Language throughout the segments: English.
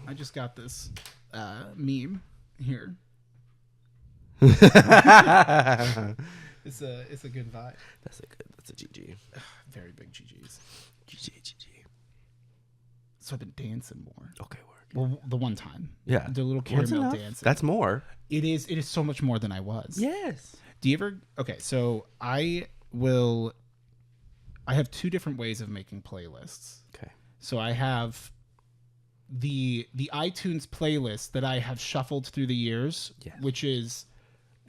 I just got this meme here. It's a good vibe. That's a GG. Very big GGs. GG. So I've been dancing more. Okay, work. Well, the one time. Yeah. The little Once caramel enough. dancing. That's more. It is so much more than I was. Yes. Do you ever... Okay, so I have two different ways of making playlists. Okay. So I have the iTunes playlist that I have shuffled through the years, Yes. which is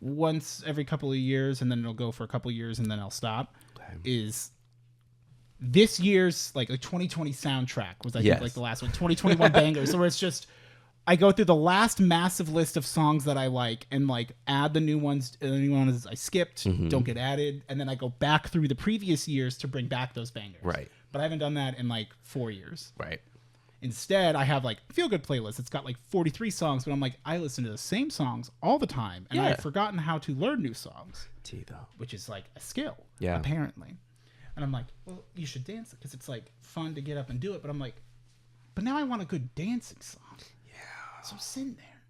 once every couple of years, and then it'll go for a couple of years, and then I'll stop. Okay. Is this year's like a 2020 soundtrack was I Yes. think like the last one, 2021 bangers, where it's just I go through the last massive list of songs that I like and like add the new ones I skipped, don't get added, and then I go back through the previous years to bring back those bangers. Right. But I haven't done that in like 4 years. Right. Instead, I have like a feel good playlist. It's got like 43 songs, but I'm like, I listen to the same songs all the time, and Yeah. I've forgotten how to learn new songs, Though. which is like a skill, Yeah. apparently. And I'm like, well, you should dance because it's like fun to get up and do it. But I'm like, but now I want a good dancing song. Yeah. So I'm sitting there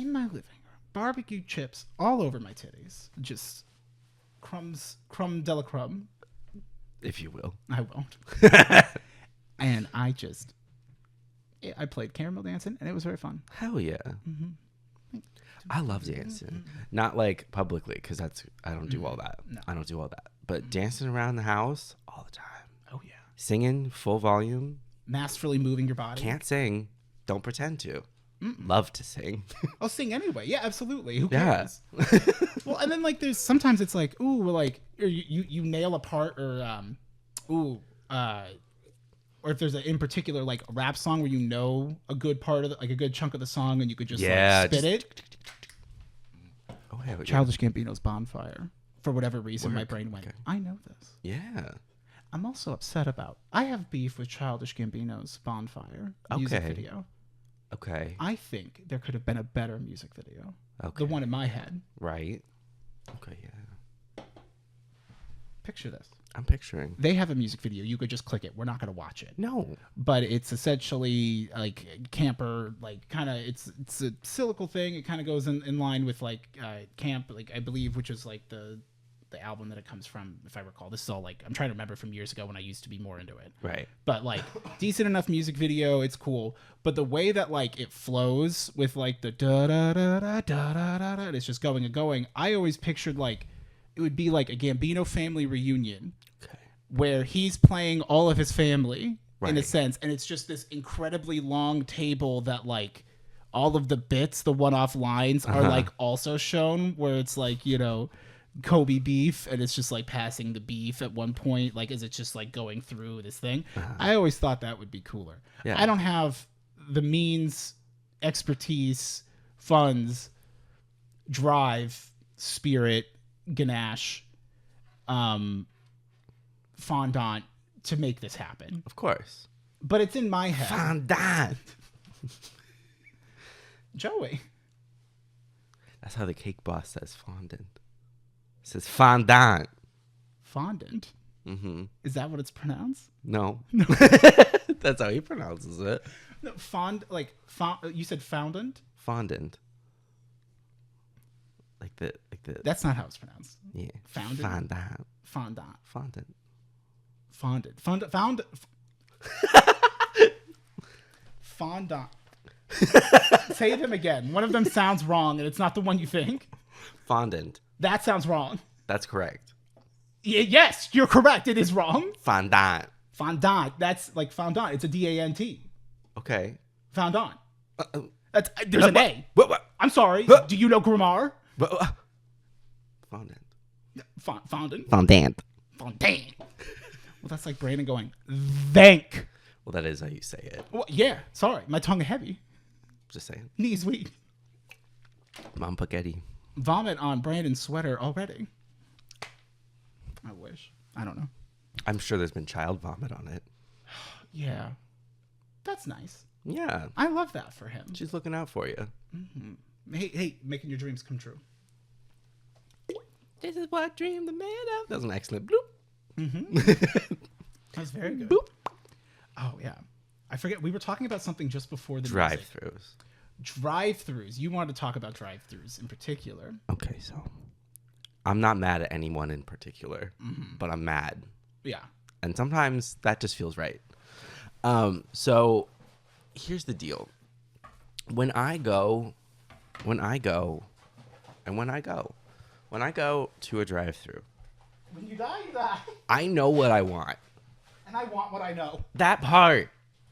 in my living room, barbecue chips all over my titties, just crumb de la crumb. If you will. I won't. And I played caramel dancing, and it was very fun. Hell yeah. I love dancing. Not like publicly, because I don't do all that. No. I don't do all that. But dancing around the house all the time. Oh yeah. Singing full volume. Masterfully moving your body. Can't sing. Don't pretend to. Love to sing. I'll sing anyway. Yeah, absolutely. Who Yeah. cares? Well, and then like there's sometimes it's like, ooh, well, like or you nail a part or or if there's in particular like a rap song where you know a good part of like a good chunk of the song and you could just Yeah, like spit it. Oh, yeah. Childish Gambino's Bonfire. For whatever reason, my brain went, Okay. I know this. Yeah. I'm also upset about. I have beef with Childish Gambino's Bonfire music Okay. video. Okay. I think there could have been a better music video. Okay. The one in my head. Right. Okay, yeah. Picture this. I'm picturing. They have a music video. You could just click it. We're not going to watch it. No. But it's essentially like camper, like kind of, it's a cyclical thing. It kind of goes in line with like Camp, like I believe, which is like the album that it comes from, if I recall. This is all like, I'm trying to remember from years ago when I used to be more into it. Right. But like decent enough music video, it's cool. But the way that like it flows with like the da da da da da da da da, it's just going and going. I always pictured like it would be like a Gambino family reunion Okay. where he's playing all of his family in a Right. sense, and it's just this incredibly long table that like all of the bits, the one-off lines are like also shown where it's like, you know, Kobe beef, and it's just like passing the beef at one point, like as it's just like going through this thing. I always thought that would be cooler. Yeah. I don't have the means, expertise, funds, drive, spirit, ganache, fondant to make this happen. Of course. But it's in my head. Fondant. Joey. That's how the cake boss says fondant. It says fondant. Fondant. Mm-hmm. Is that what it's pronounced? No. No. That's how he pronounces it. No, you said fondant? Fondant. Like the That's not how it's pronounced. yeah. Fondant? Fondant. Fondant. Fondant. Fondant. Fondant. Say them again. One of them sounds wrong, and it's not the one you think. Fondant. That sounds wrong. That's correct. Yes, you're correct. It is wrong. Fondant. Fondant. That's like fondant. It's a D-A-N-T. Okay. Fondant. There's an A. What? I'm sorry. Do you know grammar? Fondant. Fondant. Fondant. Fondant. Well, that's like Brandon going, thank. Well, that is how you say it. Well, yeah. Sorry. My tongue heavy. Just saying. Knees weak. Mom spaghetti. Vomit on Brandon's sweater already. I wish. I don't know. I'm sure there's been child vomit on it. Yeah. That's nice. Yeah. I love that for him. She's looking out for you. Hey, making your dreams come true. This is what I dreamed the man of. That was an excellent bloop. That's very good. Boop. Oh, yeah. I forget. We were talking about something just before the music. Drive-throughs. Drive-throughs. You wanted to talk about drive-throughs in particular. Okay, so I'm not mad at anyone in particular, Mm-hmm. but I'm mad. Yeah. And sometimes that just feels right. So here's the deal. When I go to a drive-through, When you die, you die. I know what I want. And I want what I know. That part.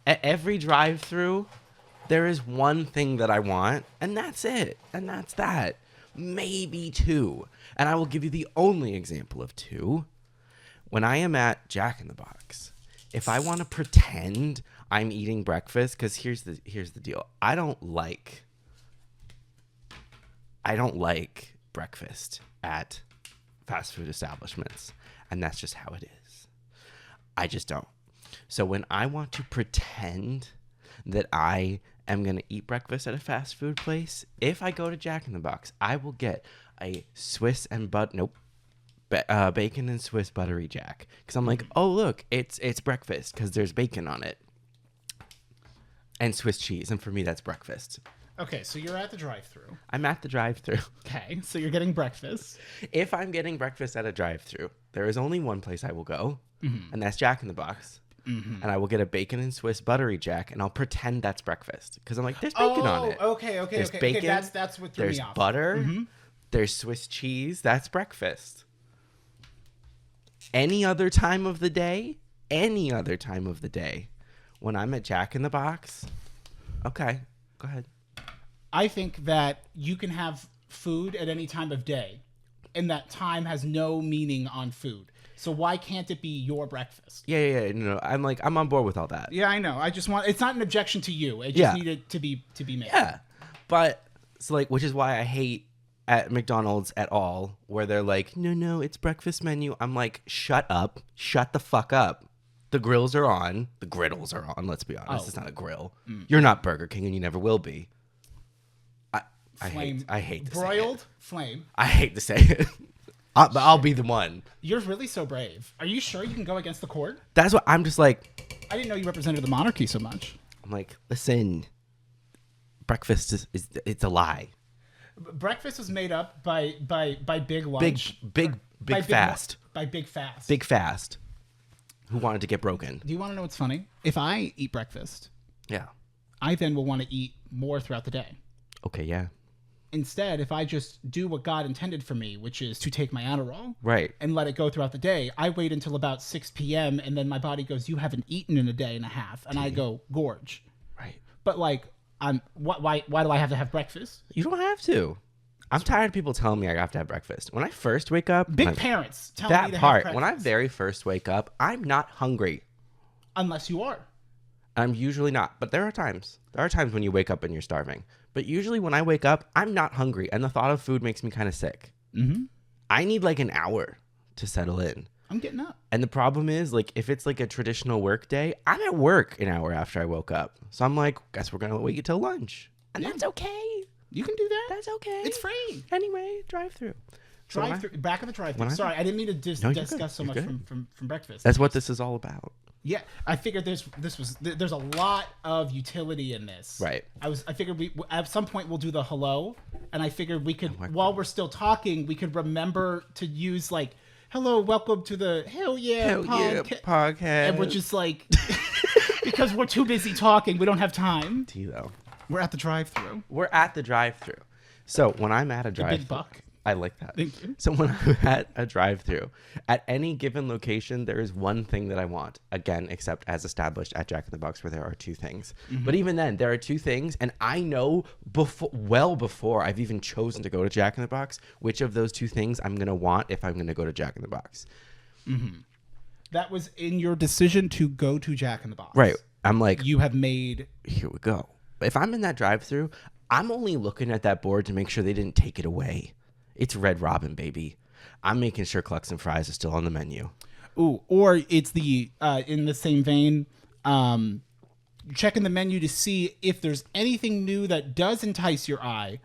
At every drive-through, there is one thing that I want, and that's it. And that's that. Maybe two. And I will give you the only example of two. When I am at Jack in the Box, if I want to pretend I'm eating breakfast, because here's the deal. I don't like breakfast at fast food establishments. And that's just how it is. I just don't. So when I want to pretend that I am going to eat breakfast at a fast food place, if I go to Jack in the Box, I will get a bacon and Swiss buttery Jack. Because I'm like, oh, look, it's breakfast because there's bacon on it. And Swiss cheese. And for me, that's breakfast. Okay, so you're at the drive-through. I'm at the drive-through. Okay, so you're getting breakfast. If I'm getting breakfast at a drive-through, there is only one place I will go, and that's Jack in the Box. And I will get a bacon and Swiss buttery Jack, and I'll pretend that's breakfast because I'm like, there's bacon on it. Okay. There's bacon. That's what threw There's me off. butter. There's Swiss cheese. That's breakfast. Any other time of the day, when I'm at Jack in the Box, okay, go ahead. I think that you can have food at any time of day, and that time has no meaning on food. So why can't it be your breakfast? Yeah. No, I'm on board with all that. Yeah, I know. I just want. It's not an objection to you. It just needed to be made. Yeah, but it's like, which is why I hate at McDonald's at all, where they're like, no, it's breakfast menu. I'm like, shut up, shut the fuck up. The grills are on, the griddles are on. Let's be honest, It's not a grill. You're not Burger King, and you never will be. I hate to broiled say it. flame. I hate to say it. But I'll be the one. You're really so brave. Are you sure you can go against the court? That's what I'm just like. I didn't know you represented the monarchy so much. I'm like, listen, breakfast is it's a lie. Breakfast was made up by Big Lunch. Big Fast. By Big Fast. Big Fast. Who wanted to get broken? Do you want to know what's funny? If I eat breakfast, Yeah. I then will want to eat more throughout the day. Okay, yeah. Instead, if I just do what God intended for me, which is to take my Adderall Right. and let it go throughout the day, I wait until about 6 p.m. and then my body goes, "You haven't eaten in a day and a half," and I go, "Gorge." Right. But like, why do I have to have breakfast? You don't have to. I'm tired of people telling me I have to have breakfast. When I first wake up, Big parents tell me that to part. have When I breakfast. very first wake up, I'm not hungry. Unless you are. I'm usually not, but there are times. There are times when you wake up and you're starving. But usually when I wake up, I'm not hungry, and the thought of food makes me kind of sick. Mm-hmm. I need like an hour to settle in. I'm getting up. And the problem is, like, if it's like a traditional work day, I'm at work an hour after I woke up. So I'm like, guess we're going to wait until lunch. And that's okay. You can do that. That's okay. It's free. Anyway, drive-through. So Drive-through. Back of the drive-through. when I- Sorry, I didn't mean to No, you're good. discuss so You're much good. from breakfast. That's what this is all about. Yeah, I figured there's a lot of utility in this. Right. I figured we at some point we'll do the hello, and I figured we could my while we're still talking we could remember to use like hello, welcome to the hell yeah podcast. and we're just like because we're too busy talking, we don't have time. T-though. We're at the drive-through. We're at the drive-through. So when I'm at a drive-through, Big buck. I like that. Thank you. So when I'm at a drive-through, at any given location, there is one thing that I want. Again, except as established at Jack in the Box, where there are two things. But even then, there are two things, and I know before I've even chosen to go to Jack in the Box, which of those two things I'm gonna want if I'm gonna go to Jack in the Box. That was in your decision to go to Jack in the Box. Right. I'm like, You have made here we go. If I'm in that drive-through, I'm only looking at that board to make sure they didn't take it away. It's Red Robin, baby. I'm making sure Clucks and Fries are still on the menu. Ooh, or it's the in the same vein, checking the menu to see if there's anything new that does entice your eye,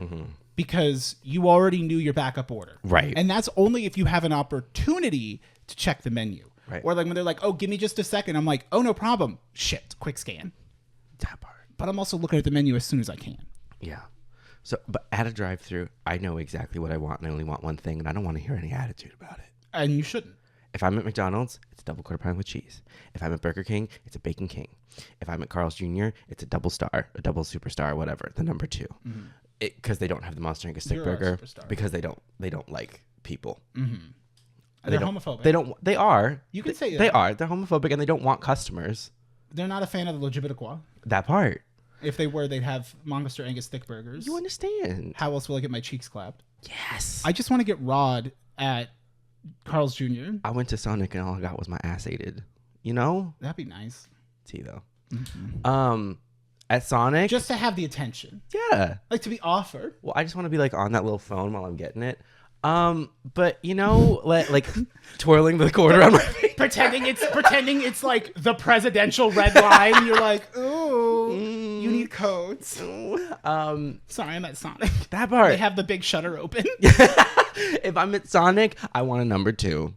because you already knew your backup order. Right. And that's only if you have an opportunity to check the menu. Right. Or like when they're like, "Oh, give me just a second," I'm like, "Oh, no problem." Shit, quick scan. That part. But I'm also looking at the menu as soon as I can. Yeah. So, but at a drive-thru, I know exactly what I want, and I only want one thing, and I don't want to hear any attitude about it. And you shouldn't. If I'm at McDonald's, it's a double quarter pound with cheese. If I'm at Burger King, it's a Bacon King. If I'm at Carl's Jr., it's a double superstar, whatever, the number 2. Because they don't have the Monster Inc. stick You're a burger. superstar. Because they don't like people. They're homophobic. They are. You can say they that. are. They're homophobic, and they don't want customers. They're not a fan of the Logibitaqua. That part. If they were, they'd have Monster Angus thick burgers. You understand? How else will I get my cheeks clapped? Yes. I just want to get Rod at Carl's Jr. I went to Sonic, and all I got was my ass aided. You know? That'd be nice. Tea though. At Sonic, Just to have the attention. yeah. Like to be offered. Well, I just want to be like on that little phone while I'm getting it. But you know, like twirling the cord around my face. Pretending it's like the presidential red line. You're like, ooh, you need codes. Sorry, I'm at Sonic. That part. They have the big shutter open. If I'm at Sonic, I want a number 2.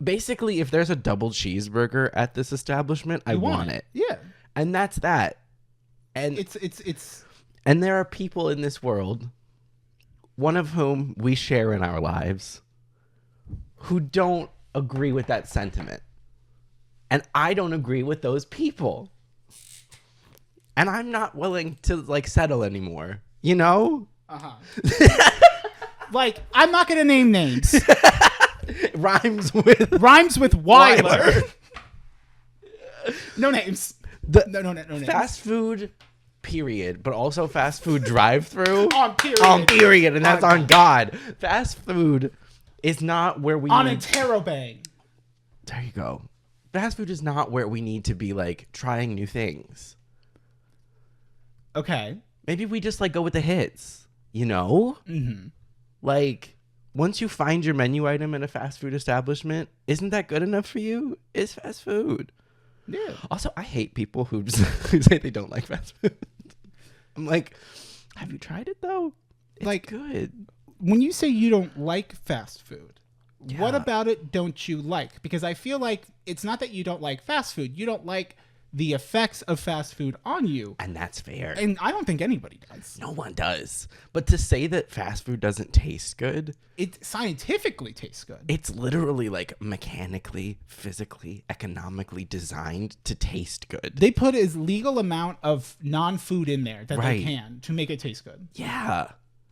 Basically, if there's a double cheeseburger at this establishment, I want it. Yeah. And that's that. And It's and there are people in this world, one of whom we share in our lives, who don't agree with that sentiment. And I don't agree with those people. And I'm not willing to like settle anymore. You know? like, I'm not gonna name names. It rhymes with Weiler. No names. No names. Fast food, period, but also fast food drive-through. On period. And that's on God. Fast food is not where we On need. interrobang. There you go. Fast food is not where we need to be like trying new things. Okay. Maybe we just like go with the hits, you know? Like, once you find your menu item in a fast food establishment, isn't that good enough for you? It's fast food. Yeah. Also, I hate people who say they don't like fast food. I'm like, have you tried it though? It's Like, good. When you say you don't like fast food, what Yeah. about it don't you like? Because I feel like it's not that you don't like fast food. You don't like the effects of fast food on you. And that's fair. And I don't think anybody does. No one does. But to say that fast food doesn't taste good, It scientifically tastes good. it's literally like mechanically, physically, economically designed to taste good. They put as legal amount of non-food in there that Right. they can to make it taste good. Yeah.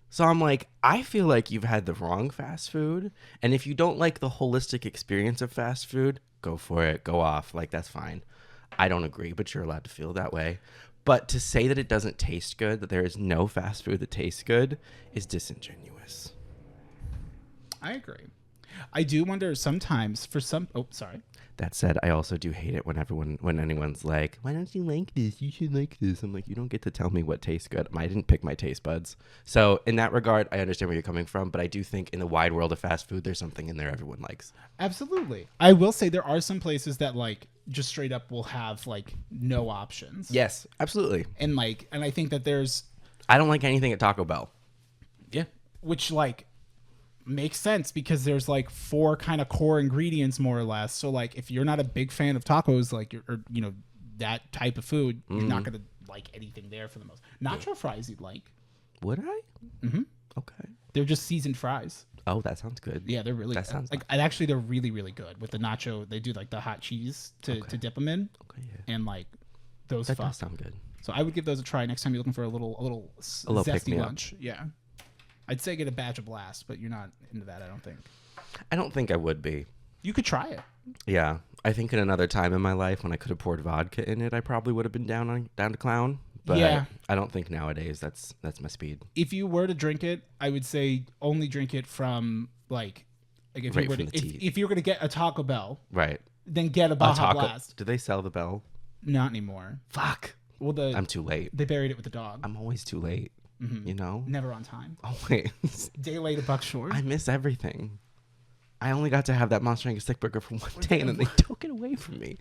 So I'm like, I feel like you've had the wrong fast food. And if you don't like the holistic experience of fast food, go for it. Go off. Like, that's fine. I don't agree, but you're allowed to feel that way. But to say that it doesn't taste good, that there is no fast food that tastes good, is disingenuous. I agree. I do wonder sometimes for some. Oh, sorry. That said, I also do hate it when anyone's like, why don't you like this? You should like this. I'm like, you don't get to tell me what tastes good. I didn't pick my taste buds. So in that regard, I understand where you're coming from, but I do think in the wide world of fast food, there's something in there everyone likes. Absolutely. I will say there are some places that like just straight up will have like no options. Yes, absolutely. And I think that there's I don't like anything at Taco Bell. which like makes sense because there's like 4 kind of core ingredients more or less. So like if you're not a big fan of tacos, like or you know that type of food, you're not gonna like anything there for the most. Nacho fries you'd like. Would I? Mm-hmm. Okay. They're just seasoned fries. Oh, that sounds good. Yeah, they're really That sounds like and actually they're really really good with the nacho. They do like the hot cheese to dip them in, Okay, yeah. and like those. That fuck. does sound good. So I would give those a try next time you're looking for a little little zesty pick-me-up. lunch. Yeah, I'd say get a Badge of Blast, but you're not into that. I don't think. I don't think I would be. You could try it. Yeah. I think in another time in my life when I could have poured vodka in it, I probably would have been down to clown. But Yeah. I don't think nowadays that's my speed. If you were to drink it, I would say only drink it from like if Right you were from to, the if, teeth. if you're gonna get a Taco Bell, Right. then get a Baja Taco. Blast. Do they sell the bell? Not anymore. Fuck. Well, I'm too late. they buried it with the dog. I'm always too late. You know? Never on time. Always. Day late, a buck short. I miss everything. I only got to have that Monster Inc. stick burger for one day, and then they took it away from me.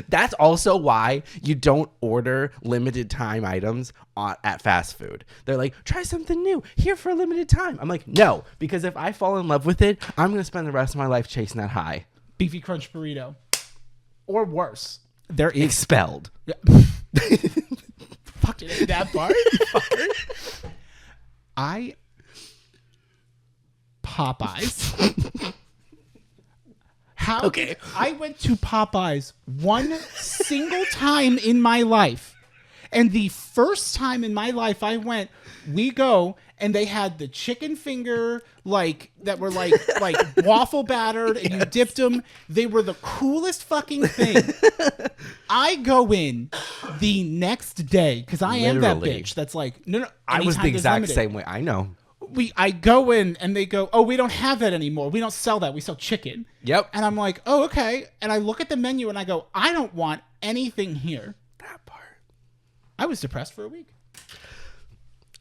That's also why you don't order limited time items at fast food. They're like, try something new here for a limited time. I'm like, no, because if I fall in love with it, I'm going to spend the rest of my life chasing that high. Beefy Crunch burrito, or worse. There is Expelled. fucking that part. Fucker. Popeyes. How? Okay. I went to Popeyes one single time in my life. And the first time in my life I went, we go, and they had the chicken finger, like, that were like waffle battered, and you dipped them. They were the coolest fucking thing. I go in the next day, because I am that Literally. bitch that's like, no. I was the anytime there's exact limited. same way. I know. I go in and they go, oh, we don't have that anymore. We don't sell that. We sell chicken. Yep. And I'm like, oh, okay. And I look at the menu and I go, I don't want anything here. That part. I was depressed for a week.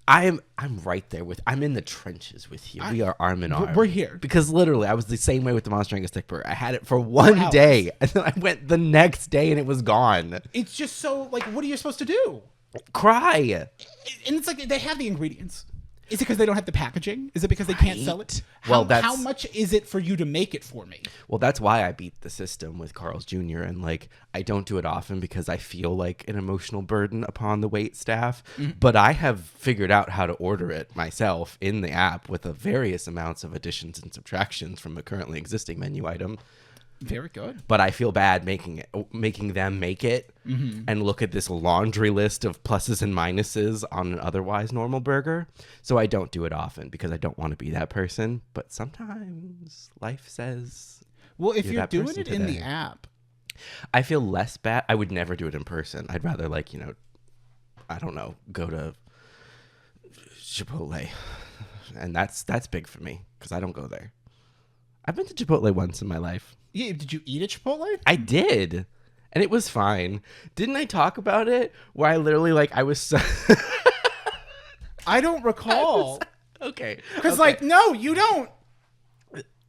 I'm right there with. I'm in the trenches with you. We are arm in arm. We're here. Because literally, I was the same way with the Monster Angus Stick Burger. I had it for one hours. day, and then I went the next day, and it was gone. It's just so, like, what are you supposed to do? Cry. And it's like they have the ingredients. Is it because they don't have the packaging? Is it because they can't sell it? Well, How much is it for you to make it for me? Well, that's why I beat the system with Carl's Jr. And like, I don't do it often because I feel like an emotional burden upon the wait staff. But I have figured out how to order it myself in the app with a various amounts of additions and subtractions from a currently existing menu item. Very good. But I feel bad making them make it and look at this laundry list of pluses and minuses on an otherwise normal burger. So I don't do it often because I don't want to be that person. But sometimes life says, Well, if You're you're that doing person it in the today. app, I feel less bad. I would never do it in person. I'd rather I don't know, go to Chipotle. And that's big for me because I don't go there. I've been to Chipotle once in my life. yeah, did you eat at Chipotle? I did. And it was fine. Didn't I talk about it? Where I literally I was so I don't recall. okay. Because, like, no, you don't.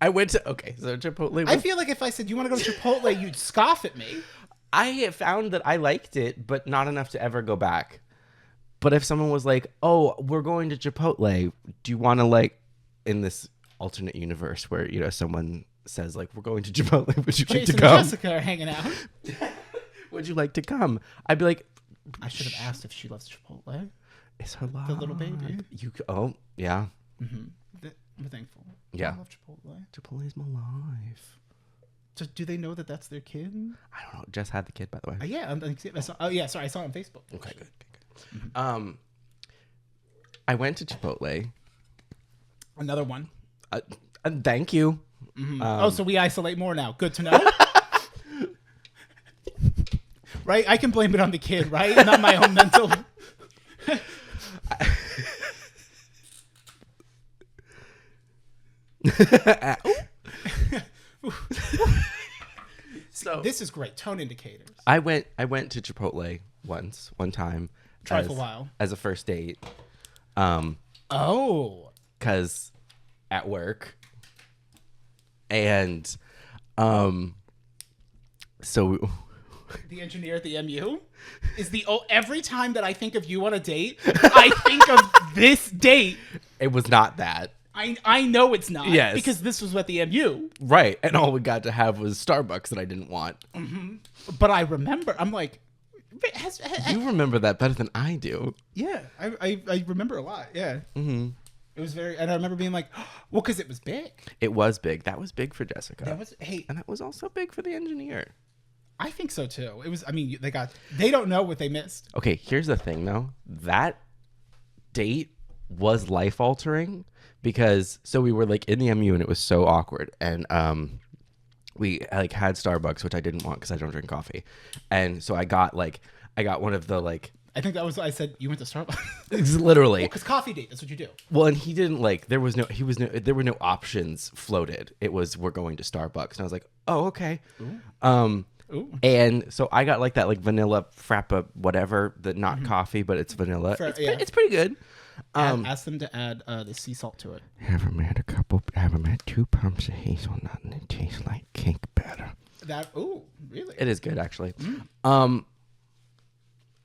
I went to so Chipotle. I feel like if I said, you want to go to Chipotle, you'd scoff at me. I found that I liked it, but not enough to ever go back. But if someone was like, "Oh, we're going to Chipotle. Do you want to in this alternate universe where someone says we're going to Chipotle, would you like Jason to and come? Jessica are hanging out. Would you like to come?" I'd be like, I should have asked if she loves Chipotle. "It's her life. The little baby. Yeah. We're thankful. Yeah. I love Chipotle. Chipotle's my life." So do they know that that's their kid? I don't know. Jess had the kid, by the way. Yeah. Sorry. I saw it on Facebook. Okay, good. I went to Chipotle. Another one. Thank you. So we isolate more now. Good to know. Right? I can blame it on the kid, right? Not my own mental. So This is great. Tone indicators. I went to Chipotle one time. Try for a while. As a first date. Oh. Cause at work. And so The engineer at the MU is every time that I think of you on a date, I think of this date. it was not that. I know it's not. Yes. Because this was at the MU. Right. And all we got to have was Starbucks that I didn't want. But I remember, I'm like, You remember that better than I do. yeah, I remember a lot. Yeah. Mm-hmm. It was and I remember being like, well, because it was big. It was big. That was big for Jessica. And that was also big for the engineer. I think so too. It was, they don't know what they missed. Okay, here's the thing though. That date was life altering because we were in the MU and it was so awkward and we had Starbucks, which I didn't want because I don't drink coffee. And so I got one of the I think that was I said you went to Starbucks. it's literally Because coffee date, that's what you do. well, and he didn't there were no options floated. It was we're going to Starbucks, and I was like, oh okay. Ooh. And so I got that vanilla frappa whatever, the not coffee, but it's vanilla. It's pretty good. Ask them to add the sea salt to it. Haven't had 2 pumps of hazelnut and it tastes like cake batter. Really? It is good actually.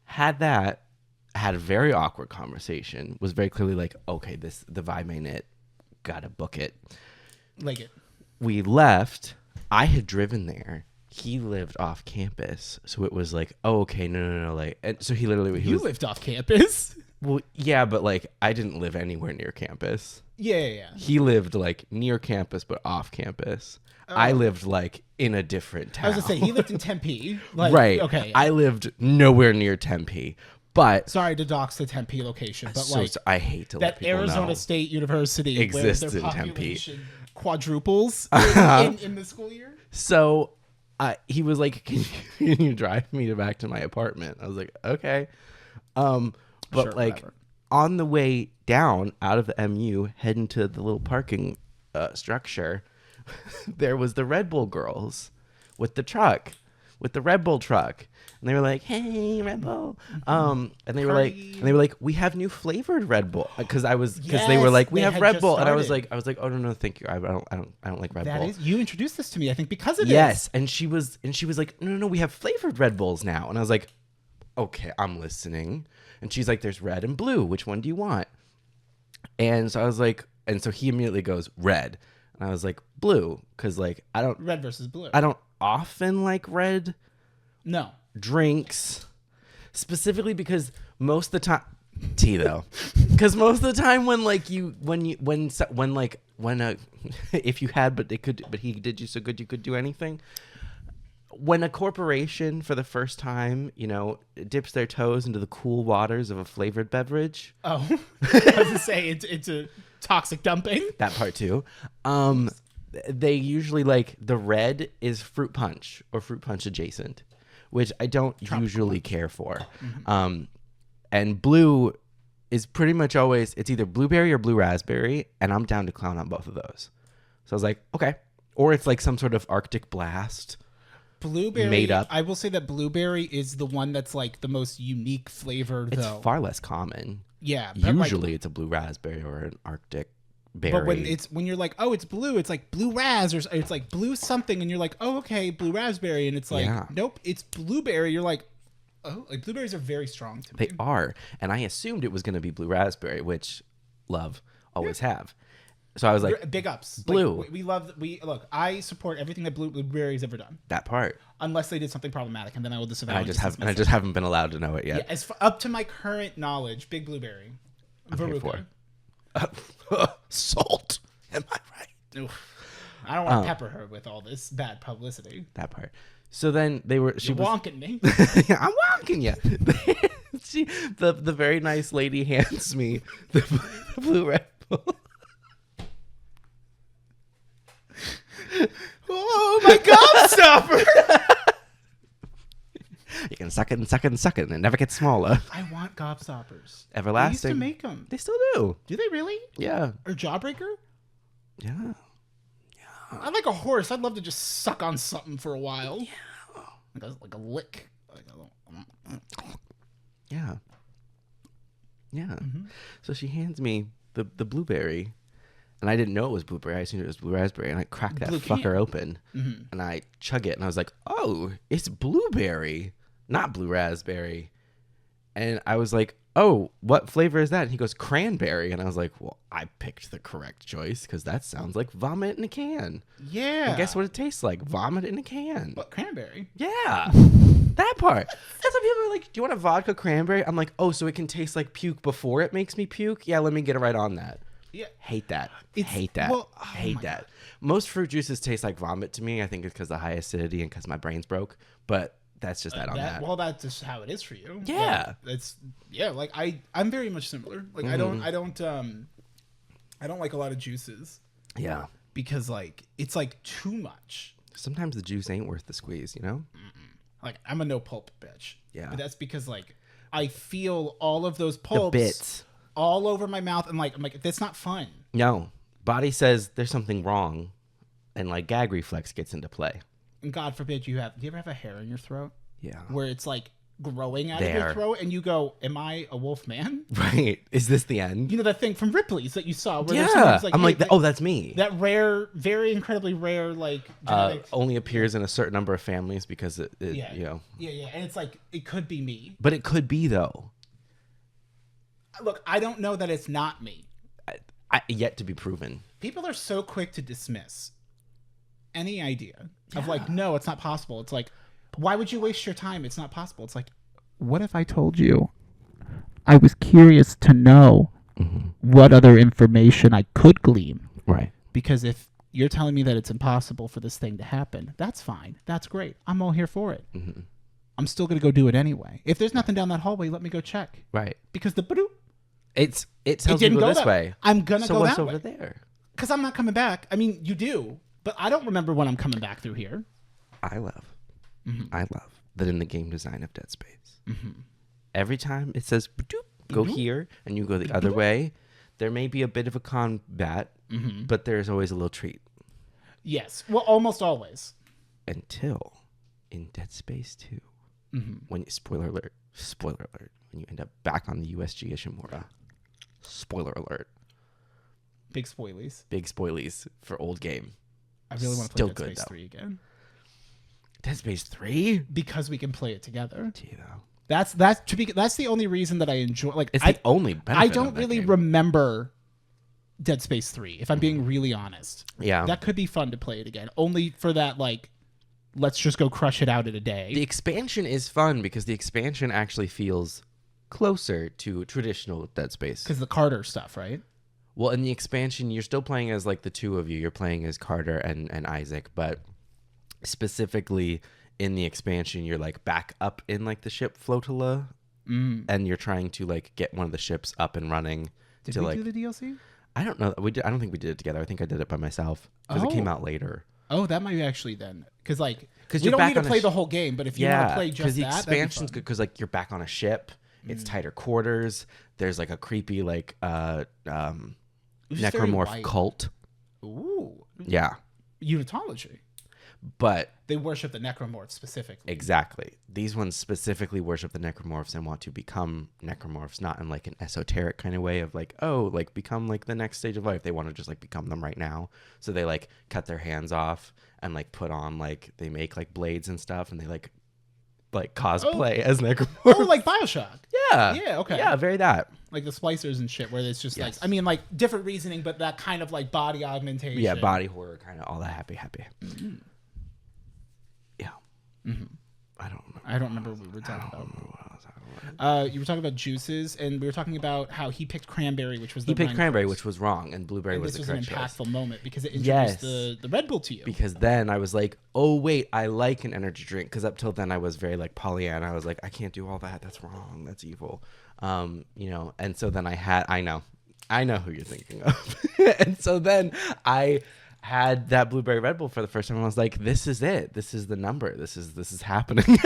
Had a very awkward conversation. Was very clearly okay, the vibe ain't it. Gotta book it. Like it. We left. I had driven there he lived off campus, so it was like, oh, okay, no, like, and so he literally You lived off campus. well, yeah, but like I didn't live anywhere near campus. Yeah. He lived like near campus but off campus. I lived like in a different town. I was gonna say he lived in Tempe. Like, right. Okay. I lived nowhere near Tempe, but Sorry to dox the Tempe location, but so, like I hate to let that people Arizona know. State University Exists where their in Tempe. population quadruples in the school year. So he was like, can you drive me back to my apartment? I was like, okay. But Sure, like whatever. on the way down out of the MU, heading to the little parking structure, there was the Red Bull girls with the truck, with the Red Bull truck. And they were like, "Hey, Red Bull," and they were like, "We have new flavored Red Bull," because they were Yes, like, "We they have had Red just Bull," and I was started. like, "Oh no, thank you. I don't like Red That Bull." is, you introduced this to me, I think, because of this. Yes, and she was like, "No, we have flavored Red Bulls now," and I was like, "Okay, I'm listening." And she's like, "There's red and blue. Which one do you want?" And so I was like, and so he immediately goes red, and I was like, blue, because like Red versus blue. I don't often like red No. drinks, specifically because most of the time tea though, because most of the time when if you had but he did you so good you could do anything. When a corporation for the first time, dips their toes into the cool waters of a flavored beverage, Oh, I was gonna say it's a toxic dumping. that part too, they usually like the red is fruit punch or fruit punch adjacent, which I don't usually care for. And blue is pretty much always, it's either blueberry or blue raspberry, and I'm down to clown on both of those. So I was like, okay. Or it's like some sort of Arctic blast. Blueberry Made up. I will say that blueberry is the one that's like the most unique flavor, It's though. far less common. Yeah, but, like, Usually it's a blue raspberry or an Arctic berry. but when you're like, oh, it's blue, it's like blue ras, or it's like blue something, and you're like, oh, okay, blue raspberry, and it's like, Yeah. nope, it's blueberry. You're like, oh, like blueberries are very strong to me. They are. And I assumed it was going to be blue raspberry, which love always have. So I was like, Big ups, blue. Like, we love. Look. I support everything that blueberry's ever done, that part. unless they did something problematic, and then I will disavow. And I just haven't been allowed to know it yet. Yeah, up to my current knowledge, big blueberry, here Veruca. Salt. Am I right? Oof. I don't want to pepper her with all this bad publicity. That part. So then she You're was wonking me. I'm wonking you. The very nice lady hands me the blue Red Bull. Oh my gobstopper! You can suck it and suck it and suck it, and it never gets smaller. I want gobstoppers. Everlasting. They used to make them. They still do. Do they really? Yeah. Or Jawbreaker? Yeah. I like a horse. I'd love to just suck on something for a while. Yeah. Like a lick. Yeah. Yeah. So she hands me the blueberry, and I didn't know it was blueberry. I assumed it was blue raspberry, and I cracked that Blue fucker can. open, and I chug it, and I was like, oh, it's blueberry, not blue raspberry. And I was like, oh, what flavor is that? And he goes, cranberry. And I was like, well, I picked the correct choice because that sounds like vomit in a can. Yeah. And guess what it tastes like? Vomit in a can. What, cranberry? Yeah. That part. That's why people are like, do you want a vodka cranberry? I'm like, oh, so it can taste like puke before it makes me puke? Yeah, let me get it right on that. Yeah. Hate that. It's- Hate that. well, oh Hate my that. Most fruit juices taste like vomit to me. I think it's because of the high acidity and because my brain's broke. But that's just that on that. Well, that's just how it is for you. Yeah. Like, like I'm very much similar. Like I don't like a lot of juices Yeah. because like it's like too much. Sometimes the juice ain't worth the squeeze, you know? Like I'm a no pulp bitch. Yeah. But that's because like I feel all of those The pulps bits. all over my mouth, and like I'm like, that's not fun. No. Body says there's something wrong, and like gag reflex gets into play. And God forbid do you ever have a hair in your throat Yeah. where it's like growing out of There. your throat, and you go, "Am I a wolf man?" Right. Is this the end? You know that thing from Ripley's that you saw where there's Yeah. sometimes like, I'm hey, like, oh, that's me. that rare, very incredibly rare, like genetic. Only appears in a certain number of families because it yeah, you know. yeah, and it's like it could be me. But it could be though. Look, I don't know that it's not me. Yet to be proven. People are so quick to dismiss any idea of like, no, it's not possible. It's like, why would you waste your time? It's not possible. It's like, what if I told you I was curious to know what other information I could glean? Right. Because if you're telling me that it's impossible for this thing to happen, that's fine. That's great. I'm all here for it. I'm still going to go do it anyway. If there's nothing down that hallway, let me go check. Right. Because the ba-doop, it tells you didn't to go go this that way. I'm going to So go what's that over way. there? Because I'm not coming back. I mean, you do, but I don't remember when I'm coming back through here. I love that in the game design of Dead Space. Every time it says "Ba-doop," go here and you go the other way, there may be a bit of a combat, but there's always a little treat. Yes. Well, almost always. Until in Dead Space 2, when spoiler alert, when you end up back on the USG Ishimura. Spoiler alert. Big spoilies. Big spoilies for old game. I really want to Still play Dead good, Space though. 3 again. Dead Space 3? Because we can play it together. Gee, though. That's the only reason that I enjoy. Like, It's the only benefit I of don't that really game. remember Dead Space 3, if I'm being really honest. Yeah. That could be fun to play it again. Only for that, like, let's just go crush it out in a day. The expansion is fun because the expansion actually feels closer to traditional Dead Space. Because the Carter stuff, right? Well, in the expansion, you're still playing as like the two of you. You're playing as Carter and Isaac, but specifically in the expansion, you're like back up in like the ship flotilla, and you're trying to like get one of the ships up and running. Did to we like, do the DLC? I don't know. We did. I don't think we did it together. I think I did it by myself because it came out later. Oh, that might be actually then. Because, like, 'Cause we you're don't back need to on a play sh- the whole game, but if you want to play just the that, expansion's good because like you're back on a ship. It's tighter quarters. There's like a creepy like necromorph cult. Ooh. Yeah, Unitology. but They worship the necromorph specifically. exactly. These ones specifically worship the necromorphs and want to become necromorphs, not in like an esoteric kind of way of like, oh, like become like the next stage of life. They want to just like become them right now. So they like cut their hands off and like put on like they make like blades and stuff and they like cosplay as necromorphs. Oh, like Bioshock. Yeah. Yeah, okay. Yeah, very that. Like the splicers and shit, where it's just Yes. like, I mean, like different reasoning, but that kind of like body augmentation. Yeah, body horror kind of all that happy. Yeah. I don't remember. I don't remember what we were talking about. You were talking about juices, and we were talking about how he picked cranberry, which was He picked Rhine cranberry, Crust. which was wrong, and blueberry And was this the was an correct choice. impactful moment because it introduced Yes. the Red Bull to you. Because then I was like, oh wait, I like an energy drink. Because up till then I was very like Pollyanna. I was like, I can't do all that. That's wrong. That's evil. You know. And so then I know who you're thinking of. And so then I had that blueberry Red Bull for the first time. And I was like, this is it. This is the number. This is happening.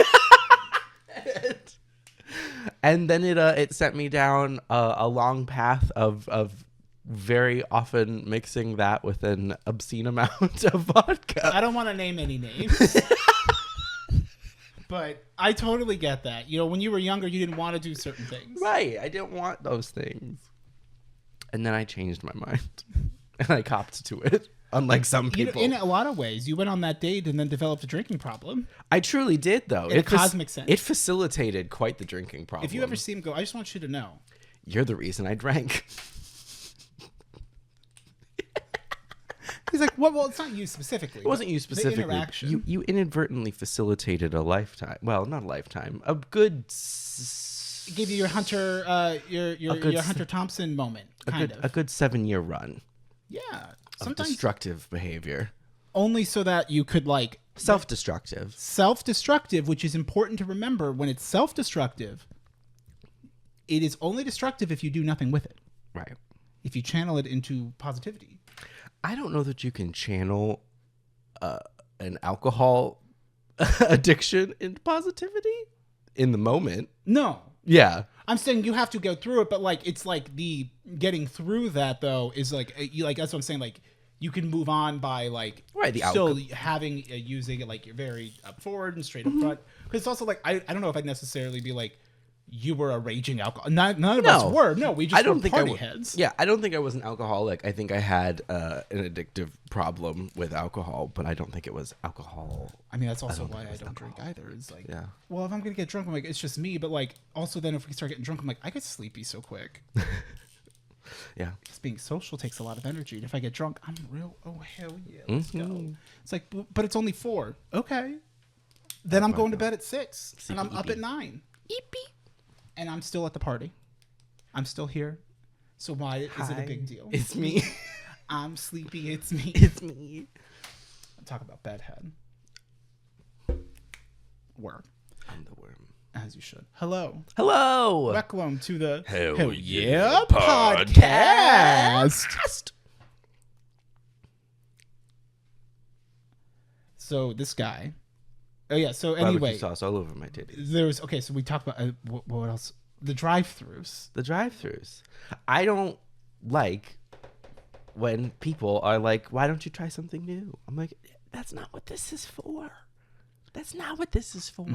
And then it sent me down a long path of very often mixing that with an obscene amount of vodka. I don't want to name any names. But I totally get that. You know, when you were younger, you didn't want to do certain things. Right. I didn't want those things. And then I changed my mind. And I copped to it. Unlike some You know, people. in a lot of ways, you went on that date and then developed a drinking problem. I truly did, though. In a cosmic sense. It facilitated quite the drinking problem. If you ever see him go, I just want you to know. You're the reason I drank. He's like, well, it's not you specifically. It wasn't you specifically. The interaction. You inadvertently facilitated a lifetime. Well, not a lifetime. A good... It gave you your Hunter, your Hunter Thompson moment, A good 7-year run Yeah. of Sometimes destructive behavior. only so that you could like Self-destructive. self-destructive, which is important to remember. When it's self-destructive, it is only destructive if you do nothing with it. Right. If you channel it into positivity. I don't know that you can channel an alcohol addiction into positivity in the moment. No. Yeah. I'm saying you have to go through it, but like it's like the getting through that though is like you like that's what I'm saying. Like you can move on by like Right, the still outcome. having using it like you're very up forward and straight up front. Because it's also like I don't know if I'd necessarily be like you were a raging alcoholic. None of us were. No, we just I don't were think party I heads. Yeah, I don't think I was an alcoholic. I think I had an addictive problem with alcohol, but I don't think it was alcohol. I mean that's also why I don't drink either. It's like Yeah. well if I'm gonna get drunk I'm like it's just me, but like also then if we start getting drunk I'm like I get sleepy so quick. Yeah. Because being social takes a lot of energy. And if I get drunk, I'm real. Oh hell yeah, let's go. It's like, but it's only 4. Okay. Then I'm going to bed at 6, and I'm up at 9. Eepee. And I'm still at the party. I'm still here. So why is it a big deal? It's me. I'm sleepy. It's me. It's me. Talk about bedhead. Worm. I'm the worm. As you should. Hello. Hello. Welcome to the Hell Yeah Podcast. Podcast. So this guy. Oh yeah. So Barbecue anyway, sauce all over my titties. there's okay. So we talked about what else? The drive-throughs. The drive-thrus. I don't like when people are like, "Why don't you try something new?" I'm like, "That's not what this is for. That's not what this is for.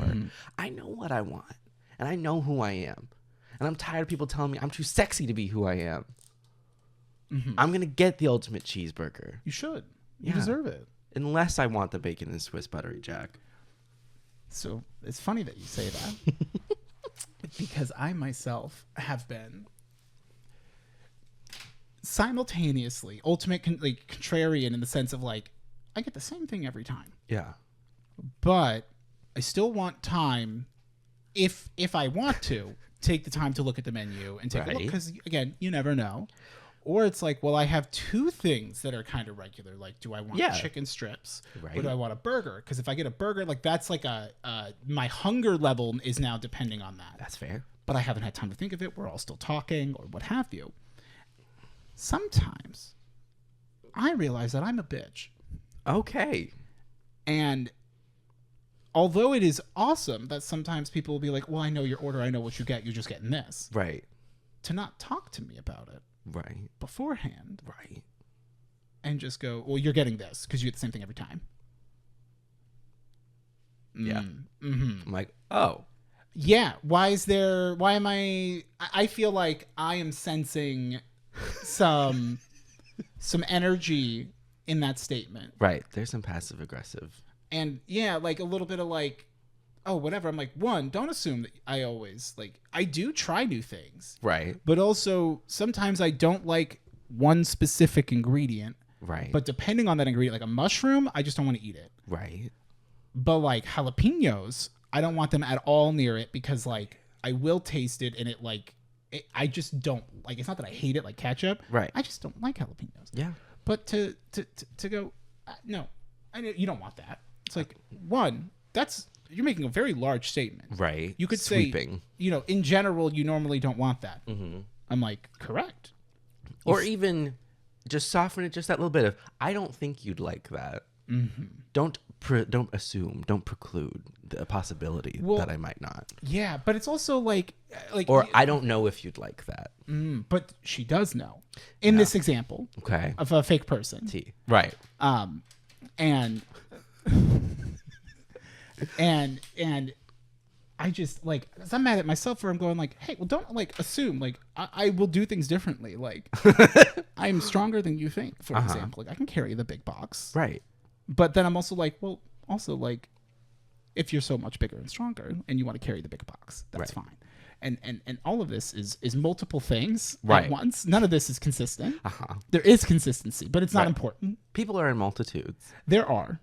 I know what I want, and I know who I am, and I'm tired of people telling me I'm too sexy to be who I am. I'm gonna get the ultimate cheeseburger, You should. You Yeah. deserve it. unless I want the bacon and Swiss buttery jack." So it's funny that you say that because I myself have been simultaneously ultimate contrarian in the sense of like I get the same thing every time, Yeah. but I still want time if I want to take the time to look at the menu and take a look Right. because again you never know. Or it's like, well, I have 2 things that are kind of regular. Like, do I want Yeah. chicken strips or Right. do I want a burger? Because if I get a burger, like that's like my hunger level is now depending on that. That's fair. But I haven't had time to think of it. We're all still talking or what have you. Sometimes I realize that I'm a bitch. Okay. And although it is awesome that sometimes people will be like, well, I know your order. I know what you get. You're just getting this. Right. To not talk to me about it Right. beforehand. Right. And just go, well, you're getting this because you get the same thing every time. Yeah. Mm-hmm. I'm like, oh. Yeah. Why am I feel like I am sensing some energy in that statement. Right. There's some passive aggressive. And yeah, like a little bit of like, oh, whatever. I'm like, one, don't assume that I always I do try new things. Right. But also sometimes I don't like one specific ingredient. Right. But depending on that ingredient, like a mushroom, I just don't want to eat it. Right. But like jalapenos, I don't want them at all near it because like I will taste it and I just don't like. It's not that I hate it like ketchup. Right. I just don't like jalapenos. Yeah. But to go, no, I know you don't want that. It's like one, you're making a very large statement. Right. You could Sweeping. say, in general, you normally don't want that. Mm-hmm. I'm like, correct. Or even just soften it just that little bit of, I don't think you'd like that. Mm-hmm. Don't assume, don't preclude the possibility that I might not. Yeah, but it's also like Or I don't know if you'd like that. But she does know in this example Okay. of a fake person. Right. And and I just like, 'cause I'm mad at myself where I'm going like, hey, well, don't like assume like I will do things differently. Like I'm stronger than you think, for example. Like I can carry the big box. Right. But then I'm also like, well, also like if you're so much bigger and stronger and you want to carry the big box, that's fine. And all of this is multiple things at once. None of this is consistent. There is consistency, but it's not important. People are in multitudes. There are.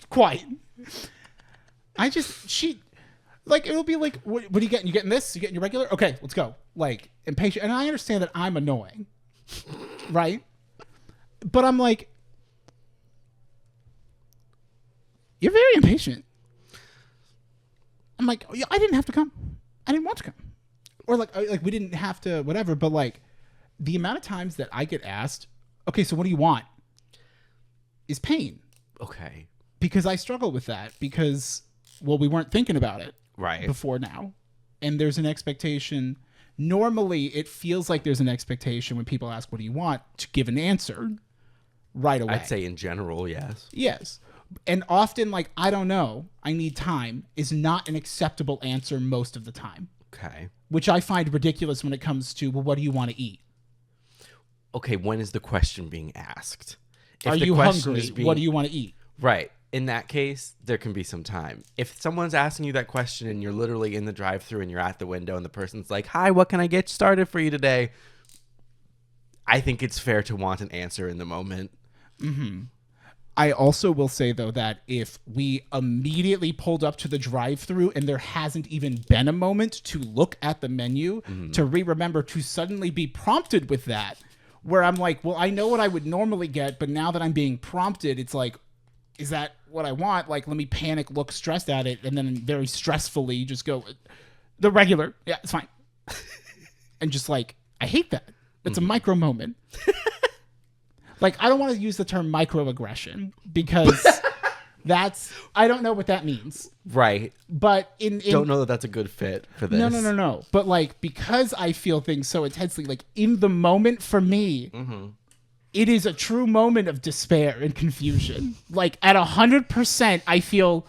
Quite. It'll be like, what are you getting? You getting this? You getting your regular? Okay, let's go. Like, impatient. And I understand that I'm annoying. Right? But I'm like, you're very impatient. I'm like, oh, yeah, I didn't have to come. I didn't want to come. Or like we didn't have to, whatever. But like, the amount of times that I get asked, okay, so what do you want? Is pain. Okay. Because I struggle with that because, well, we weren't thinking about it before now. And there's an expectation. Normally, it feels like there's an expectation when people ask, what do you want? To give an answer right away. I'd say in general, yes. Yes. And often, like, I don't know, I need time is not an acceptable answer most of the time. Okay. Which I find ridiculous when it comes to, well, what do you want to eat? Okay, when is the question being asked? Are you hungry? What do you want to eat? Right. in that case, there can be some time. If someone's asking you that question and you're literally in the drive-thru and you're at the window and the person's like, "Hi, what can I get started for you today?" I think it's fair to want an answer in the moment. I also will say, though, that if we immediately pulled up to the drive-thru and there hasn't even been a moment to look at the menu, to remember to suddenly be prompted with that, where I'm like, well, I know what I would normally get, but now that I'm being prompted, it's like, is that what I want? Like, let me panic, look stressed at it, and then very stressfully just go, the regular. Yeah, it's fine. And just like, I hate that. It's a micro moment. Like, I don't want to use the term microaggression because I don't know what that means. Right. But don't know that that's a good fit for this. No. But like, because I feel things so intensely, like in the moment for me, it is a true moment of despair and confusion. Like at 100%, I feel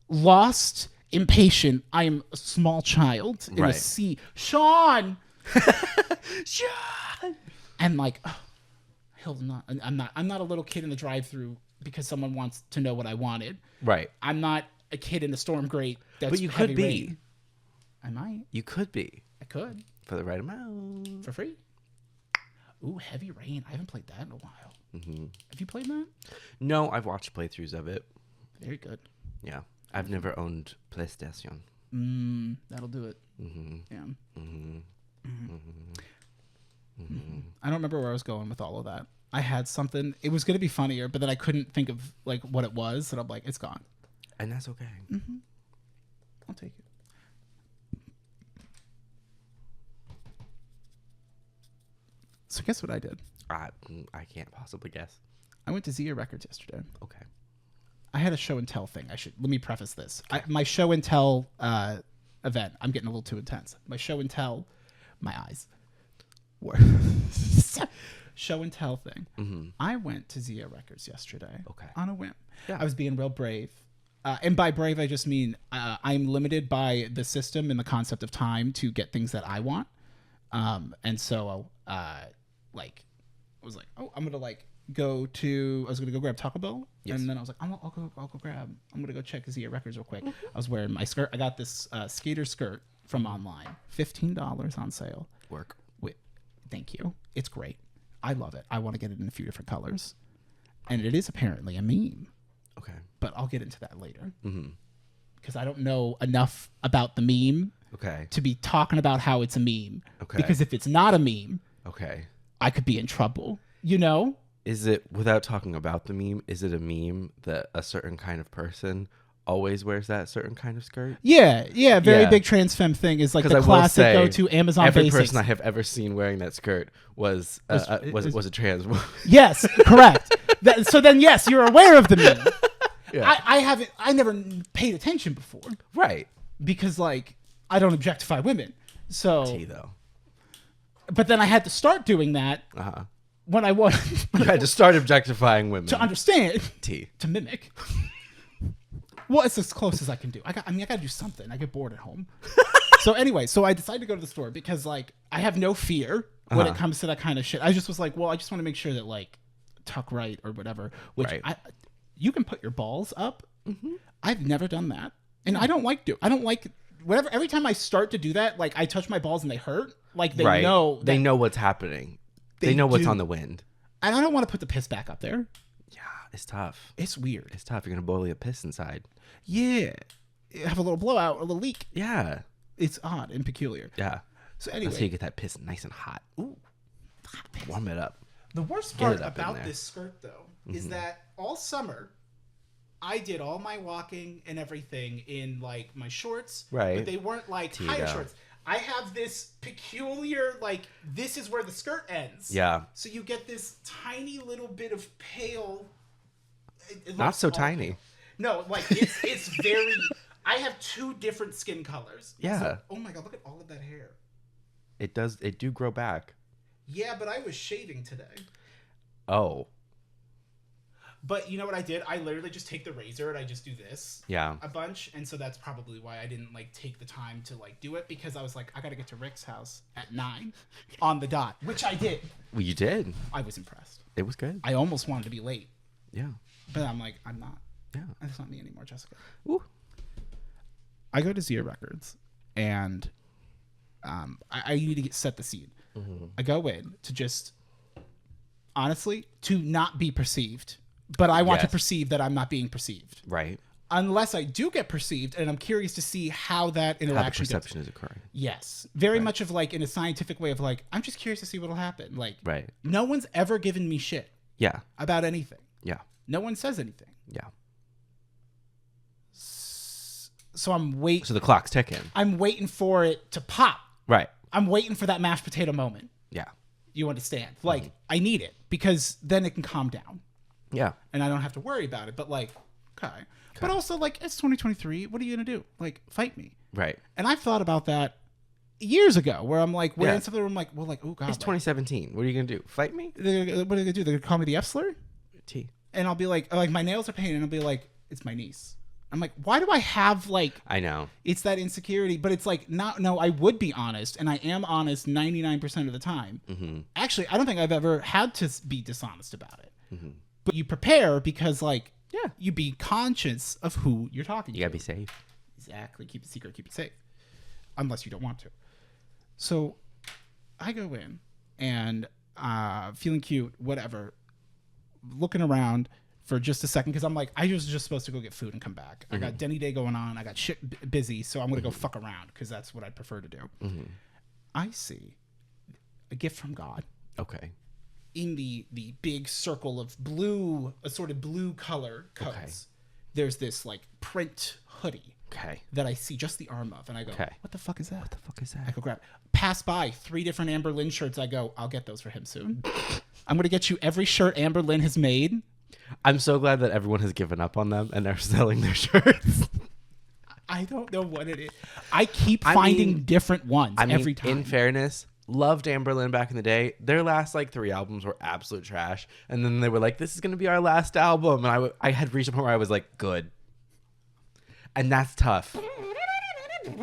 lost, impatient. I am a small child in a sea. Sean! Sean! And like, oh, I'm not a little kid in the drive-thru because someone wants to know what I wanted. Right. I'm not a kid in the storm grate. But you could be. Rain. I might. You could be. I could. For the right amount. For free. Ooh, Heavy Rain. I haven't played that in a while. Have you played that? No, I've watched playthroughs of it. Very good. Yeah. I've never owned PlayStation. That'll do it. Yeah. I don't remember where I was going with all of that. I had something. It was going to be funnier, but then I couldn't think of like what it was. And I'm like, it's gone. And that's okay. I'll take it. So guess what I did? I can't possibly guess. I went to Zia Records yesterday. Okay. I had a show and tell thing. Let me preface this. My show and tell event. I'm getting a little too intense. My show and tell. My eyes. Show and tell thing. I went to Zia Records yesterday. Okay. On a whim. Yeah. I was being real brave. And by brave, I just mean I'm limited by the system and the concept of time to get things that I want. And so, I was like, oh, I'm going to go grab Taco Bell. Yes. And then I was like, I'll go grab, I'm going to go check Zia Records real quick. I was wearing my skirt. I got this skater skirt from online. $15 on sale. Work. Thank you. It's great. I love it. I want to get it in a few different colors. And it is apparently a meme. Okay. But I'll get into that later. Because I don't know enough about the meme to be talking about how it's a meme. Okay. Because if it's not a meme, I could be in trouble. You know? Is it, without talking about the meme, is it a meme that a certain kind of person always wears that certain kind of skirt? Yeah. Very big trans femme thing is like the classic go-to Amazon every basics. Person I have ever seen wearing that skirt was a trans woman. Yes, correct. So then, yes, you're aware of the meme. Yeah. I never paid attention before. Right. Because like I don't objectify women. So Tea though. But then I had to start doing that. When I was you had to start objectifying women to understand. Tea. To mimic. Well, it's as close as I can do. I got to do something. I get bored at home. So anyway, I decided to go to the store because like I have no fear when it comes to that kind of shit. I just was like, well, I just want to make sure that like tuck right or whatever. Which you can put your balls up. I've never done that, and I don't like whatever. Every time I start to do that, like I touch my balls and they hurt. Like they know. They know what's happening. They know what's on the wind. And I don't want to put the piss back up there. Yeah, it's tough. It's weird. It's tough. You're gonna boil your piss inside. Yeah. Have a little blowout, a little leak. Yeah. It's odd and peculiar. Yeah. So anyway. That's how you get that piss nice and hot. Ooh. Warm it up. The worst part about this skirt, though, is that all summer, I did all my walking and everything in, like, my shorts. Right. But they weren't, like, higher shorts. I have this peculiar, like, this is where the skirt ends. Yeah. So you get this tiny little bit of pale. Not so tiny. Pale. No, like, it's very... I have two different skin colors. Yeah. So, oh my God, look at all of that hair. It do grow back. Yeah, but I was shaving today. Oh. But you know what I did? I literally just take the razor and I just do this. Yeah. A bunch. And so that's probably why I didn't like take the time to like do it, because I was like, I got to get to Rick's house at 9 on the dot, which I did. Well, you did. I was impressed. It was good. I almost wanted to be late. Yeah. But I'm like, I'm not. Yeah. That's not me anymore, Jessica. Ooh. I go to Zia Records, and I need to set the scene. Mm-hmm. I go in to just, honestly, to not be perceived. But I want to Yes. perceive that I'm not being perceived. Right. Unless I do get perceived, and I'm curious to see how that How the interaction goes. perception is occurring. Yes. Very much of like in a scientific way of like, I'm just curious to see what'll happen. Like, Right. no one's ever given me shit Yeah. about anything. Yeah. No one says anything. Yeah. So I'm waiting. So the clock's ticking. I'm waiting for it to pop. Right. I'm waiting for that mashed potato moment. Yeah. You understand? Like, I need it because then it can calm down Yeah. and I don't have to worry about it. But like, okay. But also like, it's 2023. What are you going to do? Like, fight me. Right. And I've thought about that years ago where I'm like, we're Yeah. in something where I'm like, well, like, oh God. It's 2017. What are you gonna do? Fight me? What are they going to do? They're going to call me the F slur? T. And I'll be like, my nails are painted. And I'll be like, it's my niece. I'm like, why do I have like, I know. it's that insecurity, but it's like, no, I would be honest. And I am honest 99% of the time. Mm-hmm. Actually, I don't think I've ever had to be dishonest about it. Mm-hmm. But you prepare because like, Yeah. you be conscious of who you're talking You to. gotta be safe. Exactly. Keep it secret, keep it safe. Unless you don't want to. So I go in and feeling cute, whatever, looking around for just a second because I'm like, I was just supposed to go get food and come back. I got Denny Day going on. I got shit busy, so I'm going to go fuck around because that's what I prefer to do. I see a gift from God Okay. in the big circle of blue, a sort of blue color coats. Okay. There's this like print hoodie Okay. that I see just the arm of, and I go, Okay. what the fuck is that? What the fuck is I that? go grab. Pass by 3 different Amber Lynn shirts. I go, I'll get those for him soon. I'm going to get you every shirt Amber Lynn has made. I'm so glad that everyone has given up on them and they're selling their shirts. I don't know what it is. I keep finding different ones every time. In fairness, loved Amberlynn back in the day. Their last like 3 albums were absolute trash, and then they were like, "This is gonna be our last album," and I had reached a point where I was like, "Good," and that's tough.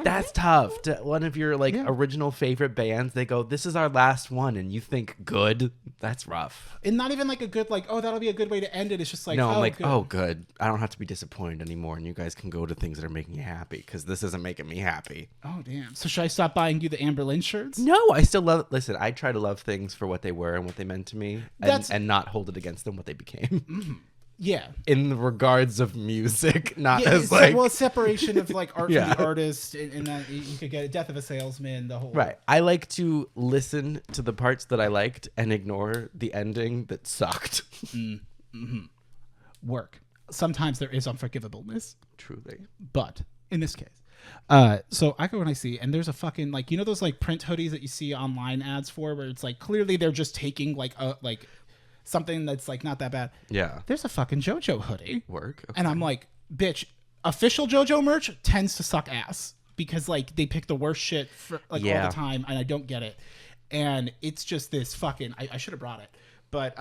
That's tough. To one of your like original favorite bands, they go, "This is our last one," and you think, "Good." That's rough. And not even like a good, like, oh, that'll be a good way to end it. It's just like, No, I'm like, good. "Oh, good. I don't have to be disappointed anymore, and you guys can go to things that are making you happy because this isn't making me happy." Oh, damn. So should I stop buying you the Amber Lynn shirts? No, I still love. Listen, I try to love things for what they were and what they meant to me, and not hold it against them what they became. Yeah. In the regards of music, not Yeah, as like well, separation of like art Yeah. from the artist, and that you could get a Death of a Salesman, the whole right. I like to listen to the parts that I liked and ignore the ending that sucked. work. Sometimes there is unforgivableness, Truly. but in this case, so I go and I see, and there's a fucking like, you know those like print hoodies that you see online ads for, where it's like clearly they're just taking like a like something that's like not that bad. Yeah. There's a fucking JoJo hoodie. Work. Okay. And I'm like, bitch, official JoJo merch tends to suck ass because like they pick the worst shit for like all Yeah. the time, and I don't get it. And it's just this fucking, I should have brought it, but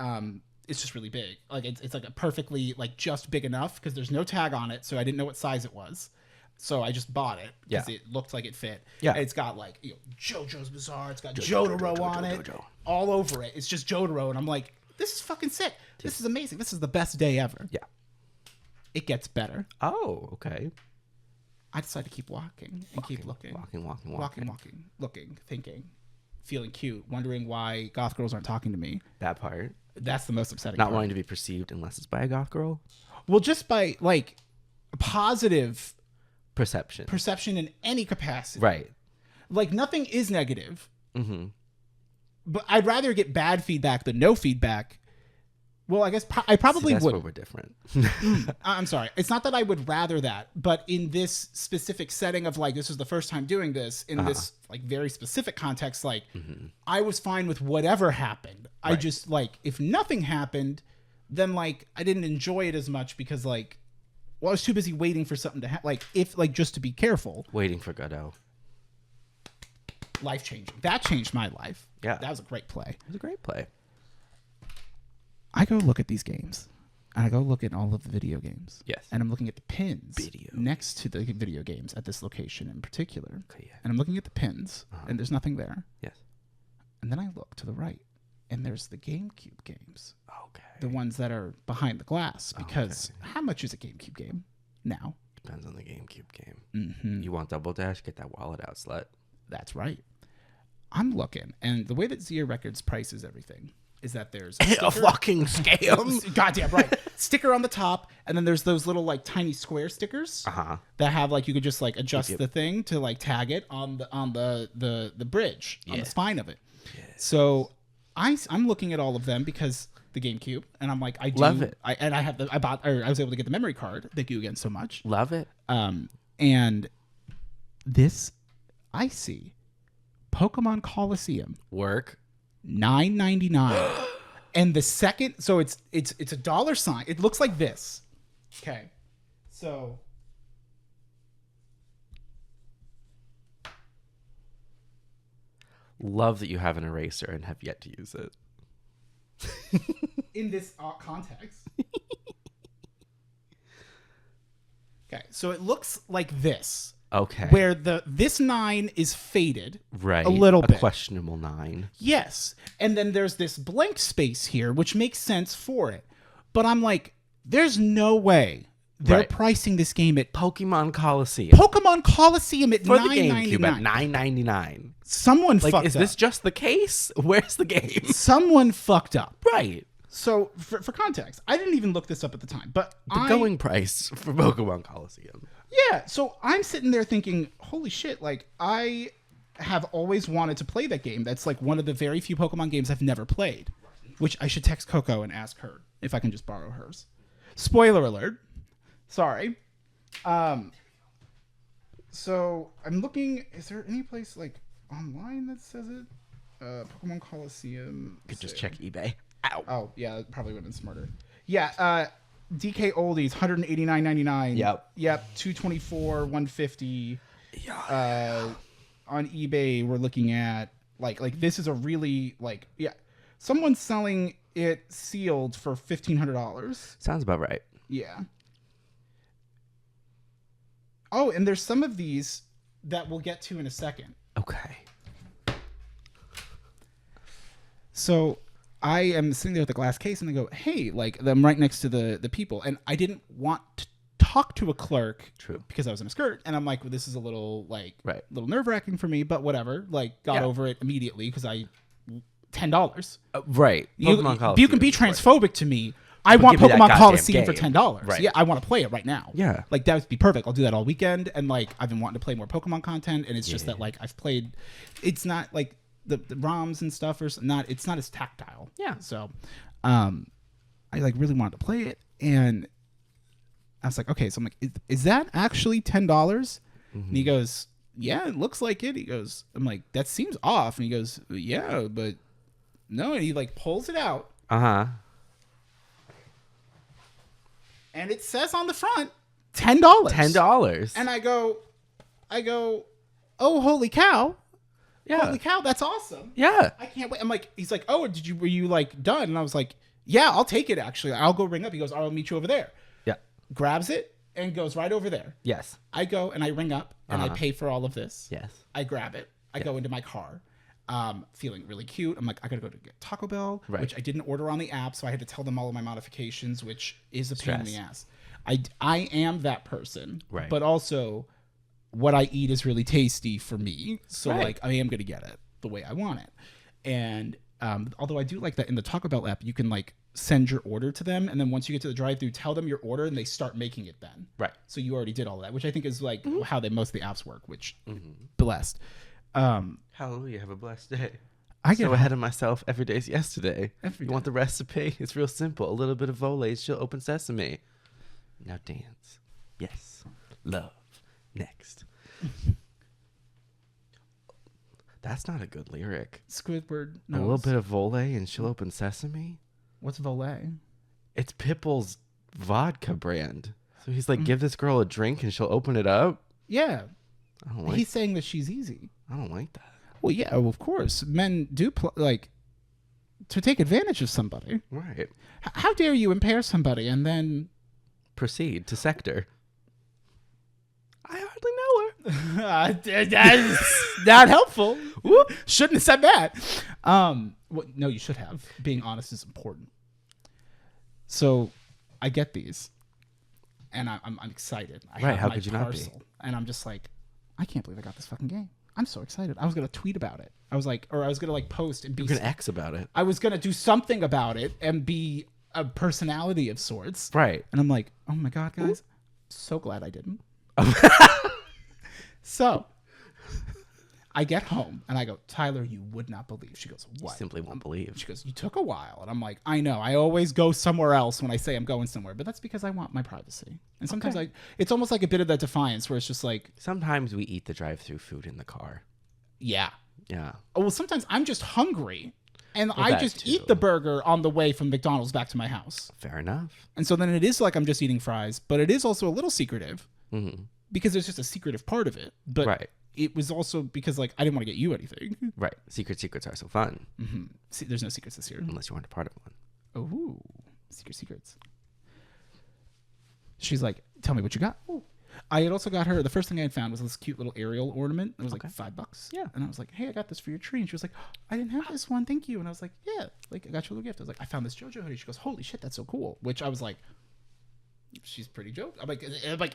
it's just really big. Like it's like a perfectly like just big enough because there's no tag on it, so I didn't know what size it was. So I just bought it because it looked like it fit. Yeah. And it's got like, you know, JoJo's Bizarre. It's got Jotaro on it. All over it. It's just Jotaro. And I'm like, this is fucking sick. This is amazing. This is the best day ever. Yeah. It gets better. Oh, okay. I decide to keep walking and keep looking. Walking. Looking, thinking, feeling cute, wondering why goth girls aren't talking to me. That part. That's the most upsetting Not part. wanting to be perceived unless it's by a goth girl. Well, just by like positive Perception. in any capacity. Right. Like nothing is negative. Mm-hmm. But I'd rather get bad feedback than no feedback. Well, I guess I probably that's would. where we're different. I'm sorry. It's not that I would rather that, but in this specific setting of like, this is the first time doing this in this like very specific context, like I was fine with whatever happened. I just like, if nothing happened, then like I didn't enjoy it as much because like, well, I was too busy waiting for something to happen. Like if like, just to be careful, Waiting for Godot. life changing. That changed my life. Yeah. That was a great play. It was a great play. I go look at these games. And I go look at all of the video games. Yes. And I'm looking at the pins Video next to the video games at this location in particular. Okay, yeah. And I'm looking at the pins, and there's nothing there. Yes. And then I look to the right, and there's the GameCube games. Okay. The ones that are behind the glass. Because how much is a GameCube game now? Depends on the GameCube game. Mm-hmm. You want Double Dash? Get that wallet out, slut. That's right. I'm looking, and the way that Zia Records prices everything is that there's A fucking scam. goddamn right sticker on the top, and then there's those little like tiny square stickers that have like you could just like adjust the thing to like tag it on the bridge on the spine of it. So I'm looking at all of them because the GameCube, and I'm like, I do Love it. I was able to get the memory card. Thank you again so much. Love it. And this I see Pokemon Coliseum Work. $9.99, and the second, so it's a dollar sign. It looks like this. Okay, so Love that you have an eraser and have yet to use it. in this context. Okay, so it looks like this. Okay. Where this 9 is faded, right. a little bit. Questionable 9. Yes, and then there's this blank space here, which makes sense for it. But I'm like, there's no way they're pricing this game at Pokemon Coliseum. Pokemon Coliseum at For the GameCube at $9.99. $9.99. Someone Like, fucked is up. this just the case? Where's the game? Someone fucked up. Right. So, for context, I didn't even look this up at the time, but The going price for Pokemon Coliseum. Yeah, so I'm sitting there thinking, holy shit, like, I have always wanted to play that game. That's, like, one of the very few Pokemon games I've never played, which I should text Coco and ask her if I can just borrow hers. Spoiler alert. Sorry. So, I'm looking, is there any place, like, online that says it? Pokemon Coliseum. Could just check eBay. Ow. Oh, yeah, that probably would have been smarter. Yeah, DK Oldies, $189.99. Yep, $224, $150. Yeah. On eBay, we're looking at like this is a really someone's selling it sealed for $1,500. Sounds about right. Yeah. Oh, and there's some of these that we'll get to in a second. Okay. So I am sitting there with the glass case, and they go, "Hey, like I'm right next to the people," and I didn't want to talk to a clerk, because I was in a skirt, and I'm like, well, "This is a little little nerve wracking for me," but whatever. Like, got over it immediately because $10. Right. You can be transphobic to me. I want Pokemon Coliseum for $10. Right. Yeah, I want to play it right now. Yeah. Like, that would be perfect. I'll do that all weekend, and like I've been wanting to play more Pokemon content, and it's just that like I've played. It's not like the ROMs and stuff are not. It's not as tactile. Yeah. So, I like really wanted to play it, and I was like, okay. So I'm like, is that actually $10? Mm-hmm. And he goes, yeah, it looks like it. He goes, I'm like, that seems off. And he goes, yeah, but no. And he like pulls it out. And it says on the front, $10. $10. And I go, oh, holy cow. Yeah. Holy cow, that's awesome. Yeah. I can't wait. I'm like, he's like, oh, were you like done? And I was like, yeah, I'll take it actually. I'll go ring up. He goes, I'll meet you over there. Yeah. Grabs it and goes right over there. Yes. I go and I ring up and I pay for all of this. Yes. I grab it. I go into my car. Feeling really cute. I'm like, I gotta go to get Taco Bell, which I didn't order on the app, so I had to tell them all of my modifications, which is a pain in the ass. I am that person, but also what I eat is really tasty for me, so like I am gonna get it the way I want it. And although I do like that in the Taco Bell app, you can like send your order to them, and then once you get to the drive-thru, tell them your order, and they start making it then. Right. So you already did all of that, which I think is like how most of the apps work, which blessed. Hallelujah, have a blessed day. I get so ahead of myself. Every day's yesterday. Every you day. want the recipe? It's real simple. A little bit of Voles, she'll open sesame. Now dance. Yes. Love. Next. That's not a good lyric. Squidward A knows. little bit of Vole and she'll open sesame? What's Volet? It's Pipple's vodka brand. So he's like, give this girl a drink and she'll open it up? Yeah. I don't like He's saying that she's easy. I don't like that. Well, yeah, of course. Men do, like, to take advantage of somebody. Right. How dare you impair somebody and then... Proceed to sector. I hardly know her. That's not helpful. Whoop, shouldn't have said that. No, you should have. Being honest is important. So, I get these, and I'm excited. I Right, have how my could you not be? And I'm just like, I can't believe I got this fucking game. I'm so excited. I was gonna tweet about it. I was gonna like post and be. You're gonna X about it. I was gonna do something about it and be a personality of sorts. Right. And I'm like, oh my god, guys, so glad I didn't. So, I get home and I go, Tyler, you would not believe. She goes, what? Simply won't believe. She goes, you took a while. And I'm like, I know. I always go somewhere else when I say I'm going somewhere, but that's because I want my privacy. And sometimes it's almost like a bit of that defiance where it's just like, Sometimes we eat the drive-through food in the car. yeah. Yeah. Oh, well, sometimes I'm just hungry and Well, I that just too. eat the burger on the way from McDonald's back to my house. Fair enough. And so then it is like I'm just eating fries, but it is also a little secretive Mm-hmm. because there's just a secretive part of it. But Right. it was also because like I didn't want to get you anything. Right. Secrets are so fun. See, there's no secrets this year. Unless you weren't a part of one. Ooh, secrets. She's like, tell me what you got. Ooh. I had also got her, the first thing I had found was this cute little aerial ornament. It was like $5. Yeah. And I was like, hey, I got this for your tree. And she was like, I didn't have this one. Thank you. And I was like, yeah, like I got you a little gift. I was like, I found this JoJo hoodie. She goes, holy shit, that's so cool. Which I was like, she's pretty dope. I'm like,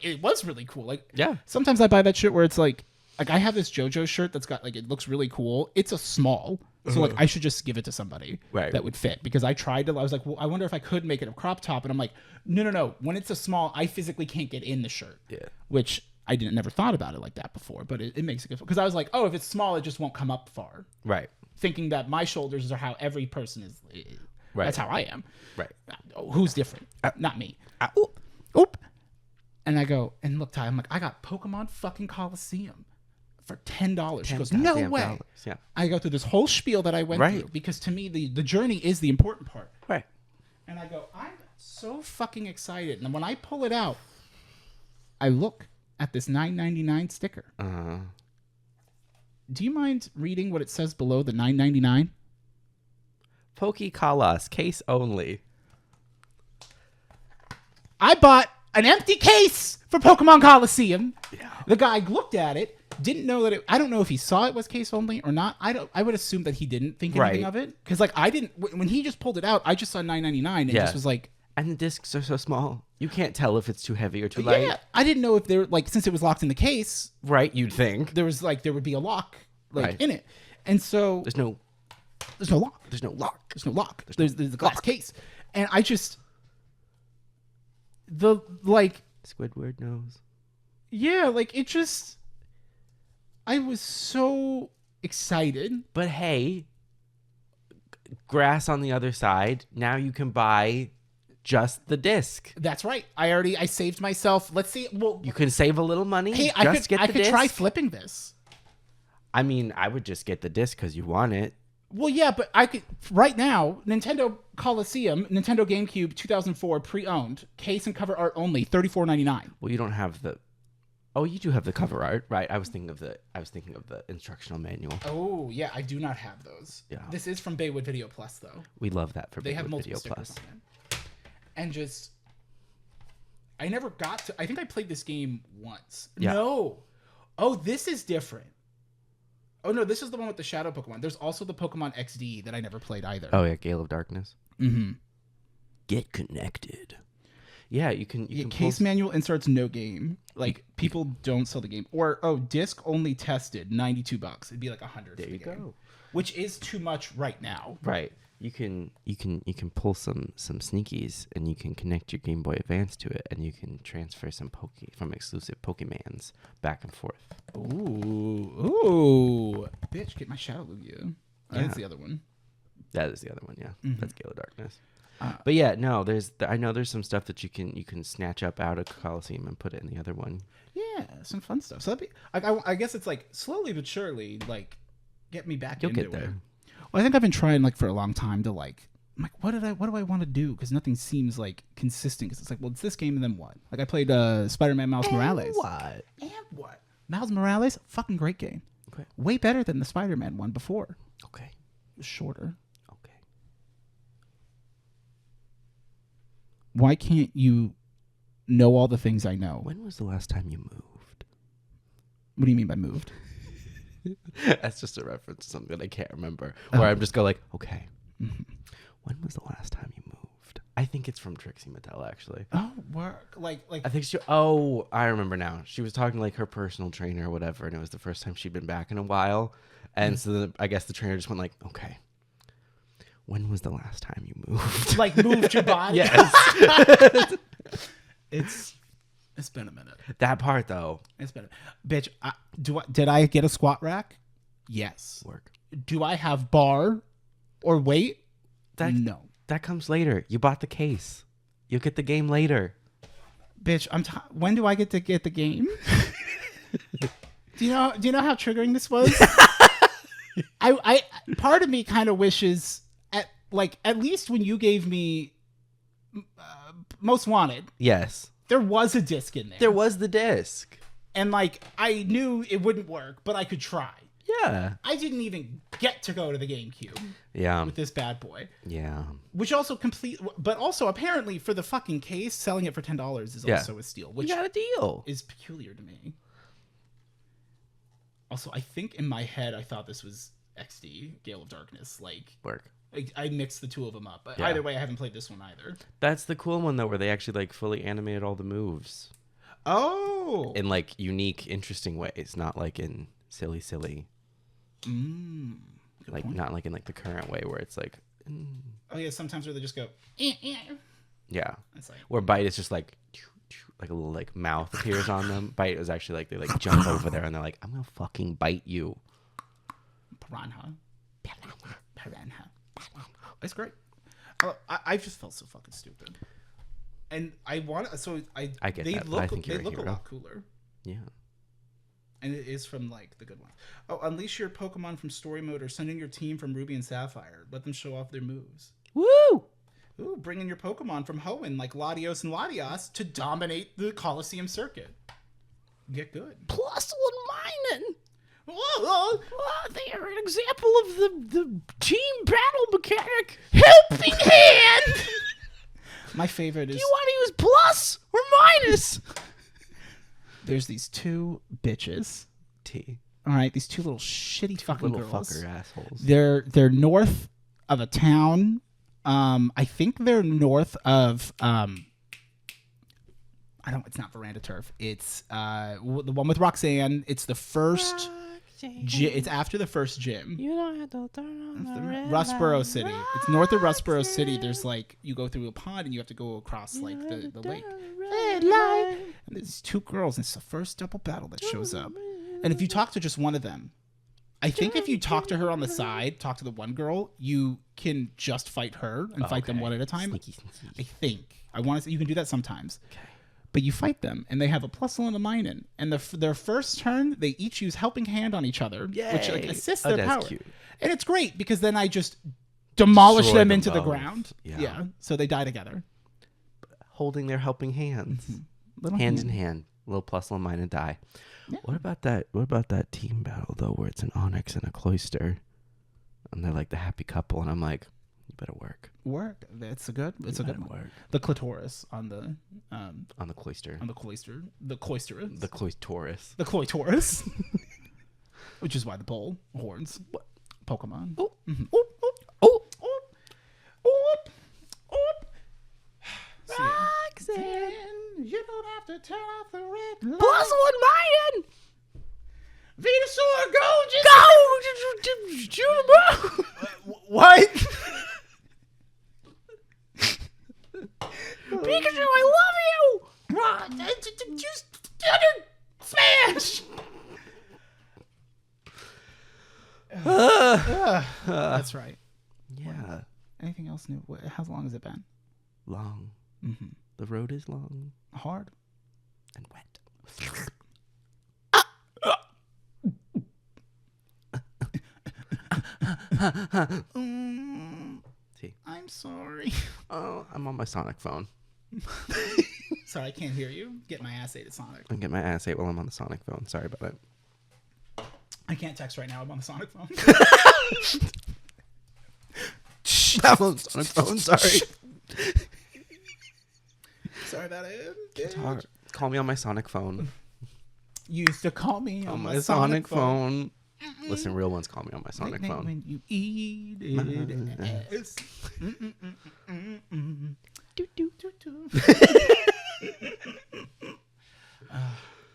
it was really cool. Like, Yeah. sometimes I buy that shit where it's like I have this JoJo shirt that's got like, it looks really cool. It's a small. So like I should just give it to somebody Right. that would fit because I tried to, I was like, well, I wonder if I could make it a crop top. And I'm like, no. When it's a small, I physically can't get in the shirt. Yeah. Which I never thought about it like that before, but it makes it good. Because I was like, oh, if it's small, it just won't come up far. Right. Thinking that my shoulders are how every person is. Right. That's how I am. Right. Who's different? Not me. Oop. Oop. And I go, and look, Ty, I'm like, I got Pokemon fucking Coliseum for $10. She goes, no way. $10,000. Yeah. I go through this whole spiel that I went Right. through because to me, the journey is the important part. Right. And I go, I'm so fucking excited. And when I pull it out, I look at this $9.99 sticker. Do you mind reading what it says below the $9.99? Pokecalas, case only. I bought an empty case for Pokemon Coliseum. Yeah. The guy looked at it, didn't know that I don't know if he saw it was case only or not. I would assume that he didn't think anything Right. of it because like I didn't when he just pulled it out. I just saw $9.99 and Yeah. just was like, And the discs are so small. You can't tell if it's too heavy or too light. yeah. I didn't know if there like since it was locked in the case, Right, you'd think. there would be a lock like Right. in it, and so There's no lock. there's no lock. There's no lock. There's a glass case, and I just the like Squidward knows. yeah like it just I was so excited. But hey, grass on the other side. Now you can buy just the disc. That's right. I saved myself. Let's see. Well, You can save a little money. hey, Just I get the could disc. try flipping this. I mean, I would just get the disc because you want it. Well, yeah, but I could right now. Nintendo Coliseum, Nintendo GameCube, 2004, pre-owned, case and cover art only, $34.99. Well, you don't have the. Oh, you do have the cover art, right? I was thinking of the instructional manual. Oh yeah, I do not have those. Yeah. This is from Baywood Video Plus though. We love that for They have Bigwood multiple Video stickers Plus. on it. And just, I never got to. I think I played this game once. Yeah. No. Oh, this is different. Oh no, this is the one with the shadow Pokemon. There's also the Pokemon XD that I never played either. Oh yeah, Gale of Darkness. Mm-hmm. Get connected. Yeah, you can. You Yeah, can case pull, manual inserts no game. Like people don't sell the game. Or disc only tested, $92. It'd be like $100. There for you the game, go. which is too much right now. Right. You can pull some sneakies and you can connect your Game Boy Advance to it and you can transfer some from exclusive Pokemans back and forth. Ooh, bitch! Get my Shadow Lugia. Yeah. That's the other one. That is the other one, yeah. Mm-hmm. That's Gale of Darkness. But yeah, no, I know there's some stuff that you can snatch up out of Coliseum and put it in the other one. Yeah, some fun stuff. So that'd be, I guess it's like slowly but surely, like get me back You'll into get there. it. Well, I think I've been trying like for a long time to like, I'm like, what do I want to do? Because nothing seems like consistent. Because it's like, well, it's this game and then what? Like I played Spider-Man Miles Morales. What? And what? Miles Morales, fucking great game. Okay. Way better than the Spider-Man one before. Okay. It was shorter. Okay. Why can't you know all the things I know? When was the last time you moved? What do you mean by moved? That's just a reference to something I can't remember. Where I'm just go like, okay, when was the last time you moved? I think it's from Trixie Mattel, actually. Oh, work. I think I remember now. She was talking to like her personal trainer or whatever, and it was the first time she'd been back in a while. And so then I guess the trainer just went like, okay, when was the last time you moved? Like moved your body. Yes. It's been a minute. That part though. It's been bitch. Did I get a squat rack? Yes. Work. Do I have bar or weight? No. That comes later. You bought the case. You'll get the game later. Bitch, when do I get to get the game? Do you know how triggering this was? I part of me kind of wishes at least when you gave me Most Wanted. Yes. There was a disc in there. There was the disc. And like I knew it wouldn't work, but I could try. Yeah. I didn't even get to go to the GameCube. Yeah. With this bad boy. Yeah. Which also but also apparently for the fucking case, selling it for $10 is also a steal. Which you got a deal. Is peculiar to me. Also, I think in my head I thought this was XD, Gale of Darkness. Like Work. I mixed the two of them up. But Yeah. either way, I haven't played this one either. That's the cool one though, where they actually like fully animated all the moves. Oh. In like unique, interesting ways, not like in silly. Like point. not like in like the current way where it's like. Oh yeah, sometimes where they just go. Yeah. It's like Where Bite is just like a little like mouth appears on them. Bite was actually like they like jump over there and they're like, I'm gonna fucking bite you. Piranha. It's great. I just felt so fucking stupid. And I want I get they that, but look I think they you're a look a hero. lot cooler. Yeah. And it is from like the good ones. Oh, unleash your Pokemon from story mode or send in your team from Ruby and Sapphire. Let them show off their moves. Woo! Ooh, bring in your Pokemon from Hoenn like Latios and Latias to dominate the Coliseum circuit. Get good. +1 mining. Whoa, They are an example of the team battle mechanic. Helping hand. my favorite is want to use plus or minus? there's these two bitches. T. All right, these two little shitty fucking Little girls. fucker assholes. They're north of a town. I think they're north of it's not Veranda Turf. It's the one with Roxanne. It's the first it's after the first gym. You don't have to turn on the red Rustboro light. City. It's north of Rustboro City. There's like you go through a pond and you have to go across like the lake. Red light. And there's two girls, and it's the first double battle that shows up. And if you talk to just one of them, I think if you talk to her on the side, talk to the one girl, you can just fight her and fight them one at a time. Sneaky. I think. I want to say you can do that sometimes. Okay. But you fight them, and they have a +1 and a -in. And their first turn, they each use Helping Hand on each other, which like assists their power. Cute. And it's great because then I just demolish Destroy them them into the both. ground. Yeah. So they die together. Holding their helping hands. Little Hand in hand. Little +1 mine and die. Yeah. What about that team battle though, where it's an Onyx and a Cloyster, and they're like the happy couple, and I'm like, you better work. Work. It's a good one. Work. The clitoris on the On the Cloyster. on the cloister. The cloisterus. The Cloytaurus. The Cloytaurus. Which is why the bull horns. Pokemon. Oh. Mhm. Oh. Oh. Roxanne, you don't have to turn off the red light. +1 mine. Venusaur, go! Just shoot him out. What? Pikachu, I love you. Just smash! That's right. Yeah. Anything else new? How long has it been? Long. Mm-hmm. The road is long Hard. and wet. See. I'm sorry. Oh, I'm on my Sonic phone. Sorry, I can't hear you. Get my ass ate at Sonic. I get my ass ate while I'm on the Sonic phone. Sorry about it. I can't text right now. I'm on the Sonic phone. I'm on Sonic phone. Sorry. Sorry about it. It's hard. Call me on my Sonic phone. You used to call me On my Sonic phone. Listen, real ones call me on my Sonic phone. When you eat it. Ass. Do, do, do, do.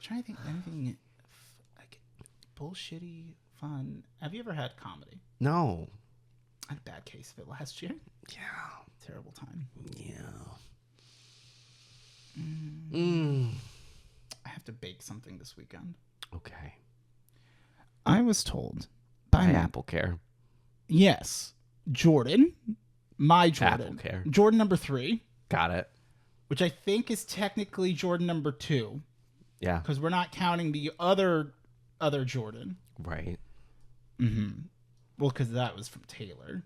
Trying to think of anything like bullshitty fun. Have you ever had comedy? No. I had a bad case of it last year. Yeah. Terrible time. Yeah. I have to bake something this weekend. Okay. I was told by By my Apple Care. Yes, Jordan, my Jordan, Apple Care. Jordan number 3, Got it. which I think is technically Jordan number 2, Yeah. because we're not counting the other Jordan. Right. Well, because that was from Taylor.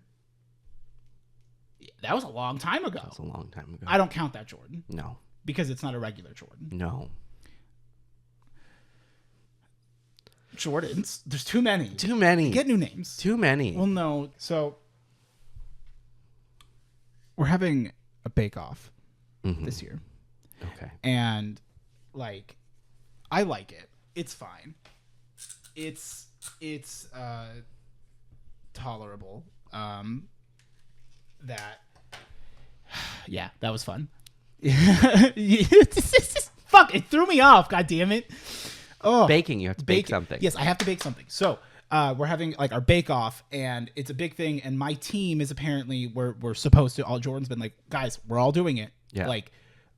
Yeah, that was a long time ago. That was a long time ago. I don't count that Jordan No. because it's not a regular Jordan. No. Jordans, there's too many. Too many. Get new names. Too many. Well, no. So we're having a bake-off this year. Okay. And like I like it. It's fine. It's tolerable. That yeah, that was fun. Fuck, it threw me off, god damn it. Oh, Baking, you have to bake something. Yes, I have to bake something. So we're having like our bake off, and it's a big thing. And my team is apparently we're supposed to. All Jordan's been like, guys, we're all doing it. Yeah. Like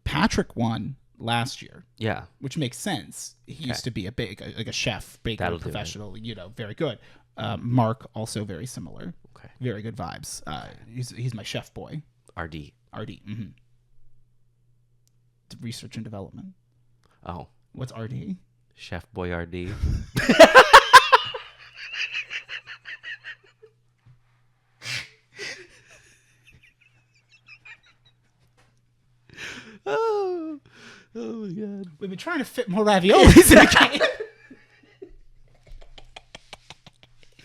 Patrick won last year, Yeah. which makes sense. He used to be a chef, baker, That'll do it. professional. Very good. Mark also very similar. Okay. Very good vibes. He's my chef boy. RD. RD. Research and development. Oh. What's RD? Chef Boyardee. Oh my god. We've been trying to fit more raviolis in the can.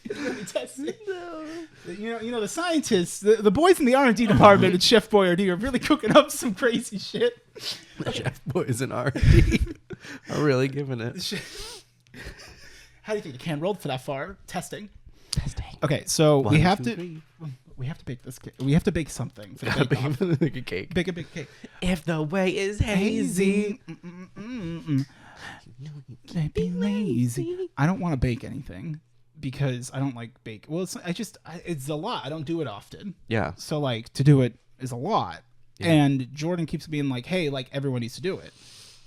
Really testing. No. You know the scientists, the boys in the R&D department at Chef Boyardee are really cooking up some crazy shit. The Chef Boys and RD are really giving it. How do you think the can rolled for that far? Testing. Testing. Okay, so One, we have two, to three. we have to bake this. We have to bake something for the bake off. Like a cake. Bake a big cake. If the way is hazy. Don't be lazy. I don't want to bake anything because I don't like bake. Well, it's a lot. I don't do it often. Yeah. So like to do it is a lot. Yeah. And Jordan keeps being like, "Hey, like everyone needs to do it."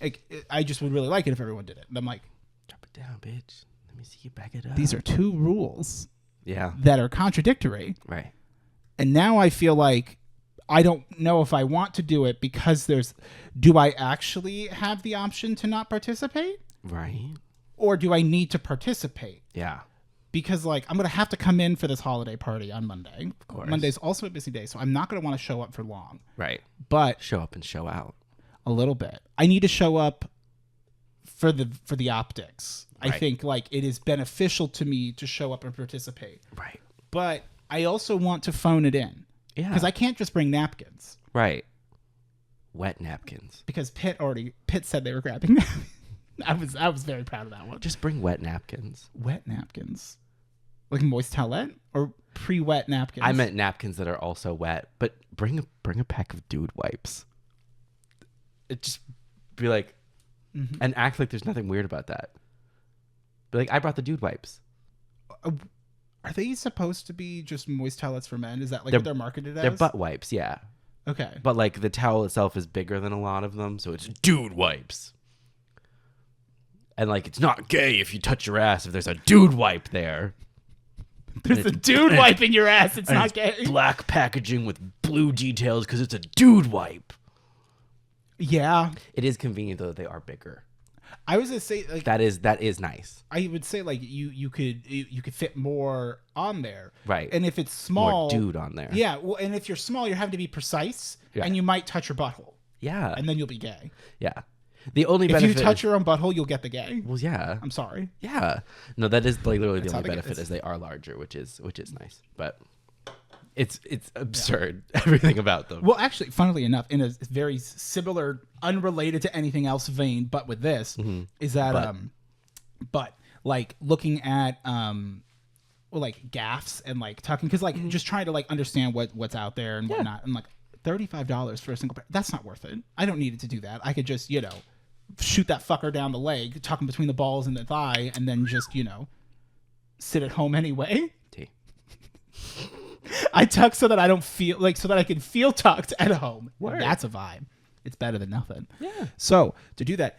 Like, I just would really like it if everyone did it. And I'm like, Drop it down, bitch. Let me see you back it up. these are 2 rules Yeah. that are contradictory. Right. And now I feel like I don't know if I want to do it because do I actually have the option to not participate? Right. Or do I need to participate? Yeah. Because like I'm going to have to come in for this holiday party on Monday. Of course. Monday's also a busy day, so I'm not going to want to show up for long. Right. But Show up and show out. a little bit. I need to show up for the optics. I Right. think like it is beneficial to me to show up and participate. Right. But I also want to phone it in. Yeah. Because I can't just bring napkins. Right. Wet napkins. Because Pitt said they were grabbing napkins. I was very proud of that one. Just bring wet napkins. Wet napkins. Like moist towelette or pre-wet napkins? I meant napkins that are also wet, but bring a pack of dude wipes. It just be like, and act like there's nothing weird about that. Be like, I brought the dude wipes. Are they supposed to be just moist towelettes for men? Is that like They're- what they're marketed as? They're butt wipes, yeah. Okay. But like the towel itself is bigger than a lot of them, so it's dude wipes. And like it's not gay if you touch your ass if there's a dude wipe there. There's a dude wiping your ass. It's And not it's gay. black packaging with blue details because it's a dude wipe. Yeah. It is convenient though that they are bigger. I was gonna say like That is nice. I would say like you could fit more on there. Right. And if it's small, More dude on there. Yeah. Well, and if you're small, you're having to be precise, Yeah. and you might touch your butthole, Yeah. and then you'll be gay. Yeah. The only If benefit you touch your own butthole, you'll get the gay. well, yeah. I'm sorry. Yeah. No, that is like literally That's the how only they get- benefit is they are larger, which is nice. But it's absurd everything about them. Well, actually, funnily enough, in a very similar, unrelated to anything else vein, but with this, is that But. but like looking at well, like gaffs and like talking because like just trying to like understand what's out there and whatnot, and like $35 for a single pair, that's not worth it. I don't need it to do that. I could just shoot that fucker down the leg, tuck him between the balls and the thigh, and then just sit at home anyway. T. I tuck so that I don't feel like so that I can feel tucked at home. Word. That's a vibe. It's better than nothing. Yeah. So to do that,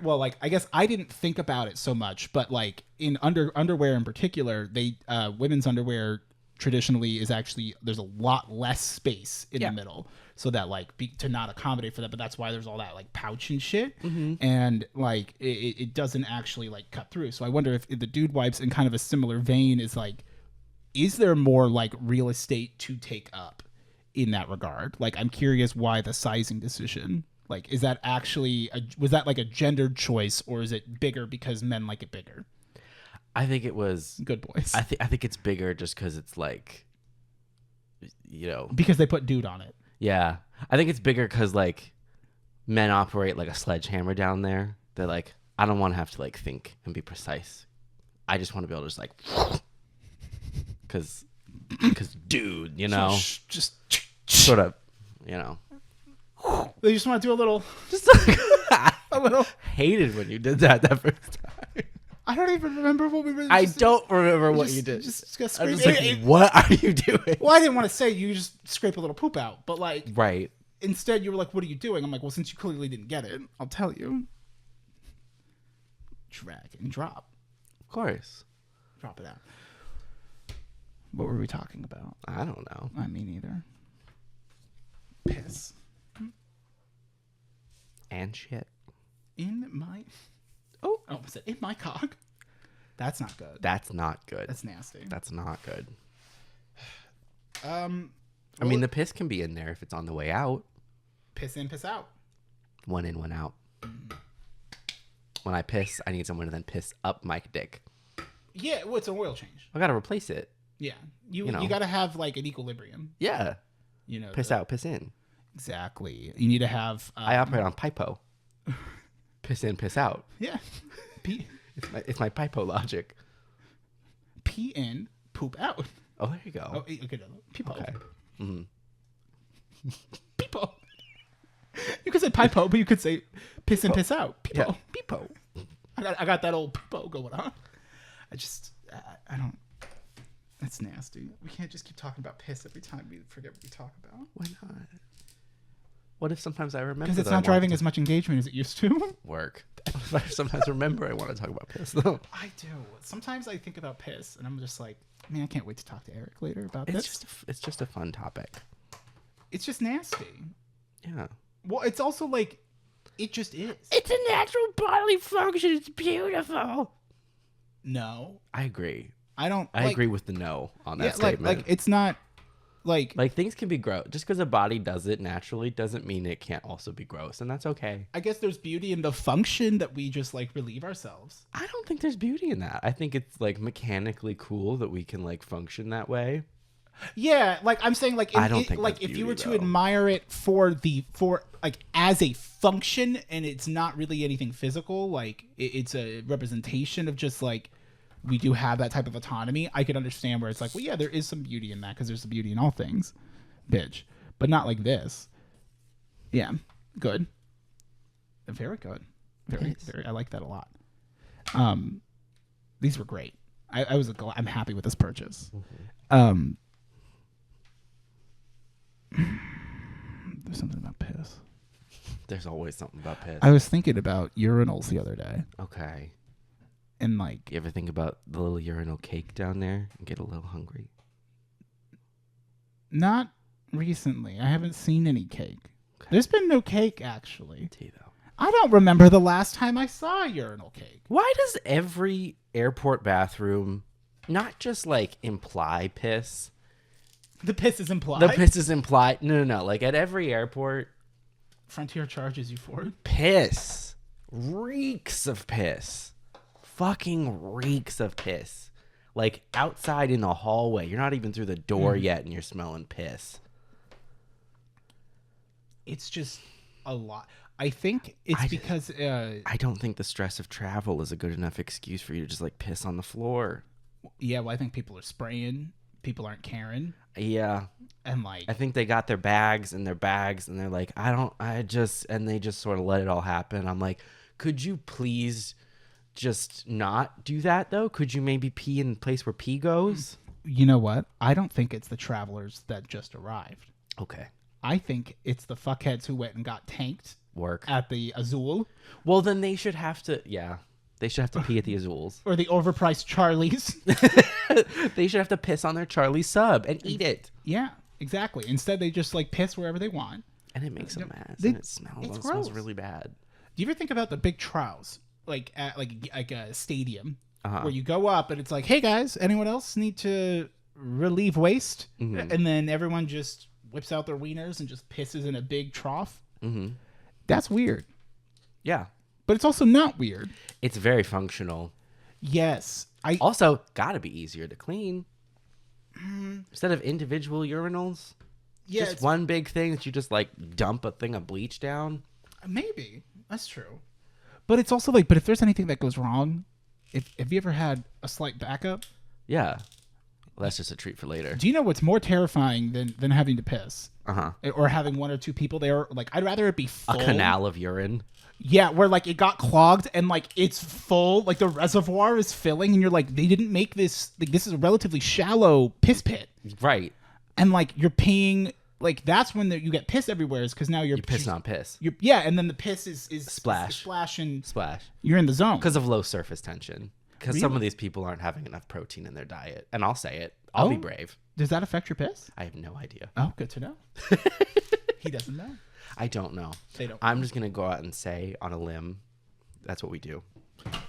well, like I guess I didn't think about it so much, but like in underwear in particular, they women's underwear traditionally is actually there's a lot less space in the middle, so that like to not accommodate for that. But that's why there's all that like pouch and shit, and like it doesn't actually like cut through. So I wonder if the dude wipes in kind of a similar vein is like, is there more like real estate to take up in that regard? Like, I'm curious why the sizing decision. Like, is that actually was that like a gendered choice, or is it bigger because men like it bigger? I think it was Good boys. I think it's bigger just because it's like, because they put dude on it. Yeah, I think it's bigger because like men operate like a sledgehammer down there. They're like, I don't want to have to like think and be precise. I just want to be able to just like, because dude, Just sort of, they just want to do a little. just a little hated when you did that first time. I don't even remember what we were. I don't remember what just- you did. Just got I was scraped. like, what are you doing? Well, I didn't want to say you just scrape a little poop out, but like Right. instead you were like, "What are you doing?" I'm like, "Well, since you clearly didn't get it, I'll tell you." Drag and drop. Of course. Drop it out. What were we talking about? I don't know. I mean, either. Piss And shit. in my. Oh. Was it in my cock? That's not good. That's not good. That's nasty. That's not good. Well, I mean, the piss can be in there if it's on the way out. piss in, piss out. One in, one out. When I piss, I need someone to then piss up my dick. Yeah, well, it's an oil change. I gotta replace it. Yeah, you know. got to have like an equilibrium. Yeah. Piss out, piss in. Exactly. You need to have. I operate on pipo. Piss in, piss out. Yeah. Pee, It's my pipo logic. pee in, poop out. Oh, there you go. Oh, okay. No. Peepo. Okay. Mm-hmm. Peepo. You could say pipo, but you could say piss in, piss out. Peepo. Yeah. Pipo. I got that old peepo going on. I don't. That's nasty. We can't just keep talking about piss every time we forget what we talk about. Why not? What if sometimes I remember? Because it's that I not driving want as much engagement as it used to. to work. I sometimes remember I want to talk about piss though. I do. Sometimes I think about piss, and I'm just like, man, I can't wait to talk to Eric later about this. It's just a fun topic. It's just nasty. Yeah. Well, it's also like, it just is. It's a natural bodily function. It's beautiful. No, I agree. I don't. I agree with the no on that statement. Like it's not like things can be gross. Just because a body does it naturally doesn't mean it can't also be gross, and that's okay. I guess there's beauty in the function that we just like relieve ourselves. I don't think there's beauty in that. I think it's like mechanically cool that we can like function that way. Yeah, like I'm saying, like I don't think like that's if you were to beauty, though. admire it for like as a function, and it's not really anything physical, like it's a representation of just like we do have that type of autonomy. I could understand where it's like, well, yeah, there is some beauty in that because there's some beauty in all things, bitch, but not like this. Yeah, good, very good, very. I like that a lot. These were great. I'm happy with this purchase. There's something about piss. There's always something about piss. I was thinking about urinals the other day, Okay. and like, You ever think about the little urinal cake down there and get a little hungry? not recently. I haven't seen any cake. There's been no cake, actually. Tea though. I don't remember the last time I saw a urinal cake. Why does every airport bathroom not just like imply piss? The piss is implied. The piss is implied. No. Like at every airport, Frontier charges you for it. piss reeks of piss. Fucking reeks of piss. Like outside in the hallway. You're not even through the door yet and you're smelling piss. It's just a lot. I think it's I- because I don't think the stress of travel is a good enough excuse for you to just like piss on the floor. yeah, well, I think people are spraying, people aren't caring, Yeah. and like I think they got their bags and they're like, and they just sort of let it all happen. I'm like, could you please just not do that though? Could you maybe pee in the place where pee goes? you know what? I don't think it's the travelers that just arrived. Okay. I think it's the fuckheads who went and got tanked Work. at the Azul Well, then they should have to, they should have to pee at the Azules. or the overpriced Charlies. They should have to piss on their Charlie sub and eat it. Yeah, exactly. Instead, they just like piss wherever they want. And it makes a mess. They- And it smells. it's It smells gross. really bad. Do you ever think about the big trials, like at like a stadium, Uh-huh. where you go up and it's like, hey guys, anyone else need to relieve waste? Mm-hmm. And then everyone just whips out their wieners and just pisses in a big trough. Mm-hmm. That's weird, Yeah. but it's also not weird. It's very functional. Yes, I Also, gotta be easier to clean. Instead of individual urinals, yeah, just one big thing that you just like dump a thing of bleach down. maybe that's true, but it's also like, but if there's anything that goes wrong, if have you ever had a slight backup? Yeah. Well, that's just a treat for later. Do you know what's more terrifying than having to piss? Uh-huh. Or having one or two people there? Like, I'd rather it be full. A canal of urine. Yeah, where like it got clogged and like it's full, like the reservoir is filling, and you're like, they didn't make this. Like, this is a relatively shallow piss pit, Right. and like you're peeing. Like that's when you get piss everywhere, is because now you're Pissing on piss. Yeah, and then the piss is Splash. splash, and Splash. you're in the zone. Because of low surface tension. Because some Really? of these people aren't having enough protein in their diet. And I'll say it. I'll be Oh. brave. Does that affect your piss? I have no idea. Oh, good to know. He doesn't know. I don't know. They don't. I'm just going to go out and say on a limb, that's what we do.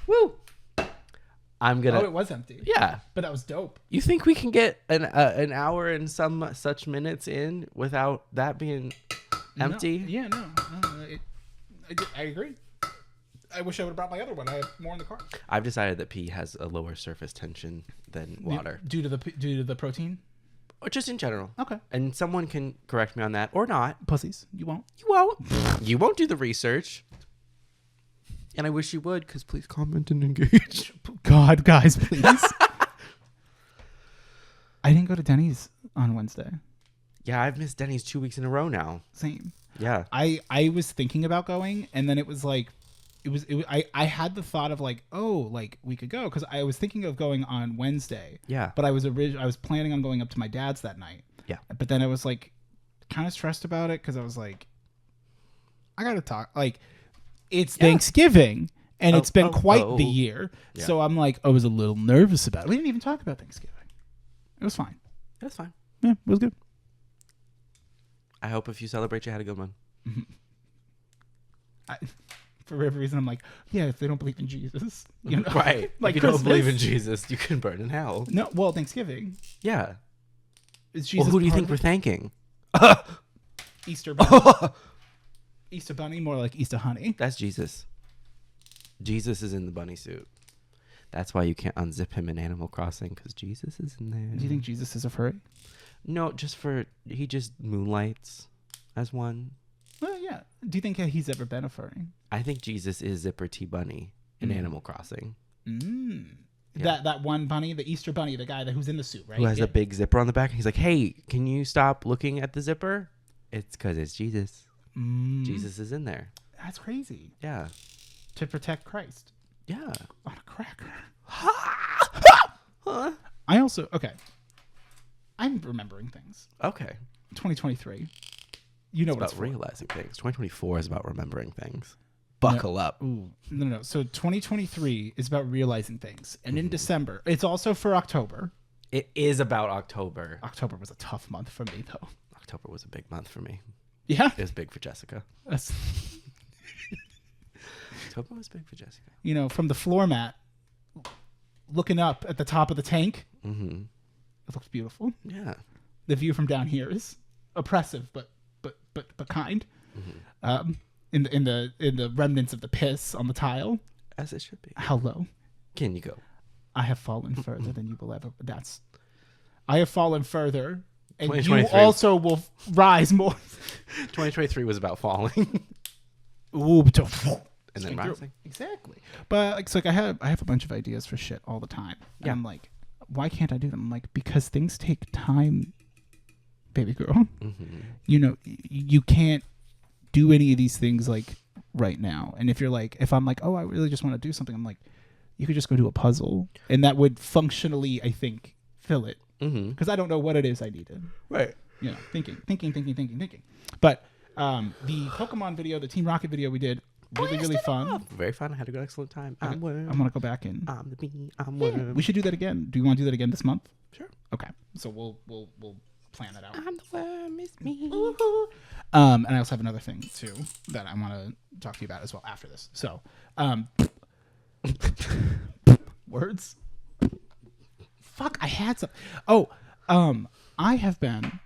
Woo! I'm going Oh, to... it was empty. Yeah. But that was dope. You think we can get an hour and some such minutes in without that being empty? No. Yeah, no. I agree. I wish I would have brought my other one. I have more in the car. I've decided that pee has a lower surface tension than water. Due to the protein. Or just in general. Okay. And someone can correct me on that or not. Pussies. You won't. You won't. You won't do the research. And I wish you would, because please comment and engage. God, guys, please. I didn't go to Denny's on Wednesday. Yeah, I've missed Denny's 2 weeks in a row now. Same. Yeah. I was thinking about going, and then it was like, I had the thought of like, oh, like we could go, because I was thinking of going on Wednesday. Yeah. But I was planning on going up to my dad's that night. Yeah. But then I was like, kind of stressed about it, because I was like, I gotta talk. Like, it's Thanksgiving, and it's been quite the year. Yeah. So I'm like, I was a little nervous about it. We didn't even talk about Thanksgiving. It was fine. That's fine. Yeah, it was good. I hope if you celebrate, you had a good one. For whatever reason, I'm like, yeah, if they don't believe in Jesus, you know, Right. like if you don't believe in Christmas. Jesus, you can burn in hell. No, well, Thanksgiving Yeah. is Jesus. Well, who do you part think of we're it? thanking? Easter bunny. Easter bunny, more like Easter honey. That's Jesus. Jesus is in the bunny suit. That's why you can't unzip him in Animal Crossing, because Jesus is in there. Do you think Jesus is a furry? No, he just moonlights as one. Well, yeah. Do you think he's ever been a furry? I think Jesus is Zipper T Bunny in Animal Crossing. Yeah. That one bunny, the Easter bunny, the guy who's in the suit, right? Who has Yeah. a big zipper on the back. And he's like, hey, can you stop looking at the zipper? It's because it's Jesus. Jesus is in there. That's crazy. Yeah. To protect Christ Yeah. on a cracker. Huh? I also I'm remembering things. Okay. 2023. You know It's what it's about for. realizing things. 2024 is about remembering things. Buckle up. Ooh, no. So 2023 is about realizing things, and in December, it's also for October. It is about October. October was a tough month for me, though. October was a big month for me. Yeah, It was big for Jessica. that's, October was big for Jessica. from the floor mat, looking up at the top of the tank. Mm-hmm. It looks beautiful. Yeah. The view from down here is oppressive, but kind. In the remnants of the piss on the tile. As it should be. How low? Can you go? I have fallen further than you will ever. I have fallen further, and you 2023. also will rise more. 2023 was about falling. Ooh, and then swing through. rising. Exactly. But it's like I have a bunch of ideas for shit all the time. And Yeah. I'm like, why can't I do them? I'm like, because things take time, baby girl. Mm-hmm. You know, you can't do any of these things like right now. And if I'm like, oh, I really just want to do something, I'm like, you could just go do a puzzle, and that would functionally, I think, fill it. Mm-hmm. Because I don't know what it is I needed. Right. You know, thinking. But the Pokemon video, the Team Rocket video we did, really fun. Very fun. I had a good, excellent time. Okay. I'm worm. I'm gonna go back in. I'm the bee. I'm Yeah, worm. we should do that again. Do you want to do that again this month? Sure. Okay. So we'll plan that out. I'm the worm. It's me. And I also have another thing too that I want to talk to you about as well after this. So, words. Fuck, I had some. Oh, I have been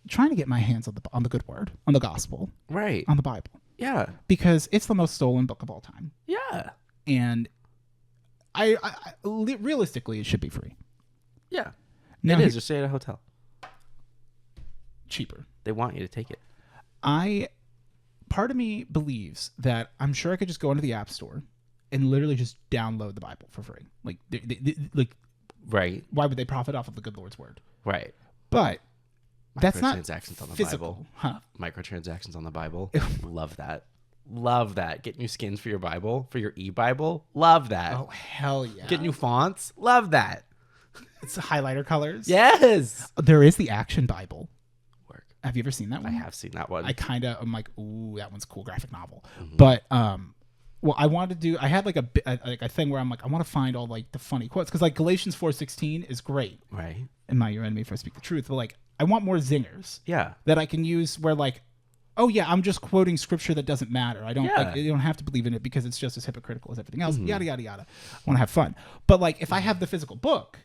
trying to get my hands on the good word, on the gospel, Right. on the Bible, Yeah. because it's the most stolen book of all time, Yeah. and realistically, it should be free. Yeah. Now, It is. Just stay at a hotel. cheaper. They want you to take it. Part of me believes that I'm sure I could just go into the App Store and literally just download the Bible for free. Like, like, Right. why would they profit off of the good Lord's word? Right. But that's not Microtransactions on the physical, Bible. huh? Microtransactions on the Bible. Love that. Love that. Getting new skins for your Bible, for your e-Bible. Love that. Oh hell yeah! Getting new fonts. Love that. It's highlighter colors. Yes. There is the Action Bible. Work. Have you ever seen that I one? have seen that one. I'm like, ooh, that one's a cool graphic novel. Mm-hmm. But well, I wanted to do. I had like a thing where I'm like, I want to find all like the funny quotes, because like Galatians 4:16 is great. Right. Am I your enemy if I speak the truth? But like, I want more zingers Yeah. that I can use where like, oh yeah, I'm just quoting scripture that doesn't matter. I don't Yeah. like, you don't have to believe in it because it's just as hypocritical as everything else. Mm-hmm. Yada yada yada. I want to have fun. But like, if I have the physical book,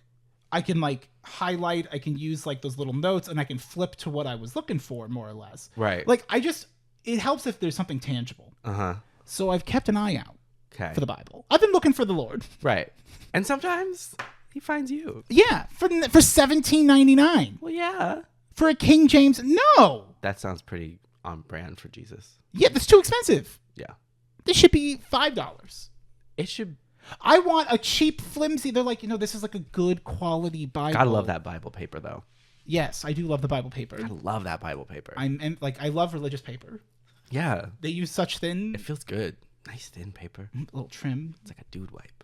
I can like highlight. I can use like those little notes, and I can flip to what I was looking for, more or less. Right. Like it helps if there's something tangible. Uh-huh. So I've kept an eye out Okay. for the Bible. I've been looking for the Lord. Right. And sometimes he finds you. Yeah, for $17.99 Well, yeah. for a King James. No, That sounds pretty on brand for Jesus. yeah, that's too expensive. Yeah. This should be $5. It should. I want a cheap, flimsy. They're like, this is like a good quality Bible. Gotta love that Bible paper, though. Yes, I do love the Bible paper. I love that Bible paper. I love religious paper. Yeah. They use such thin, It feels good. Nice thin paper. little trim. It's like a dude wipe.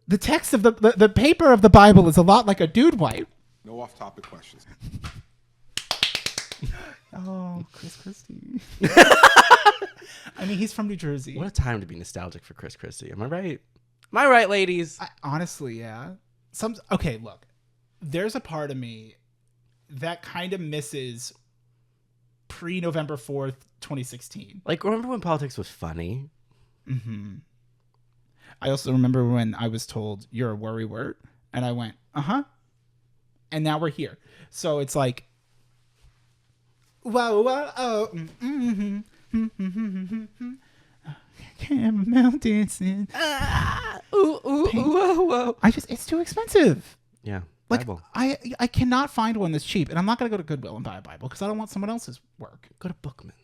The text of the paper of the Bible is a lot like a dude wipe. No off-topic questions. Oh, Chris Christie. I mean, he's from New Jersey. What a time to be nostalgic for Chris Christie. Am I right? Am I right, ladies? Honestly, yeah. Okay, look. There's a part of me that kind of misses pre-November 4th, 2016. Like, remember when politics was funny? Mm-hmm. I also remember when I was told, you're a worrywart. And I went, uh-huh. And now we're here. So it's like, whoa, whoa, oh, caramel dancing. Ooh, whoa, whoa. It's too expensive. Yeah, Like, Bible. I cannot find one that's cheap. And I'm not going to go to Goodwill and buy a Bible because I don't want someone else's work. Go to Bookman's.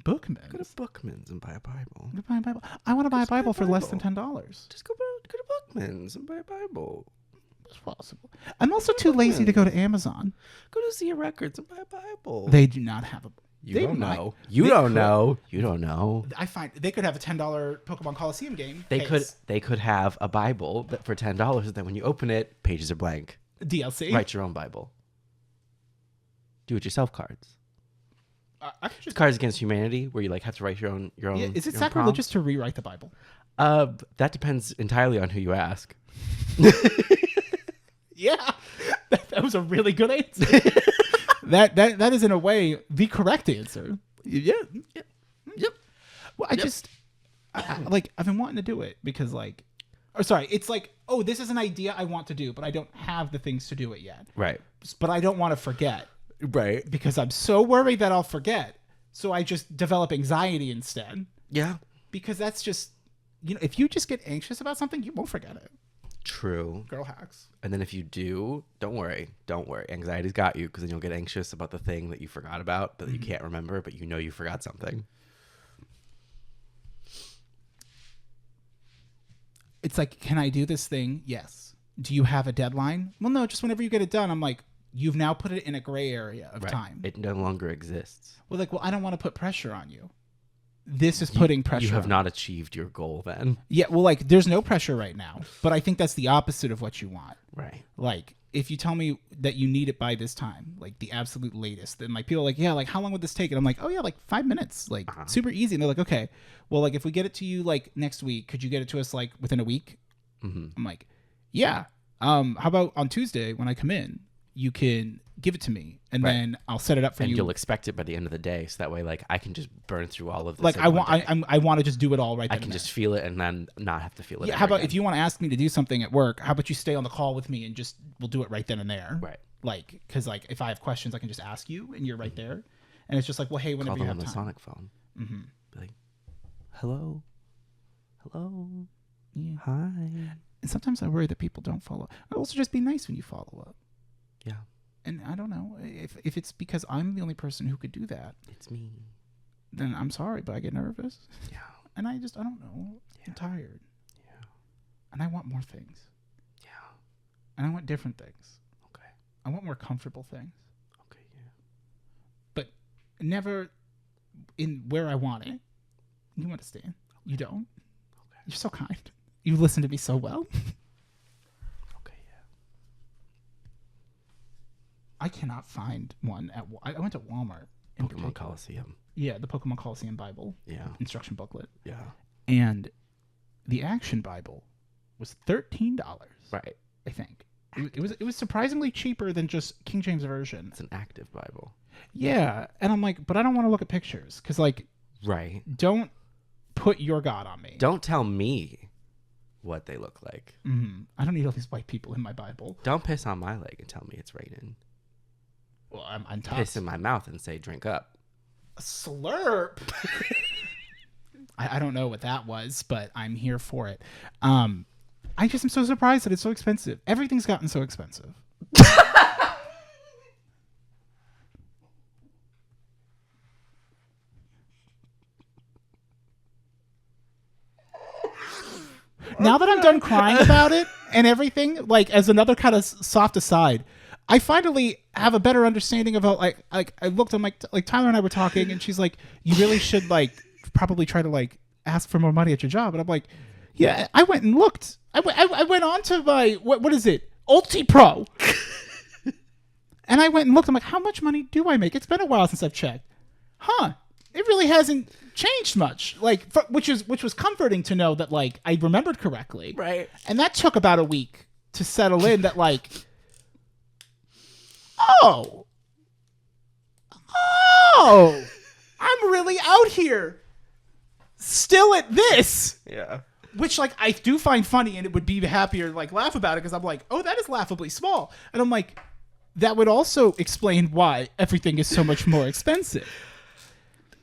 Bookman. Go to Bookman's and buy a Bible. Buy a Bible. I want to buy a Just buy a Bible for less than Bible. $10. Just go to Bookman's and buy a Bible. It's possible. I'm also too lazy to go to Amazon. Go to Zia Records and buy a Bible. They do not have a. you they don't might- know. You they don't could- know. You don't know. I find they could have a $10 Pokemon Coliseum game. They case. could have a Bible that for $10 that when you open it, pages are blank. DLC. Write your own Bible. Do it yourself cards. I could just. Cards Against Humanity, where you like have to write your own. Yeah, is it your own sacrilegious to rewrite the Bible? prompt. That depends entirely on who you ask. Yeah, that was a really good answer. that is in a way the correct answer. Yeah. Yep. Well, I've been wanting to do it because it's like, oh, this is an idea I want to do, but I don't have the things to do it yet. Right. But I don't want to forget Right. because I'm so worried that I'll forget. So I just develop anxiety instead Yeah. because that's just, if you just get anxious about something, you won't forget it. True. Girl hacks. And then if you do, don't worry. Anxiety's got you, because then you'll get anxious about the thing that you forgot about, that you can't remember, but you know you forgot something. It's like, can I do this thing? Yes. Do you have a deadline? Well, no, just whenever you get it done. I'm like, you've now put it in a gray area of time. It no longer exists. Well, like, well, I don't want to put pressure on you. This is putting pressure. You have on not achieved your goal then. Yeah, well, like, there's no pressure right now, but I think that's the opposite of what you want. Right. Like, if you tell me that you need it by this time, like the absolute latest, then like people are like, yeah, like how long would this take? And I'm like, oh yeah, like 5 minutes, like super easy. And they're like, okay, well, like if we get it to you like next week, could you get it to us like within a week? I'm like, yeah. How about on Tuesday when I come in, you can give it to me, and then I'll set it up for And you. you'll expect it by the end of the day, so that way, like, I can just burn through all of this. Like in I one want, day. I want to just do it all right. I then can and just there. feel it and then not have to feel it. Yeah. ever How about again. if you want to ask me to do something at work? How about you stay on the call with me and just we'll do it right then and there. Right. Like, because like if I have questions, I can just ask you, and you're right there. And it's just like, well, hey, whenever call you them have on the time. Sonic phone? Be like, hello, Yeah. hi. And sometimes I worry that people don't follow. Also, just be nice when you follow up. Yeah, And I don't know if it's because I'm the only person who could do that. it's me. Then I'm sorry, but I get nervous, Yeah, and I don't know. I'm tired, yeah, and I want more things, yeah. and I want different things. Okay, I want more comfortable things, okay, yeah. but never in where I want it. You understand? You don't. Okay. You're so kind. You listen to me so well. Okay, yeah. I cannot find one at. I went to Walmart. In Pokemon particular. Coliseum. Yeah, the Pokemon Coliseum Bible Yeah, instruction booklet, yeah. and the Action Bible was $13. Right. I think it was surprisingly cheaper than just King James version. It's an active Bible. Yeah, and I'm like, but I don't want to look at pictures because like, Right. don't put your God on me. Don't tell me what they look like. I don't need all these white people in my Bible. Don't piss on my leg and tell me it's raining. Well, I'm tough. Piss in my mouth and say drink up. Slurp. I don't know what that was, but I'm here for it. I just am so surprised that it's so expensive. Everything's gotten so expensive. Now that I'm done crying about it and everything, like as another kind of soft aside, I finally have a better understanding of how, like I looked, I'm like Tyler and I were talking, and she's like, you really should like probably try to like ask for more money at your job, and I'm like, yeah, I went and looked. I went on to my what is it, UltiPro, and I went and looked. I'm like, how much money do I make? It's been a while since I've checked. Huh? It really hasn't changed much. Like, which was comforting to know that like I remembered correctly. Right. And that took about a week to settle in. That like, oh, I'm really out here, still at this. Yeah. Which like I do find funny, and it would be happier like laugh about it because I'm like, oh, that is laughably small, and I'm like, that would also explain why everything is so much more expensive.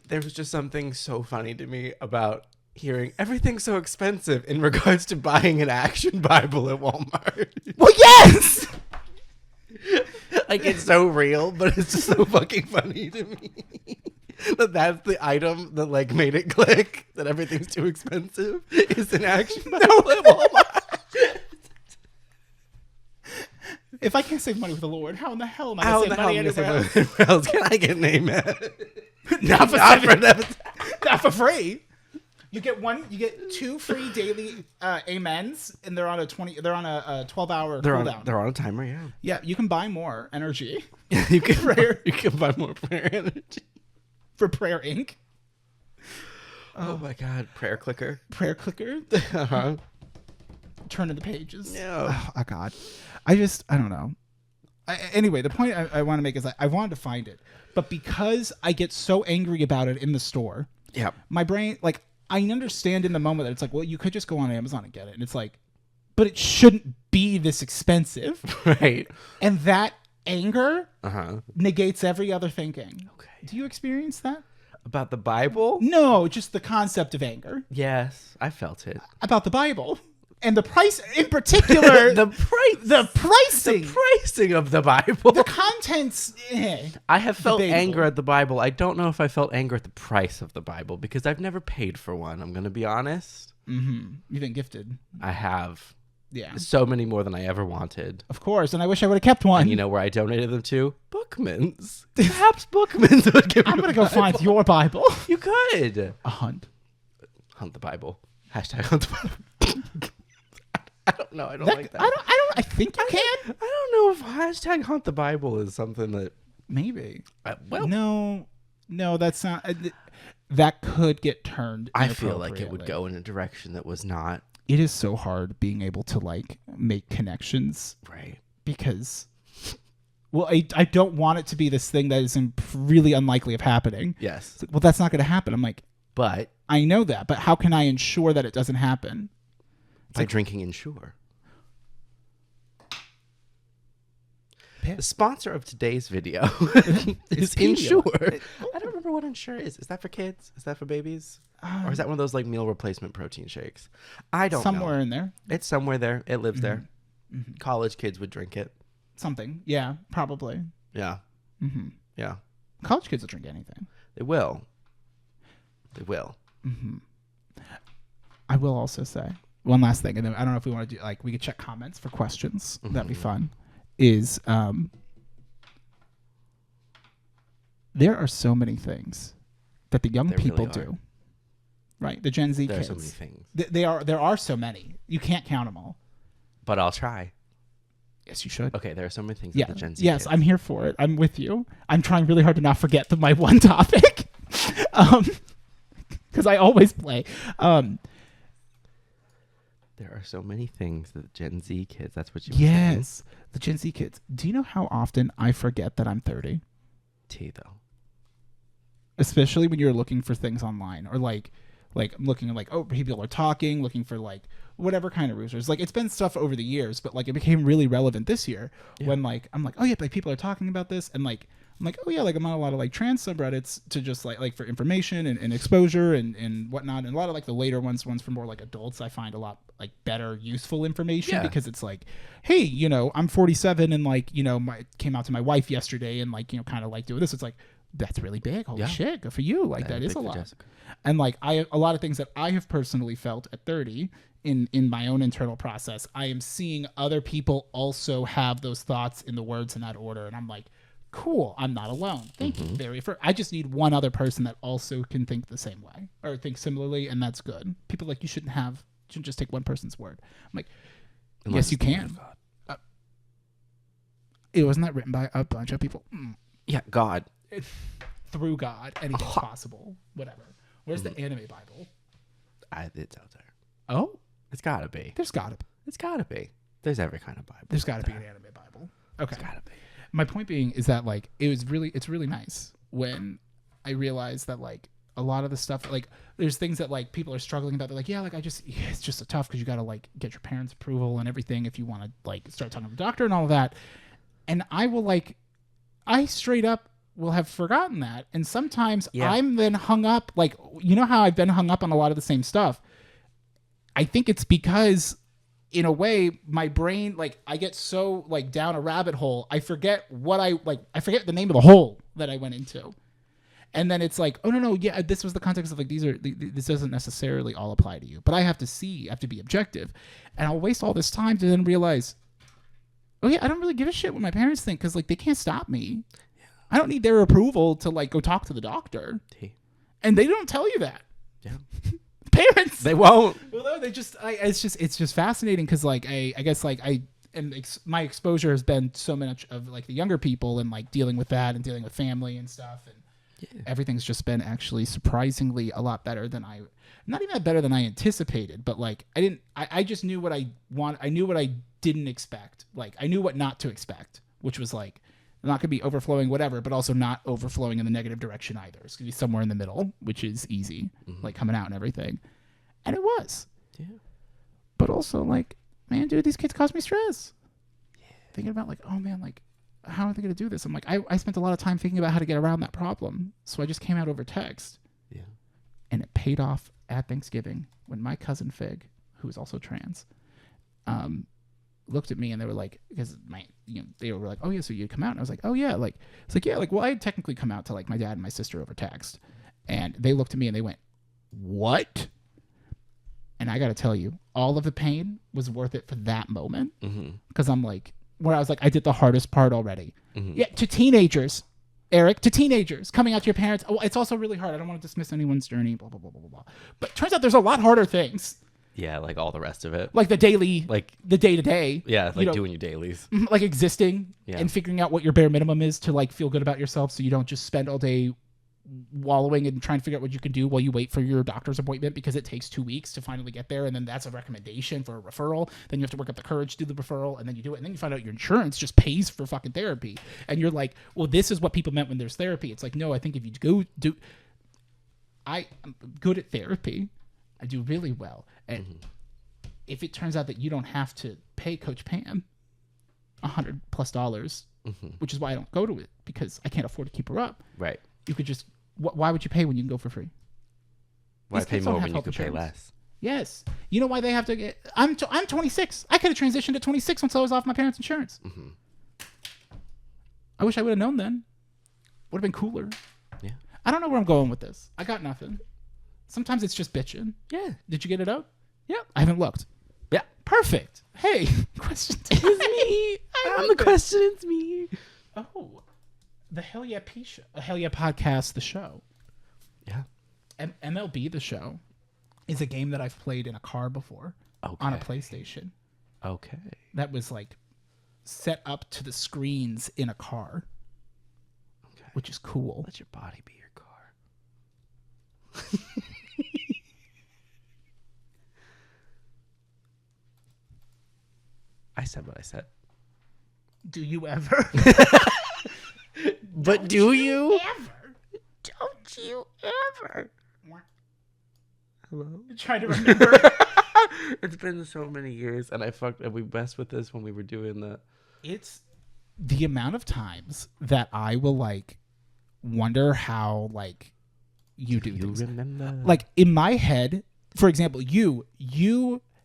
There was just something so funny to me about hearing everything's so expensive in regards to buying an Action Bible at Walmart. Well, yes. Like, it's so real, but it's just so fucking funny to me. That's the item that like made it click that everything's too expensive is an Action Bible at Walmart. If I can't save money with the Lord, how in the hell am I How going the to hell save money am I anywhere else? anywhere else? Can I get an amen? Not for Not for them. not for free. You get 2 free daily amens, and they're on a 12-hour cooldown. They're on a timer, yeah. Yeah, you can buy more energy You can buy more prayer energy. for Prayer Inc. Oh my god, prayer clicker. Prayer clicker, Uh-huh. turning the pages. Yeah. Oh God, I don't know. Anyway, the point I want to make is I wanted to find it, but because I get so angry about it in the store, Yeah. my brain, like, I understand in the moment that it's like, well, you could just go on Amazon and get it, and it's like, but it shouldn't be this expensive, Right. and that anger Uh-huh. negates every other thinking. Okay. Do you experience that? About the Bible? No, just the concept of anger Yes, I felt it. about the Bible. and the price in particular, the pricing, pricing of the Bible. the contents. I have felt Debatable. anger at the Bible. I don't know if I felt anger at the price of the Bible because I've never paid for one. I'm going to be honest. You've been gifted. I have Yeah, so many more than I ever wanted. of course. And I wish I would have kept one. And you know where I donated them to? Bookman's. Perhaps Bookman's would give I'm me gonna a go Bible. find your Bible. You could. A hunt. Hunt the Bible. Hashtag hunt the Bible. I don't know. I don't like that. I think you can. I don't know if hashtag hunt the Bible is something that. Maybe. Well, No, that's not. That could get turned. I feel like it would inappropriately. go in a direction that was not It is so hard being able to like make connections right. because, well, I don't want it to be this thing that is really unlikely of happening. Yes, It's like, well, that's not going to happen. I'm like, but I know that, but how can I ensure that it doesn't happen? by drinking Ensure. Yeah. The sponsor of today's video is Pedialyte. Ensure. I don't remember what Ensure is. Is that for kids? Is that for babies? Or is that one of those like meal replacement protein shakes? I don't know. Somewhere in there, It's somewhere there. It lives there. Mm-hmm. College kids would drink it. something. Yeah, probably. Yeah. Mm-hmm. Yeah. College kids will drink anything. They will. They will. I will also say one last thing, and then I don't know if we want to do like we could check comments for questions. That'd be fun. Is there are so many things that the young There people really are. do, right? The Gen Z There are kids. so many things. There are so many. You can't count them all. But I'll try. Yes, you should. Okay, there are so many things Yeah. that the Gen Z Yes, kids. I'm here for it. I'm with you. I'm trying really hard to not forget my one topic, because I always play. There are so many things that Gen Z kids. That's what you were saying. Yes, the Gen Z kids. Do you know how often I forget that I'm 30? T though. Especially when you're looking for things online or like I'm looking at like, oh, people are talking, looking for like whatever kind of roosters. Like it's been stuff over the years, but like it became really relevant this year when like I'm like, oh yeah, like people are talking about this, and like I'm like, oh yeah, like I'm on a lot of like trans subreddits to just like for information and exposure and whatnot, and a lot of like the later ones for more like adults I find a lot like better useful information because it's like, hey, you know, I'm 47 and like, you know, came out to my wife yesterday and like, you know, kind of like doing this. It's like, that's really big. Holy shit, good for you. Like that is a lot. Jessica. And like a lot of things that I have personally felt at 30 in my own internal process, I am seeing other people also have those thoughts in the words in that order, and I'm like, cool, I'm not alone. Thank you. I just need one other person that also can think the same way or think similarly, and that's good. People like you shouldn't just take one person's word. I'm like, Unless yes, you it's the word can. of God. It wasn't that written by a bunch of people Yeah, God. through God. Anything's possible. Whatever. Where's the anime Bible? It's out there. Oh, It's gotta be. there's gotta be. It's gotta be. There's every kind of Bible. There's gotta be an anime Bible. Okay. It's gotta be. My point being is that like it's really nice when I realized that like a lot of the stuff like there's things that like people are struggling about. They're like, yeah, like it's just so tough because you got to like get your parents' approval and everything if you want to like start talking to the doctor and all of that. And I straight up will have forgotten that, and sometimes I'm then hung up like, you know how I've been hung up on a lot of the same stuff. I think it's because in a way, my brain, like, I get so, like, down a rabbit hole, I forget I forget the name of the hole that I went into. And then it's like, oh, no, yeah, this was the context of, like, this doesn't necessarily all apply to you. But I have to be objective. And I'll waste all this time to then realize, oh, yeah, I don't really give a shit what my parents think because, like, they can't stop me. Yeah. I don't need their approval to, like, go talk to the doctor. And they don't tell you that. Yeah. Parents. They won't. Well, no, it's just fascinating because like I guess like my exposure has been so much of like the younger people and like dealing with that and dealing with family and stuff, and everything's just been actually surprisingly a lot better than not even that better than I anticipated, but like I just knew what I knew what I didn't expect. Like I knew what not to expect, which was like not gonna be overflowing whatever, but also not overflowing in the negative direction either. It's gonna be somewhere in the middle, which is easy, like coming out and everything. And it was. Yeah. But also, like, man, dude, these kids cause me stress. Yeah. Thinking about, like, oh, man, like, how are they going to do this? I'm like, I spent a lot of time thinking about how to get around that problem. So I just came out over text. Yeah. And it paid off at Thanksgiving when my cousin Fig, who is also trans, looked at me and they were like, because they were like, oh yeah, so you come out? And I was like, oh yeah, like it's like yeah, like well, I had technically come out to like my dad and my sister over text, and they looked at me and they went, what? And I got to tell you, all of the pain was worth it for that moment, because I'm like, where I was like, I did the hardest part already. Yeah, to teenagers, Eric, to teenagers coming out to your parents. Oh, it's also really hard. I don't want to dismiss anyone's journey, blah blah blah blah blah. But turns out there's a lot harder things. Yeah, like all the rest of it. Like the daily, Like the day to day. Yeah, like doing your dailies. Like existing and figuring out what your bare minimum is to like feel good about yourself, so you don't just spend all day wallowing and trying to figure out what you can do while you wait for your doctor's appointment, because it takes 2 weeks to finally get there, and then that's a recommendation for a referral. Then you have to work up the courage to do the referral, and then you do it, and then you find out your insurance just pays for fucking therapy, and you're like, well, this is what people meant when there's therapy. It's like, no, I think if you go do, I'm good at therapy, I do really well, and if it turns out that you don't have to pay Coach Pam $100+, which is why I don't go to it, because I can't afford to keep her up. Right. You could just. Why would you pay when you can go for free? Why These pay kids don't more have when you health could pay insurance. less? Yes. You know why they have to get. I'm 26. I could have transitioned at 26 once I was off my parents' insurance. I wish I would have known then. Would have been cooler. Yeah. I don't know where I'm going with this. I got nothing. Sometimes it's just bitching. Yeah. Did you get it out? Yep. I haven't looked. Yeah. Perfect. Hey, question time. It's me. I'm the question. It's me. Oh, the Hell Yeah P show. Hell Yeah Podcast, the show. Yeah. MLB, the show, is a game that I've played in a car before on a PlayStation. Okay. That was like set up to the screens in a car, which is cool. Let your body be your car. I said what I said. Do you ever? But do you? Ever? Don't you ever? Hello? I'm trying to remember. It's been so many years, and we messed with this when we were doing the. It's the amount of times that I will like wonder how like you do things. Remember? Like in my head, for example, you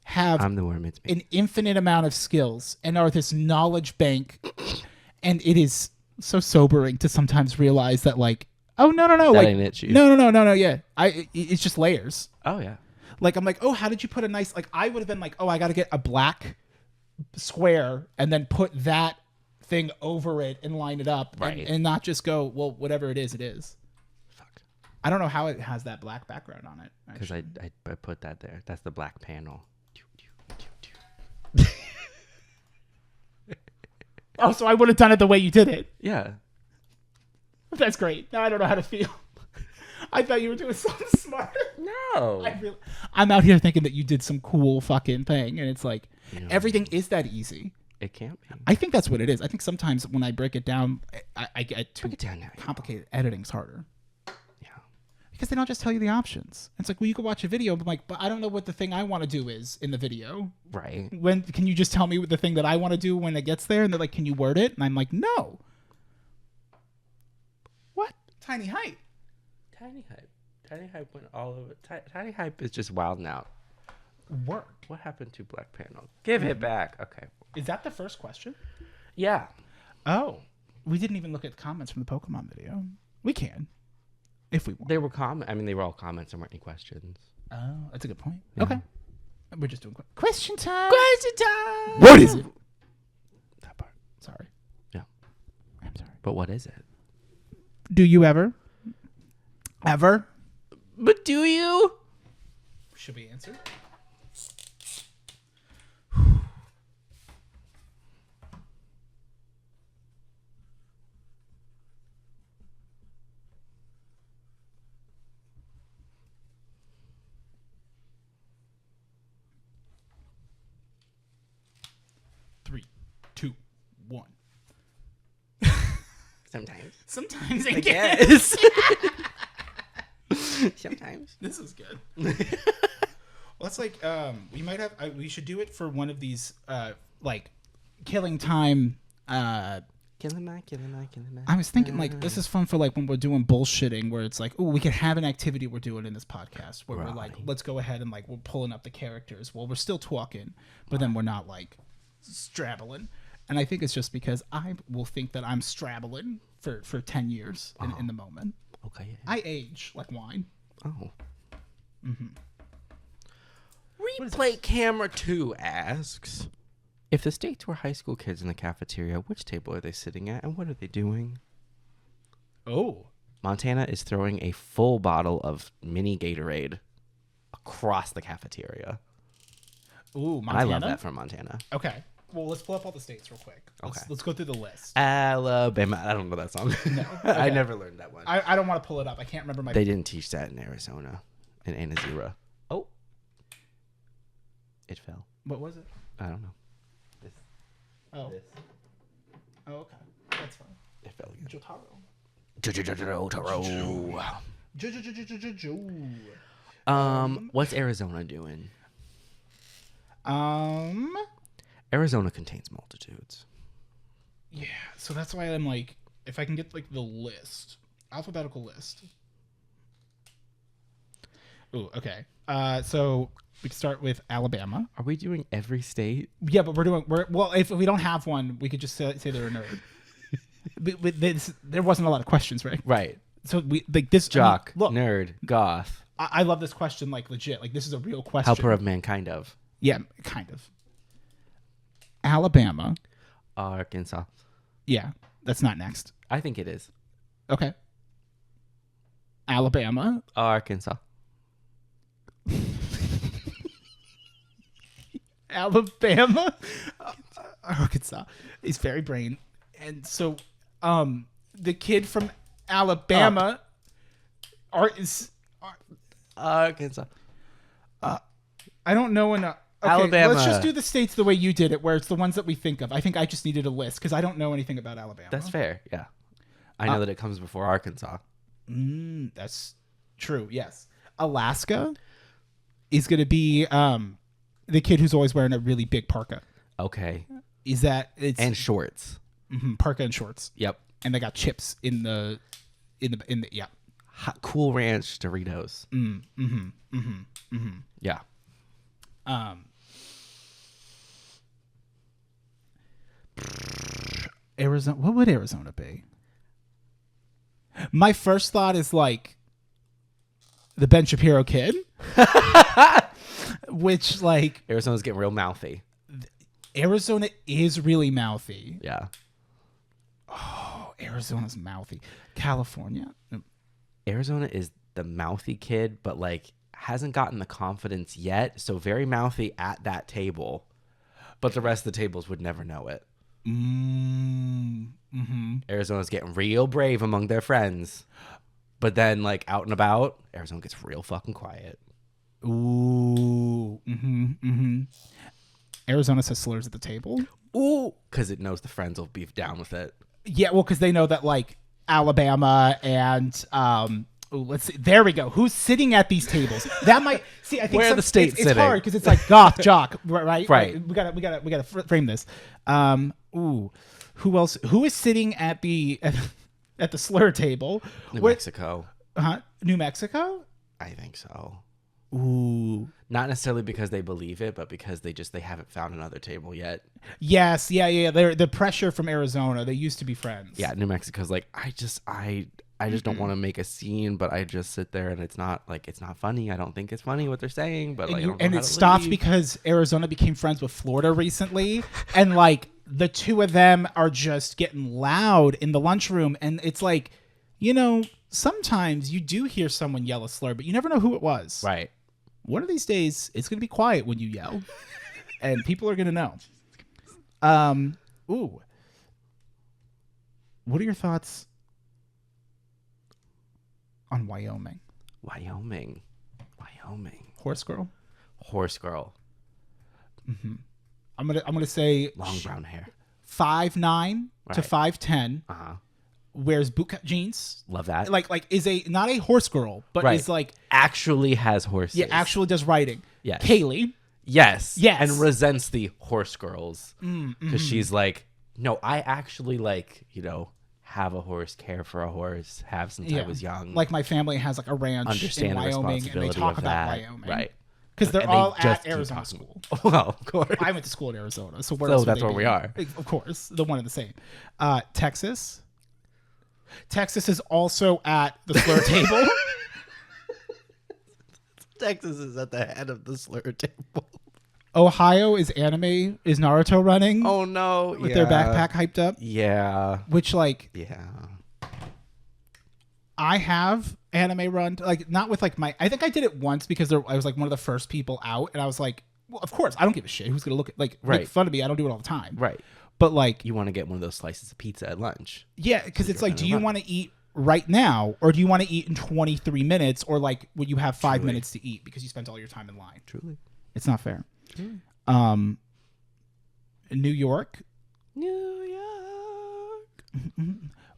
have I'm the worm. It's me. an infinite amount of skills and are this knowledge bank, and it is so sobering to sometimes realize that like, oh no, That like, ain't it, you. no, yeah, it's just layers. Oh yeah. Like I'm like, oh, how did you put a nice, like I would have been like, oh, I got to get a black square and then put that thing over it and line it up, Right. and not just go, well, whatever it is, it is. Fuck. I don't know how it has that black background on it. Because I put that there. That's the black panel. Oh, so I would have done it the way you did it. Yeah. That's great. Now I don't know how to feel. I thought you were doing something smart. No. I'm out here thinking that you did some cool fucking thing, and it's like everything is that easy. It can't be. I think that's what it is. I think sometimes when I break it down, I get too Break it down now. complicated. Editing's harder. Yeah. Because they don't just tell you the options. It's like, well, you can watch a video, but I'm like, but I don't know what the thing I want to do is in the video. Right. When can you just tell me what the thing that I want to do when it gets there? And they're like, can you word it? And I'm like, no. What? Tiny Hype. Tiny Hype. Tiny Hype went all over. Tiny Hype is just wilding out. Work. What happened to Black Panel? Give it back. Okay. Is that the first question? Yeah. Oh. We didn't even look at the comments from the Pokemon video. We can. If we want. They were they were all comments and weren't any questions. Oh, that's a good point. Yeah. Okay. We're just doing question time. Question time. What is it? That part. Sorry. Yeah. I'm sorry. But what is it? Do you ever? But do you? Should we answer? Three, two, one. Sometimes. Sometimes I I guess. guess. Sometimes. This is good. Well, it's like we might have. We should do it for one of these like killing time Kill the night, kill the night, kill the night. I was thinking like this is fun for like when we're doing bullshitting where it's like, oh, we can have an activity we're doing in this podcast where we're like, let's go ahead and like we're pulling up the characters while we're still talking, but then we're not like strabbling. And I think it's just because I will think that I'm strabbling for 10 years in the moment. Okay. I age like wine. Oh. Replay Camera 2 asks, if the states were high school kids in the cafeteria, which table are they sitting at and what are they doing? Oh. Montana is throwing a full bottle of mini Gatorade across the cafeteria. Ooh, Montana. I love that from Montana. Okay. Well, let's pull up all the states real quick. Let's go through the list. Alabama. I don't know that song. No. I Okay. never learned that one. I don't want to pull it up. I can't remember my... They didn't teach that in Arizona. In Anazira. Oh. It fell. What was it? I don't know. This. Oh. This. Oh, okay. That's fine. It fell again. Jotaro. What's Arizona doing? Um. Arizona contains multitudes. Yeah. So that's why I'm like, if I can get like the list, alphabetical list. Ooh. Okay. So we can start with Alabama. Are we doing every state? Yeah, but well, if we don't have one, we could just say they're a nerd. There wasn't a lot of questions, right? Right. So we like this Jock, look, nerd, goth, I love this question, like legit. Like this is a real question. helper of mankind of. Yeah, kind of. Alabama. Arkansas. Yeah, that's not next. I think it is. Okay. Alabama. Arkansas. Alabama. Arkansas. He's very brain. And so, the kid from Alabama Arkansas. I don't know enough. Okay, Alabama. let's just do the states the way you did it, where it's the ones that we think of. I think I just needed a list because I don't know anything about Alabama. That's fair. Yeah. I know that it comes before Arkansas. That's true. Yes. Alaska is going to be the kid who's always wearing a really big parka. Okay. Is that it's And shorts. parka and shorts, Yep. and they got chips in the yeah. Hot, Cool Ranch Doritos. Yeah. Arizona. What would Arizona be? My first thought is like the Ben Shapiro kid, which like Arizona's getting real mouthy. Arizona is really mouthy. Yeah. Oh, Arizona's mouthy. California. Arizona is the mouthy kid, but like hasn't gotten the confidence yet. So very mouthy at that table, but the rest of the tables would never know it. Arizona's getting real brave among their friends, but then like out and about, Arizona gets real fucking quiet. Ooh. Arizona says slurs at the table. Ooh, because it knows the friends will be down with it. Yeah, well, because they know that like Alabama and let's see. There we go. Who's sitting at these tables? That might see. I think Where are the states it's sitting? hard because it's like goth, jock, right? Right. We gotta frame this. Ooh, who else? Who is sitting at the slur table? New Mexico. New Mexico. I think so. Ooh. Not necessarily because they believe it, but because they haven't found another table yet. Yes. Yeah. They're the pressure from Arizona. They used to be friends. Yeah. New Mexico's like, I just don't want to make a scene, but I just sit there and it's not funny. I don't think it's funny what they're saying, but like, And it stopped because Arizona became friends with Florida recently, and like the two of them are just getting loud in the lunchroom, and it's like, sometimes you do hear someone yell a slur, but you never know who it was. Right. One of these days, it's gonna be quiet when you yell, and people are gonna know. Ooh. What are your thoughts on Wyoming? Wyoming. Horse girl. I'm gonna say Long brown hair. 5'9" to Right. 5'10". Wears bootcut jeans. Love that. Like is a not a horse girl, but Right. is like Actually has horses. yeah, actually does riding. Yes. Kaylee. Yes. Yes. And resents the horse girls because she's like, No, I actually like, have a horse, care for a horse, have since I was young. Like my family has like a ranch understand in the Wyoming, and they responsibility talk of about that. Wyoming, Right. Because they're And they all just at keep Arizona talking school. Well, of course. I went to school in Arizona, so where So else would that's they where be? we are. Of course, the one and the same. Texas. Texas is also at the slur table. Texas is at the head of the slur table. Ohio is Naruto running Oh no. with their backpack hyped up. Yeah. Which Yeah. I have anime run, like not with like I think I did it once because I was like one of the first people out, and I was like, well, of course I don't give a shit. Who's gonna look at make fun of me? I don't do it all the time. Right. But like, You want to get one of those slices of pizza at lunch. yeah, because it's like, do you run. want to eat right now, or do you want to eat in 23 minutes, or like when you have 5 minutes to eat because you spent all your time in line? Truly. It's not fair. New York.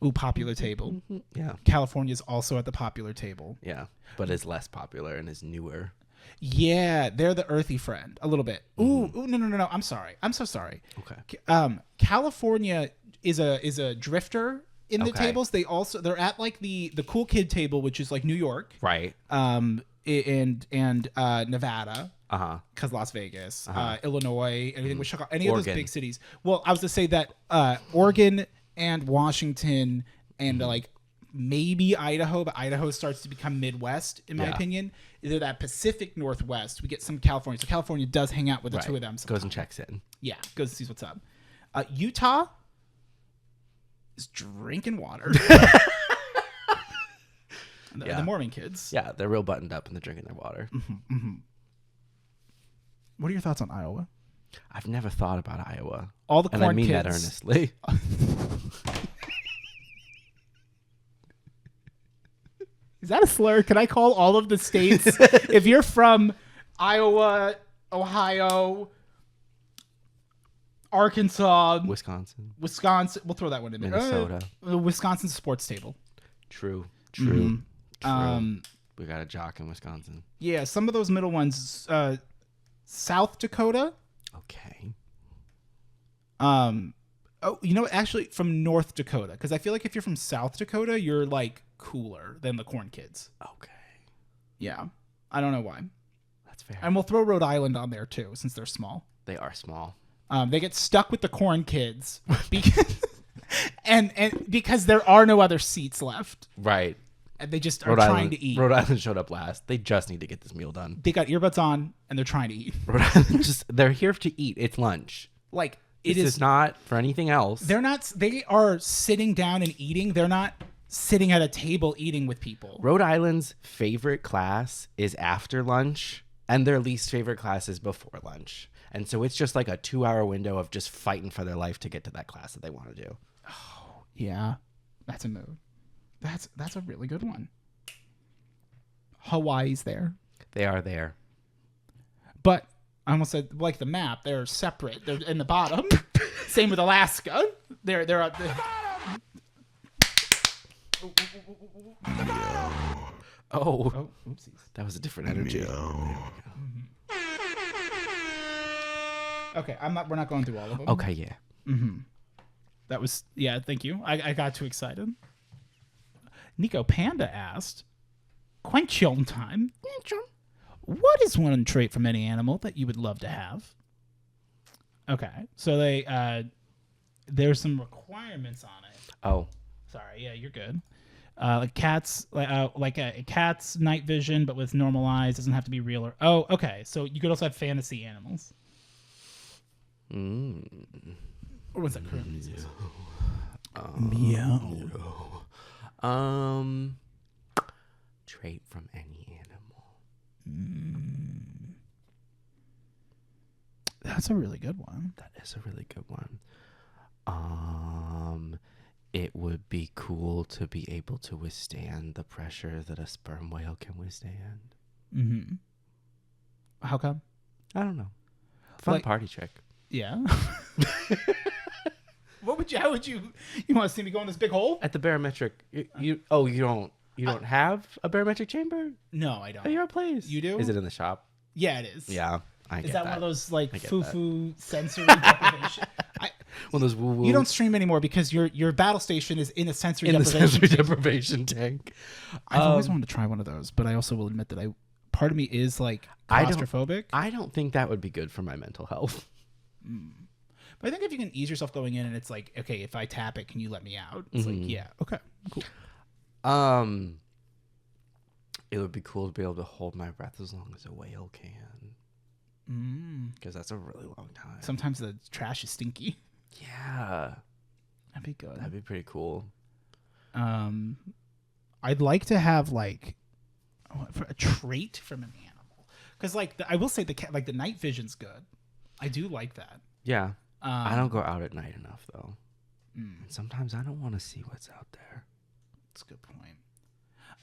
Ooh, popular table. Yeah. California is also at the popular table. Yeah. But is less popular and is newer. Yeah, they're the earthy friend a little bit. Ooh, no. I'm sorry. I'm so sorry. Okay. California is a drifter in the Okay. tables. They're at like the cool kid table, which is like New York. Right. And Nevada. Because Las Vegas, Illinois, anything with Chicago, any of those Oregon. big cities. Well, I was to say that Oregon and Washington and like maybe Idaho, but Idaho starts to become Midwest, in my opinion. Either that Pacific Northwest, we get some California. So California does hang out with the two of them. Goes and checks in. Yeah, goes and sees what's up. Utah is drinking water. The Mormon kids. Yeah, they're real buttoned up and they're drinking their water. What are your thoughts on Iowa? I've never thought about Iowa. All the corn and I mean kids. that earnestly. Is that a slur? Can I call all of the states? If you're from Iowa, Ohio, Arkansas, Wisconsin. we'll throw that one in there. Minnesota. Wisconsin's sports table. True. Mm-hmm. True. We got a jock in Wisconsin. Yeah, some of those middle ones. South Dakota. Okay. Actually from North Dakota, because I feel like if you're from South Dakota, you're like cooler than the corn kids. Okay. Yeah, I don't know why. That's fair. And we'll throw Rhode Island on there too, since they're small. They are small. They get stuck with the corn kids because, and because there are no other seats left, Right. and they just are trying to eat. Rhode Island showed up last. They just need to get this meal done. They got earbuds on and they're trying to eat. Rhode Island they're here to eat. It's lunch. Like It is not for anything else. They are sitting down and eating. They're not sitting at a table eating with people. Rhode Island's favorite class is after lunch, and their least favorite class is before lunch. And so it's just like a 2-hour window of just fighting for their life to get to that class that they want to do. Oh, yeah. That's a move. That's a really good one. Hawaii's there. They are there. But I almost said like the map, they're separate. They're in the bottom. Same with Alaska. They're at the Oh, oopsies. that was a different energy. Okay, we're not going through all of them. Okay, yeah. That was thank you. I got too excited. Nico Panda asked, question time. What is one trait from any animal that you would love to have? Okay, so there's some requirements on it. Oh, Sorry, yeah, you're good. Like cats, like a cat's night vision, but with normal eyes. Doesn't have to be real or. Oh, okay. So you could also have fantasy animals. Or was that currently? Meow. Trait from any animal. That's a really good one. That is a really good one. It would be cool to be able to withstand the pressure that a sperm whale can withstand. Mm-hmm. How come? I don't know. Fun Like- party trick. Yeah. How would you want to see me go in this big hole? At the barometric, you don't have a barometric chamber No, I at don't. your place. You do? Is it in the shop? Yeah, it is. Yeah, I get Is that one of those like I get foo-foo sensory deprivation? One of those woo-woo. You don't stream anymore because your battle station is in a sensory in the deprivation. sensory deprivation tank. I've always wanted to try one of those, but I also will admit that part of me is like claustrophobic. I don't think that would be good for my mental health. But I think if you can ease yourself going in and it's like, okay, if I tap it, can you let me out? It's like, yeah, okay, cool. It would be cool to be able to hold my breath as long as a whale can. Because that's a really long time. Sometimes the trash is stinky. Yeah. That'd be good. That'd be pretty cool. I'd like to have like a trait from an animal. Because like I will say the night vision's good. I do like that. Yeah. I don't go out at night enough though. Sometimes I don't want to see what's out there. That's a good point.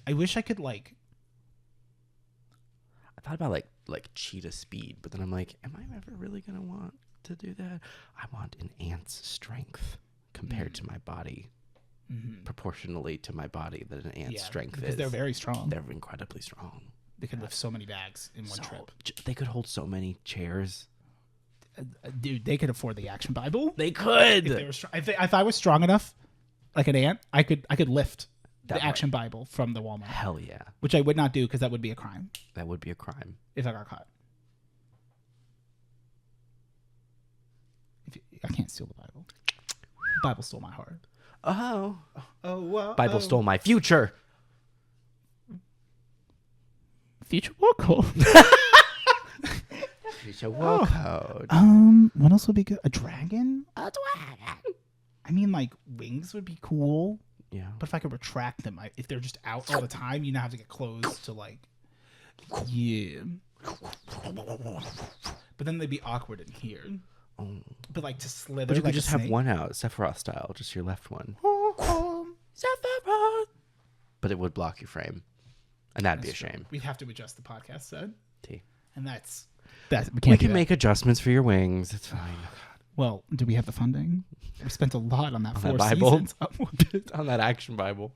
I wish I could like. I thought about like cheetah speed, but then I'm like, am I ever really gonna want to do that? I want an ant's strength compared to my body, proportionally to my body that an ant's strength is. Because they're very strong. They're incredibly strong. They could lift so many bags in one trip. They could hold so many chairs. Dude, they could afford the Action Bible. They could. If they were if I was strong enough, like an ant, I could lift the Action Bible from the Walmart. Hell yeah. Which I would not do because that would be a crime. That would be a crime. If I got caught. I can't steal the Bible. The Bible stole my heart. Bible stole my future. Future war code. Future war code. What else would be good? A dragon? A dragon. I mean, like wings would be cool. Yeah. But if I could retract them, if they're just out all the time, you now have to get close to like. Yeah. But then they'd be awkward in here. But like to slither. But you like could just a have snake. one out, Sephiroth style, just your left one. Sephiroth. But it would block your frame. And that'd be a That's true. shame. We'd have to adjust the podcast set. T. And that's We can't can make adjustments for your wings. It's fine. Well, do we have the funding? We spent a lot on that On 4 that Bible? seasons. On that Action Bible.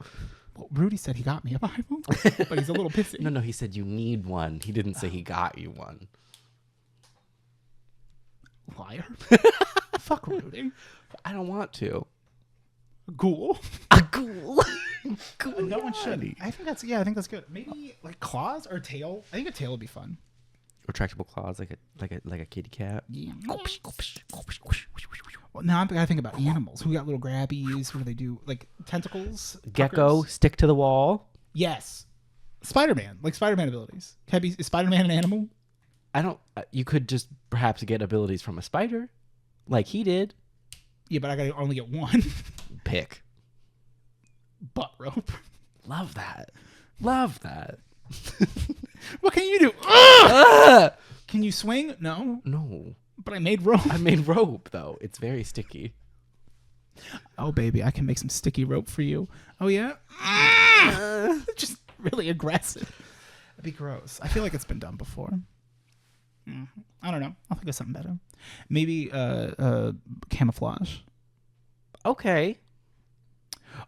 Well, Rudy said he got me a Bible, but he's a little pissy. No, he said you need one. He didn't say he got you one. Liar. Fuck Rudy. I don't want to. Ghoul. A ghoul. No one should. I think that's good. Maybe like claws or tail. I think a tail would be fun. Retractable claws, like a kitty cat. Yeah. Well, now I gotta think about animals. Who got little grabbies? What do they do? Like tentacles? Gecko, Puckers? stick to the wall. Yes. Spider-Man. Like Spider-Man abilities. Is Spider-Man an animal? I don't. You could just perhaps get abilities from a spider, like he did. Yeah, but I gotta only get one. Pick. Butt rope. Love that. Love that. What can you do? Can you swing? No. No. But I made rope. I made rope though. It's very sticky. Oh baby, I can make some sticky rope for you. Oh yeah. Just really aggressive. That'd be gross. I feel like it's been done before. I don't know. I'll think of something better. Maybe camouflage. Okay.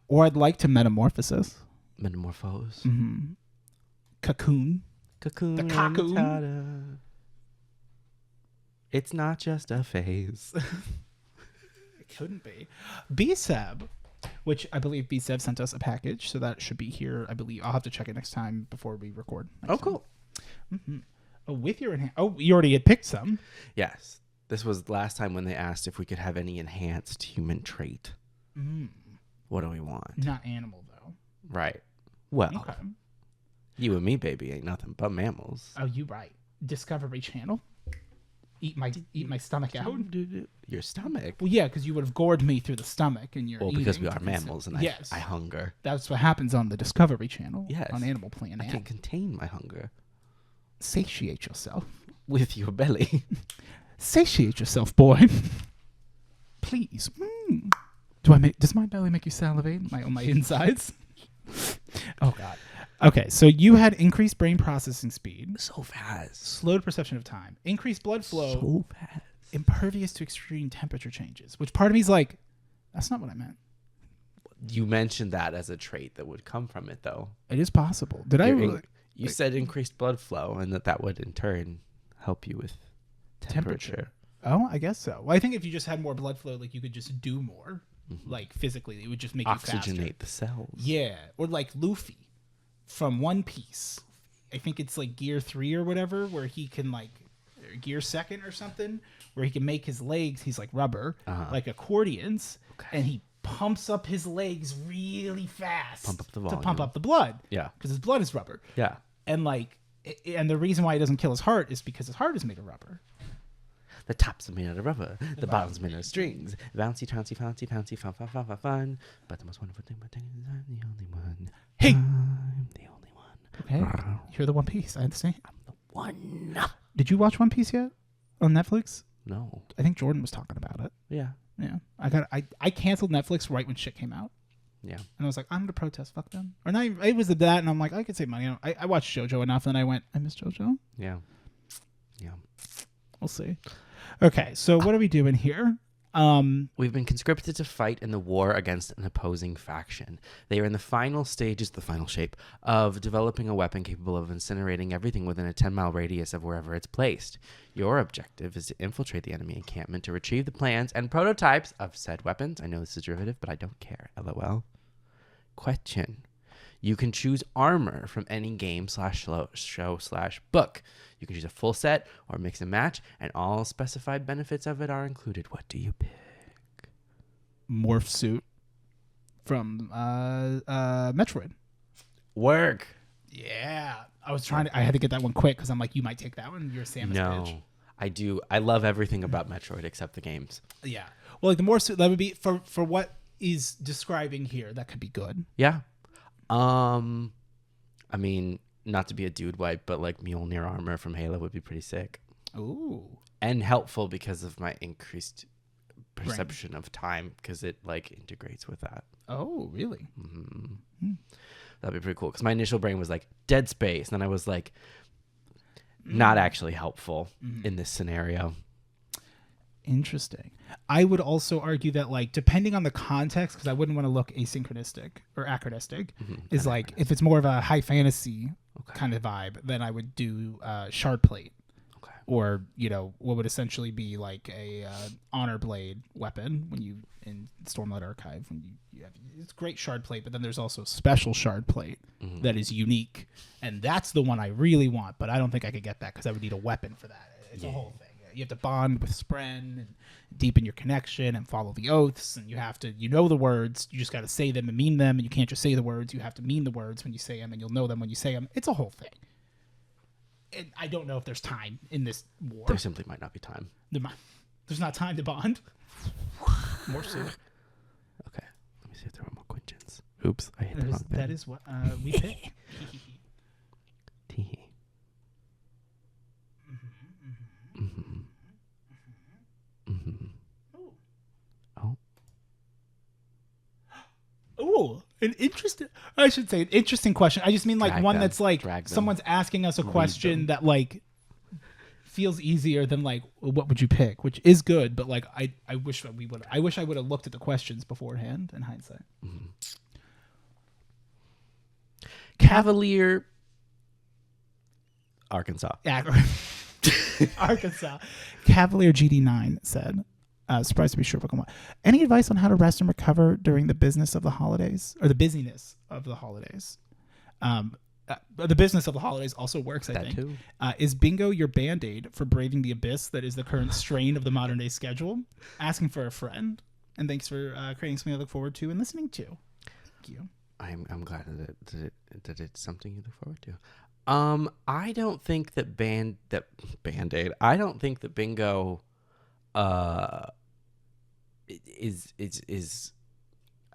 Or I'd like to metamorphosis. Metamorphose. Cocoon. Cocoon. The cocoon. Matata. It's not just a phase. It couldn't be. B-Seb, which I believe B-Seb sent us a package, so that should be here. I believe I'll have to check it next time before we record. Oh, cool. Oh, with your you already had picked some. Yes. This was the last time when they asked if we could have any enhanced human trait. What do we want? Not animal though. Right. Well, Okay. you and me, baby, ain't nothing but mammals. Oh, you right. Discovery Channel. Eat my stomach out. Your stomach. Well, yeah, because you would have gored me through the stomach, and you're Well, because eating we are to consume. mammals, and yes, I hunger. that's what happens on the Discovery Channel. Yes. On Animal Planet. I can contain my hunger Satiate yourself. with your belly. Satiate yourself, boy. Please. Does my belly make you salivate on my insides? Oh God. Okay, so you had increased brain processing speed, So fast. slowed perception of time, increased blood flow, So fast. impervious to extreme temperature changes. Which part of me is like, that's not what I meant. You mentioned that as a trait that would come from it, though. It is possible. Did I? You said increased blood flow, and that would in turn help you with temperature. Oh, I guess so. Well, I think if you just had more blood flow, like you could just do more, like physically, it would just make you faster. Oxygenate the cells. Yeah, or like Luffy from One Piece. I think it's like Gear 3 or whatever, where he can like or Gear 2nd or something, where he can make his legs. He's like rubber, like accordions, and he pumps up his legs really fast Pump up the to pump volume. up the blood. Yeah. because his blood is rubber. Yeah. And like, and the reason why he doesn't kill his heart is because his heart is made of rubber. The tops are made out of rubber. The bottoms made out of strings. Bouncy, bouncy, bouncy, bouncy, fun, fun, fun, fun, fun. But the most wonderful thing about things is I'm the only one. Hey! I'm the only one. Okay, you're the One Piece. I understand. I'm the one. Did you watch One Piece yet on Netflix? No. I think Jordan was talking about it. Yeah. Yeah, I canceled Netflix right when shit came out, Yeah. and I was like, I'm gonna protest. Fuck them. Or not. It was that, and I'm like, I could save money. I watched JoJo enough, and I went, I miss JoJo. Yeah. Yeah. We'll see. Okay, so what are we doing here? We've been conscripted to fight in the war against an opposing faction. They are in the final stages, the final shape, of developing a weapon capable of incinerating everything within a 10-mile radius of wherever it's placed. Your objective is to infiltrate the enemy encampment to retrieve the plans and prototypes of said weapons. I know this is derivative, but I don't care. LOL. Question. You can choose armor from any game /show/book. You can choose a full set or mix and match, and all specified benefits of it are included. What do you pick? Morph suit from Metroid. Work. Yeah, I was trying to. I had to get that one quick because I'm like, you might take that one. You're a Samus No, bitch. I do. I love everything about Metroid except the games. Yeah. Well, like the morph suit that would be for what is describing here. That could be good. Yeah. I mean, not to be a dude wipe, but like Mjolnir armor from Halo would be pretty sick Ooh. and helpful because of my increased perception of time because it like integrates with that. Oh, really? That'd be pretty cool because my initial brain was like Dead Space, and then I was like, not actually helpful in this scenario. Interesting. I would also argue that, like, depending on the context, because I wouldn't want to look asynchronistic or anachronistic, is like if it's more of a high fantasy kind of vibe, then I would do shard plate, or what would essentially be like a honor blade weapon when you in Stormlight Archive when you have it's great shard plate, but then there's also special shard plate that is unique, and that's the one I really want. But I don't think I could get that because I would need a weapon for that. It's a whole thing. You have to bond with Spren and deepen your connection and follow the oaths, and you have to the words. You just got to say them and mean them, and you can't just say the words. You have to mean the words when you say them, and you'll know them when you say them. It's a whole thing. And I don't know if there's time in this war. There simply might not be time. There's not time to bond. More soon. Okay, let me see if there are more questions. Oops, I hit the wrong thing. That is what we pick. Tee-hee. Oh. Ooh, an interesting question. I just mean like Drag one them. that's like Drag them. someone's asking us a question them. that like feels easier than like what would you pick, which is good, but like I wish I would have looked at the questions beforehand in hindsight. Cavalier, Arkansas. Arkansas. Cavalier GD9 said, surprised to be sure Pokemon. Any advice on how to rest and recover during the business of the holidays or the busyness of the holidays? The business of the holidays also works, I think. Too. Is bingo your band-aid for braving the abyss that is the current strain of the modern day schedule? Asking for a friend. And thanks for creating something I look forward to and listening to. Thank you. I'm glad that it's something you look forward to. I don't think that Band-Aid. I don't think that bingo is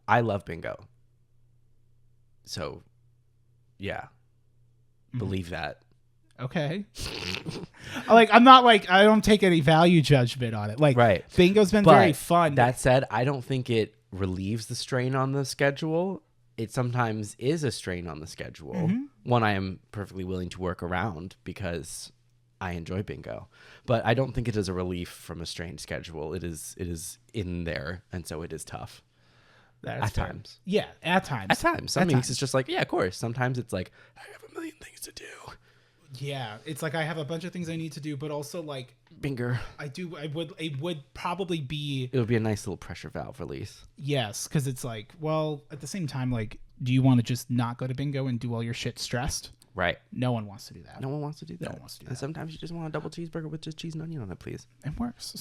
I love bingo. So yeah. Believe that. Okay. I'm not like I don't take any value judgment on it. Like Right. bingo's been But very fun. That said, I don't think it relieves the strain on the schedule. It sometimes is a strain on the schedule. One I am perfectly willing to work around because I enjoy bingo. But I don't think it is a relief from a strained schedule. It is in there, and so it is tough. That's at fair. times. Yeah, at times. At times. Some At weeks times. it's just like, yeah, of course. Sometimes it's like, I have a million things to do. Yeah, it's like I have a bunch of things I need to do, but also like Bingo. it would probably be It would be a nice little pressure valve release. yes, because it's like, well, at the same time, like, do you want to just not go to bingo and do all your shit stressed? Right. No one wants to do that. No one wants to do that. No one wants to do And that. sometimes you just want a double cheeseburger with just cheese and onion on it, please. It works.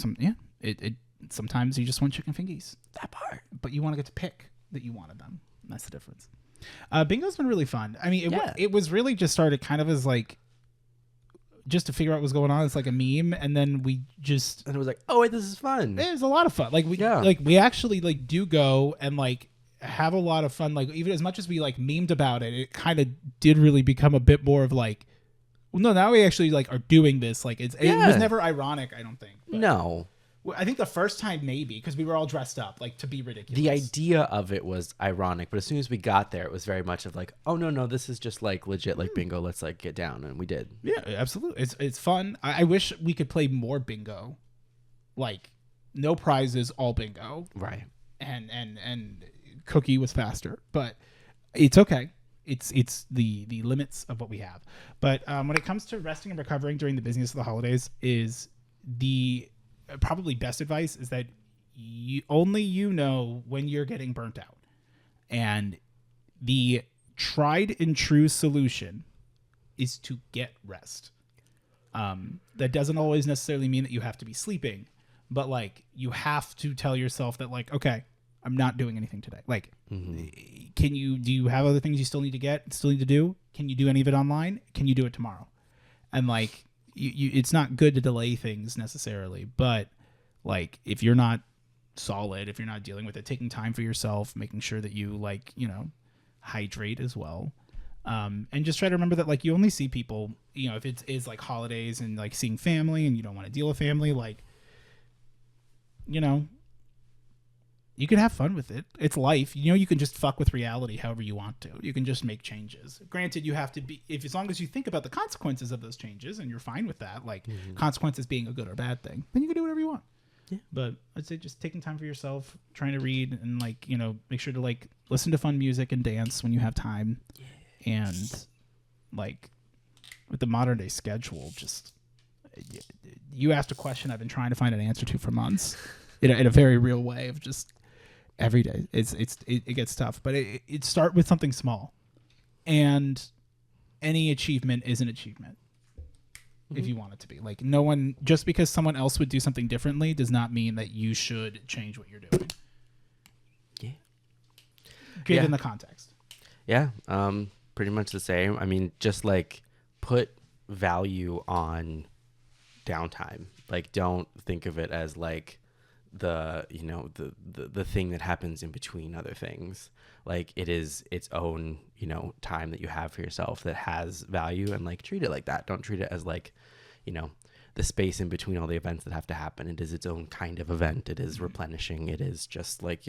It sometimes you just want chicken fingies, That part. but you want to get to pick that you wanted them. That's the difference. Bingo's been really fun. I mean, it was really just started kind of as like just to figure out what's going on. It's like a meme, and then we just And it was like, oh wait, this is fun. it was a lot of fun. Like we actually like do go and like have a lot of fun. Like even as much as we like memed about it, it kind of did really become a bit more of like, well, no, now we actually like are doing this. Like it was never ironic, I don't think. But No. I think the first time maybe because we were all dressed up like to be ridiculous. The idea of it was ironic, but as soon as we got there, it was very much of like, oh no, this is just like legit like bingo. Let's like get down, and we did. Yeah, absolutely. It's fun. I wish we could play more bingo, like no prizes, all bingo, Right. and Cookie was faster, but it's okay. It's the limits of what we have. But when it comes to resting and recovering during the busiest of the holidays, is the probably best advice is that you know when you're getting burnt out, and the tried and true solution is to get rest. That doesn't always necessarily mean that you have to be sleeping, but like you have to tell yourself that like, okay, I'm not doing anything today. Like, do you have other things you still need to do? Can you do any of it online? Can you do it tomorrow? And like, it's not good to delay things necessarily, but like if you're not solid, if you're not dealing with it, taking time for yourself, making sure that you like, hydrate as well. And just try to remember that like you only see people, if it is like holidays and like seeing family and you don't want to deal with family, like, you can have fun with it. It's life. You can just fuck with reality however you want to. You can just make changes. Granted, you have to be, as long as you think about the consequences of those changes and you're fine with that, like consequences being a good or bad thing, then you can do whatever you want. Yeah. But I'd say just taking time for yourself, trying to read and like, make sure to like listen to fun music and dance when you have time. Yeah. And like with the modern day schedule, just you asked a question I've been trying to find an answer to for months in a very real way of just every day. It gets tough, but it start with something small, and any achievement is an achievement. If you want it to be like, no one, just because someone else would do something differently does not mean that you should change what you're doing. Yeah. Given the context. Yeah. Pretty much the same. I mean, just like put value on downtime. Like, don't think of it as like the thing that happens in between other things. Like, it is its own time that you have for yourself that has value, and like treat it like that. Don't treat it as like the space in between all the events that have to happen. It is its own kind of event. It is replenishing. It is just like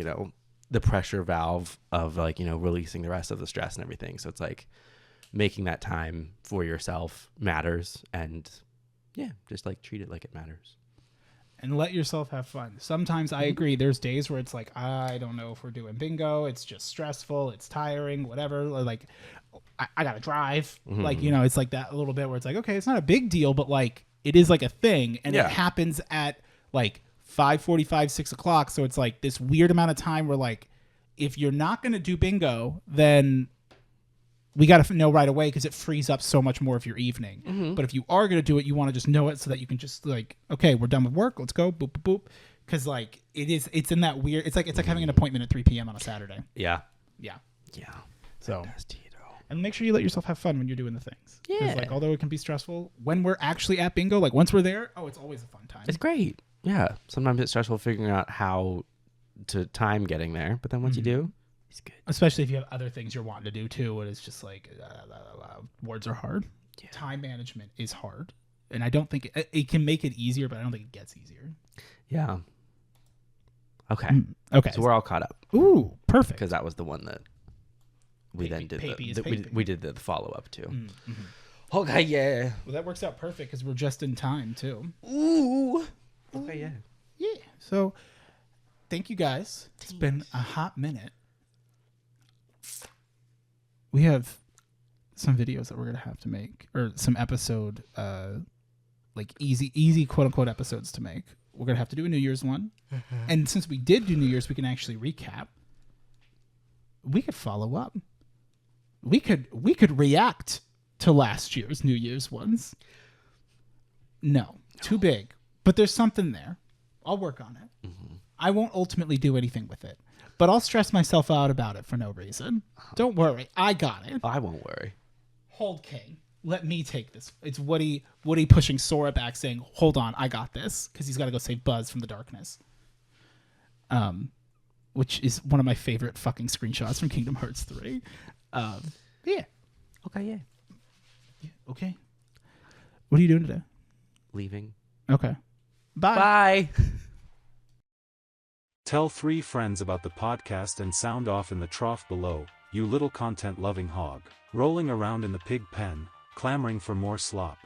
the pressure valve of like releasing the rest of the stress and everything. So it's like making that time for yourself matters, and just like treat it like it matters. And let yourself have fun. Sometimes I agree. There's days where it's like, I don't know if we're doing bingo. It's just stressful. It's tiring, whatever. Or like, I got to drive. Like, it's like that a little bit where it's like, okay, it's not a big deal, but like, it is like a thing. And it happens at like 5:45, 6 o'clock. So it's like this weird amount of time where like, if you're not going to do bingo, then we got to know right away because it frees up so much more of your evening. But if you are going to do it, you want to just know it so that you can just like, okay, we're done with work. Let's go. Boop, boop, boop. Because like it's in that weird, it's like having an appointment at 3 p.m. on a Saturday. Yeah. Yeah. Yeah. So, and make sure you let yourself have fun when you're doing the things. Yeah. Like, although it can be stressful, when we're actually at bingo, like once we're there, it's always a fun time. It's great. Yeah. Sometimes it's stressful figuring out how to time getting there, but then once you do, it's good. Especially if you have other things you're wanting to do too, and it's just like words are hard. Yeah. Time management is hard, and I don't think it can make it easier, but I don't think it gets easier. Yeah. Okay. Okay. So we're all caught up. Ooh, perfect. Because that was the one that we then did we did the follow up to. Okay. Yeah. Well, that works out perfect because we're just in time too. Ooh. Okay. Yeah. Yeah. So, thank you guys. It's been a hot minute. We have some videos that we're gonna have to make, or some episode, like easy quote unquote episodes to make. We're gonna have to do a New Year's one, and since we did do New Year's, we can actually recap. We could follow up. We could react to last year's New Year's ones. No, too big. But there's something there. I'll work on it. Mm-hmm. I won't ultimately do anything with it, but I'll stress myself out about it for no reason. Don't worry, I got it. I won't worry. Hold King. Let me take this. It's Woody pushing Sora back, saying, "Hold on, I got this," because he's got to go save Buzz from the darkness. Which is one of my favorite fucking screenshots from Kingdom Hearts 3. Yeah. Okay, yeah. Okay. What are you doing today? Leaving. Okay. Bye. Bye. Tell 3 friends about the podcast and sound off in the trough below, you little content-loving hog, rolling around in the pig pen, clamoring for more slop.